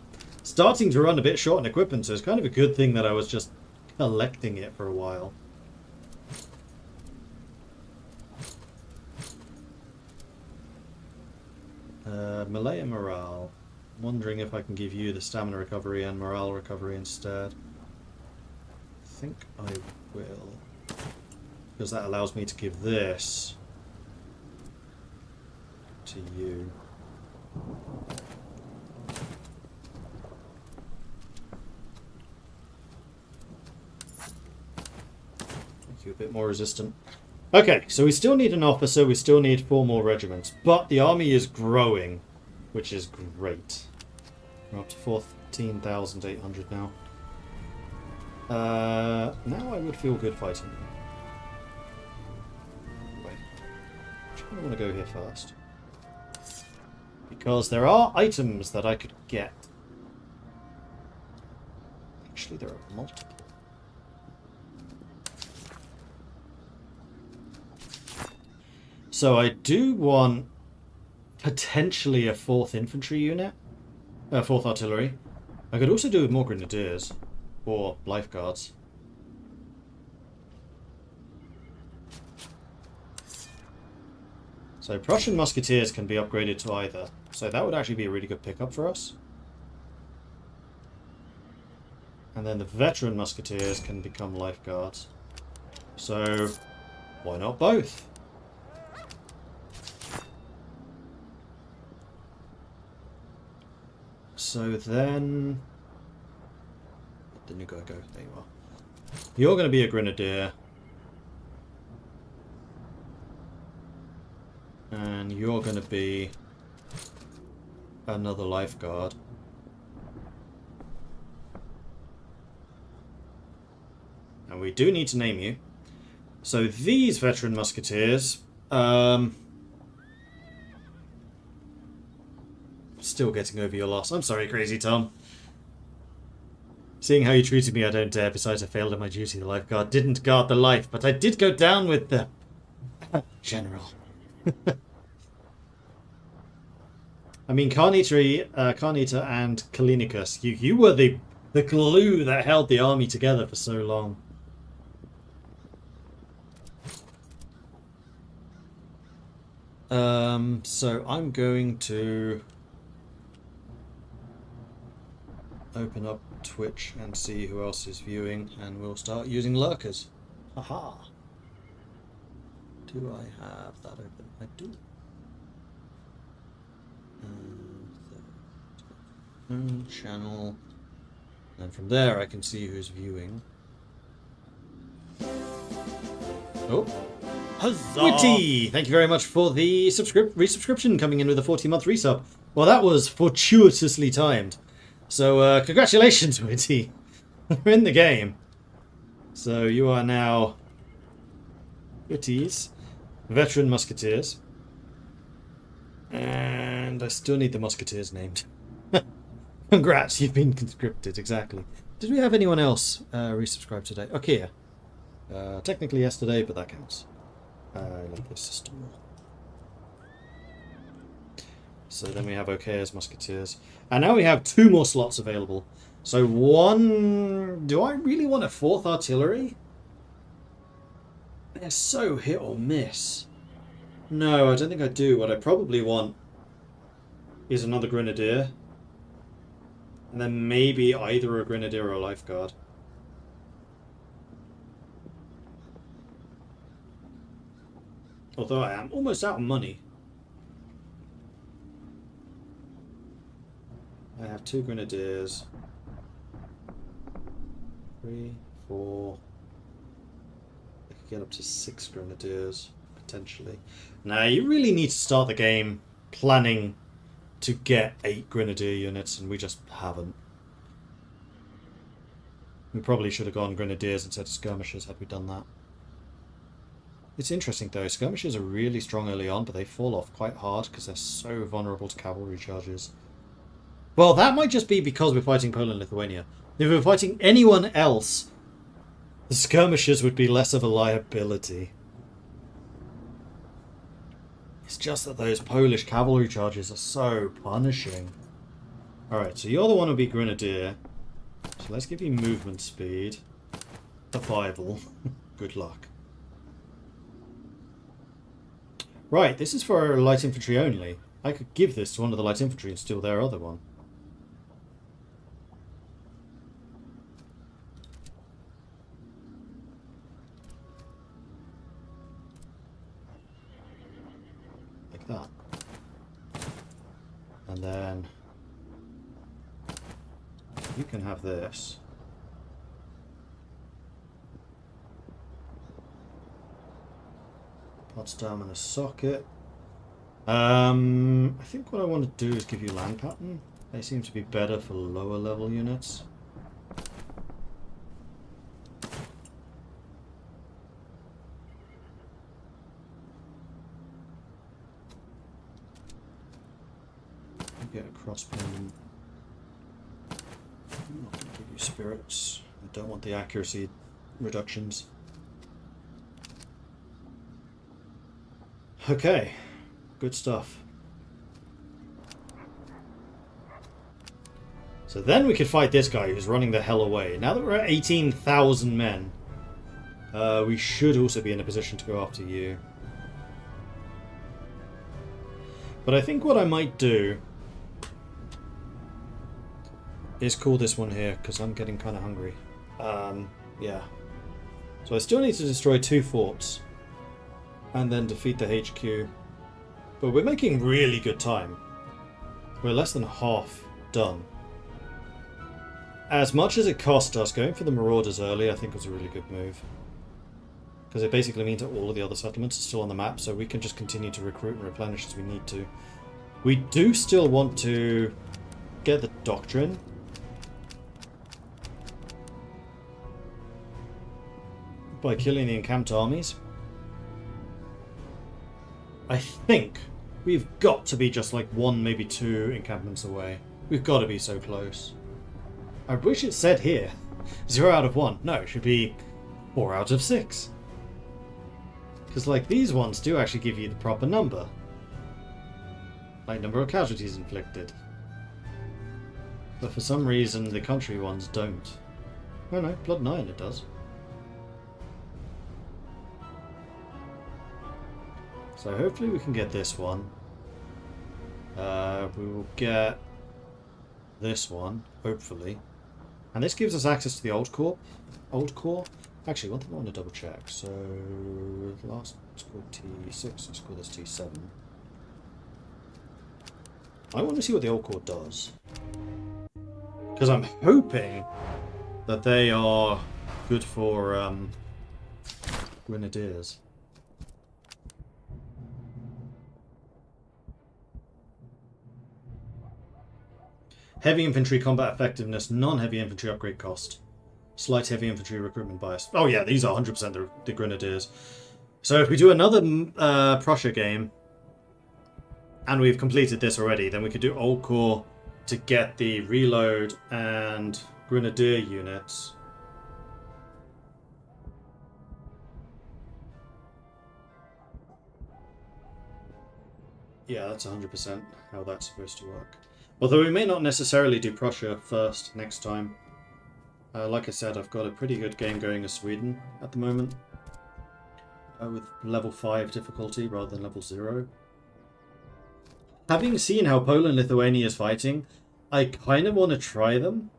starting to run a bit short on equipment, so it's kind of a good thing that I was just collecting it for a while. Melee and morale. I'm wondering if I can give you the stamina recovery and morale recovery instead. I think I will, because that allows me to give this to you. Make you a bit more resistant. Okay, so we still need an officer, we still need 4 more regiments, but the army is growing, which is great. We're up to 14,800 now. Now I would feel good fighting. Wait, which one do I want to go here first? Because there are items that I could get. Actually, there are multiple. So I do want potentially a 4th infantry unit. 4th artillery. I could also do with more grenadiers. Or lifeguards. So Prussian musketeers can be upgraded to either. So that would actually be a really good pickup for us. And then the veteran musketeers can become lifeguards. So, why not both? So then... the new guy go. There you are. You're going to be a grenadier. And you're going to be another lifeguard. And we do need to name you. So these veteran musketeers... still getting over your loss. I'm sorry, Crazy Tom. Seeing how you treated me, I don't dare. Besides, I failed in my duty. The lifeguard didn't guard the life, but I did go down with the... General. I mean, Carnita and Kalinicus, you were the glue that held the army together for so long. So I'm going to open up Twitch and see who else is viewing, and we'll start using lurkers. Haha. Do I have that open? I do. Channel. And from there I can see who's viewing. Oh. Huzzah! Witty! Thank you very much for the resubscription coming in with a 40-month resub. Well, that was fortuitously timed. So, congratulations, Witty. You're in the game. So, you are now Witty's veteran musketeers. And I still need the musketeers named. Congrats, you've been conscripted, exactly. Did we have anyone else resubscribe today? Okay, technically yesterday, but that counts. I like this system more. So then we have Okaya's musketeers. And now we have 2 more slots available. So one... do I really want a 4th artillery? They're so hit or miss. No, I don't think I do. What I probably want is another grenadier. And then maybe either a grenadier or a lifeguard. Although I am almost out of money. I have 2 grenadiers. 3, 4. I could get up to 6 grenadiers, potentially. Now, you really need to start the game planning to get 8 grenadier units, and we just haven't. We probably should have gone grenadiers instead of skirmishers had we done that. It's interesting though, skirmishers are really strong early on, but they fall off quite hard because they're so vulnerable to cavalry charges. Well, that might just be because we're fighting Poland and Lithuania. If we were fighting anyone else, the skirmishers would be less of a liability. It's just that those Polish cavalry charges are so punishing. Alright, so you're the one who'll be grenadier. So let's give you movement speed. The Bible. Good luck. Right, this is for light infantry only. I could give this to one of the light infantry and steal their other one. Like that. And then you can have this. Potsdam and a socket. I think what I want to do is give you land pattern. They seem to be better for lower level units. Get a crossbow. I'm not going to give you spirits. I don't want the accuracy reductions. Okay, good stuff. So then we could fight this guy who's running the hell away. Now that we're at 18,000 men, we should also be in a position to go after you. But I think what I might do is call this one here, because I'm getting kind of hungry. Yeah. So I still need to destroy 2 forts. And then defeat the HQ. But we're making really good time. We're less than half done. As much as it cost us, going for the Marauders early I think was a really good move. Because it basically means that all of the other settlements are still on the map, so we can just continue to recruit and replenish as we need to. We do still want to get the Doctrine. By killing the encamped armies. I think we've got to be just like 1, maybe 2 encampments away. We've got to be so close. I wish it said here 0 out of 1. No, it should be 4 out of 6. Because like these ones do actually give you the proper number. Like number of casualties inflicted. But for some reason the country ones don't. Oh no, Blood 9 it does. So hopefully we can get this one. We will get this one, hopefully. And this gives us access to the old core. Actually, one thing I want to double check. So, last score T6, let's call this T7. I want to see what the old core does. Because I'm hoping that they are good for Grenadiers. Heavy infantry combat effectiveness, non-heavy infantry upgrade cost. Slight heavy infantry recruitment bias. Oh yeah, these are 100% the Grenadiers. So if we do another Prussia game, and we've completed this already, then we could do Old Corps to get the reload and Grenadier units. Yeah, that's 100% how that's supposed to work. Although we may not necessarily do Prussia first next time. Like I said, I've got a pretty good game going as Sweden at the moment. With level 5 difficulty rather than level 0. Having seen how Poland and Lithuania is fighting, I kind of want to try them.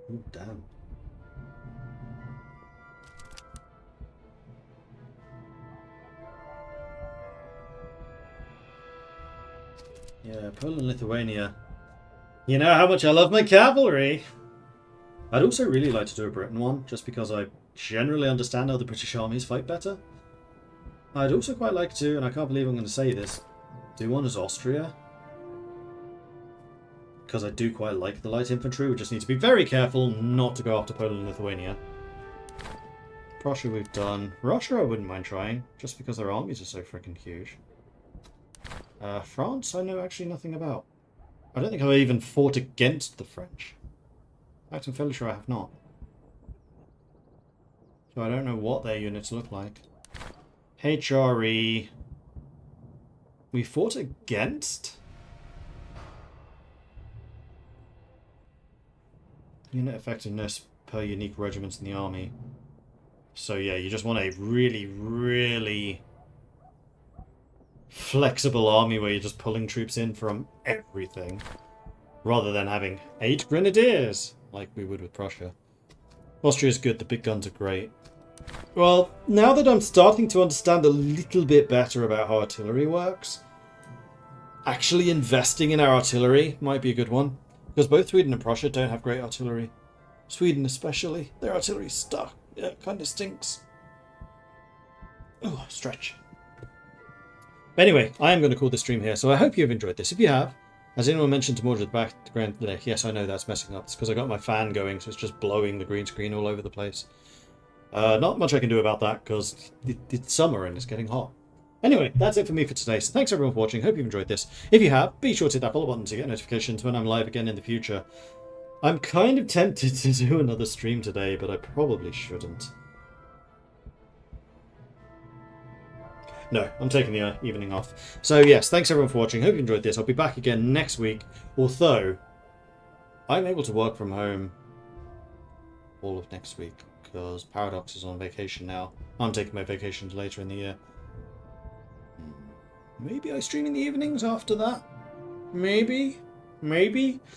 Oh, damn. Yeah, Poland, Lithuania. You know how much I love my cavalry! I'd also really like to do a Britain one, just because I generally understand how the British armies fight better. I'd also quite like to, and I can't believe I'm going to say this, do one as Austria. Because I do quite like the light infantry, we just need to be very careful not to go after Poland and Lithuania. Prussia we've done. Russia I wouldn't mind trying, just because their armies are so freaking huge. France I know actually nothing about. I don't think I've even fought against the French. In fact, I'm fairly sure I have not. So I don't know what their units look like. HRE... We fought against? Unit effectiveness per unique regiments in the army. So yeah, you just want a really, really flexible army where you're just pulling troops in from everything. Rather than having 8 grenadiers, like we would with Prussia. Austria's good, the big guns are great. Well, now that I'm starting to understand a little bit better about how artillery works, actually investing in our artillery might be a good one. Because both Sweden and Prussia don't have great artillery. Sweden especially, their artillery's stuck. Yeah, it kind of stinks. Oh, stretch. Anyway, I am going to call this stream here, so I hope you've enjoyed this. If you have, as anyone mentioned to Mordred background today, yes, I know that's messing up. It's because I got my fan going, so it's just blowing the green screen all over the place. Not much I can do about that, because it's summer and it's getting hot. Anyway, that's it for me for today, so thanks everyone for watching. Hope you've enjoyed this. If you have, be sure to hit that follow button to get notifications when I'm live again in the future. I'm kind of tempted to do another stream today, but I probably shouldn't. No, I'm taking the evening off. So yes, thanks everyone for watching. Hope you enjoyed this. I'll be back again next week, although I'm able to work from home all of next week because Paradox is on vacation now. I'm taking my vacations later in the year. Maybe I stream in the evenings after that. Maybe.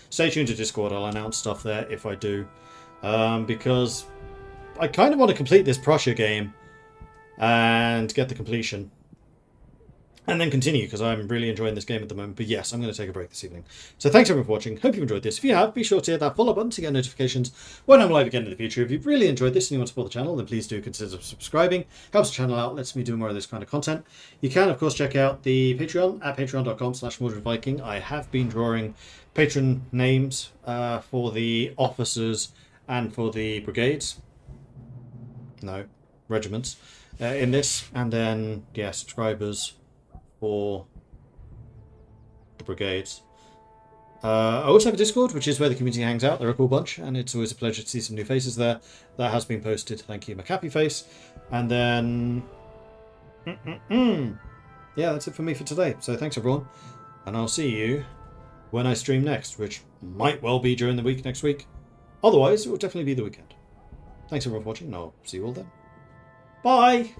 Stay tuned to Discord. I'll announce stuff there if I do. Because I kind of want to complete this Prussia game and get the completion. And then continue, because I'm really enjoying this game at the moment. But yes, I'm going to take a break this evening. So thanks everyone for watching. Hope you enjoyed this. If you have, be sure to hit that follow button to get notifications when I'm live again in the future. If you've really enjoyed this and you want to support the channel, then please do consider subscribing. Helps the channel out, lets me do more of this kind of content. You can, of course, check out the Patreon at patreon.com/MordredViking. I have been drawing patron names for the officers and for the brigades. No, regiments. In this. And then, yeah, subscribers for the brigades. I also have a Discord, which is where the community hangs out. They're a cool bunch, and it's always a pleasure to see some new faces there. That has been posted. Thank you, Macappy Face. And then... yeah, that's it for me for today. So thanks, everyone. And I'll see you when I stream next, which might well be during the week next week. Otherwise, it will definitely be the weekend. Thanks, everyone, for watching, and I'll see you all then. Bye!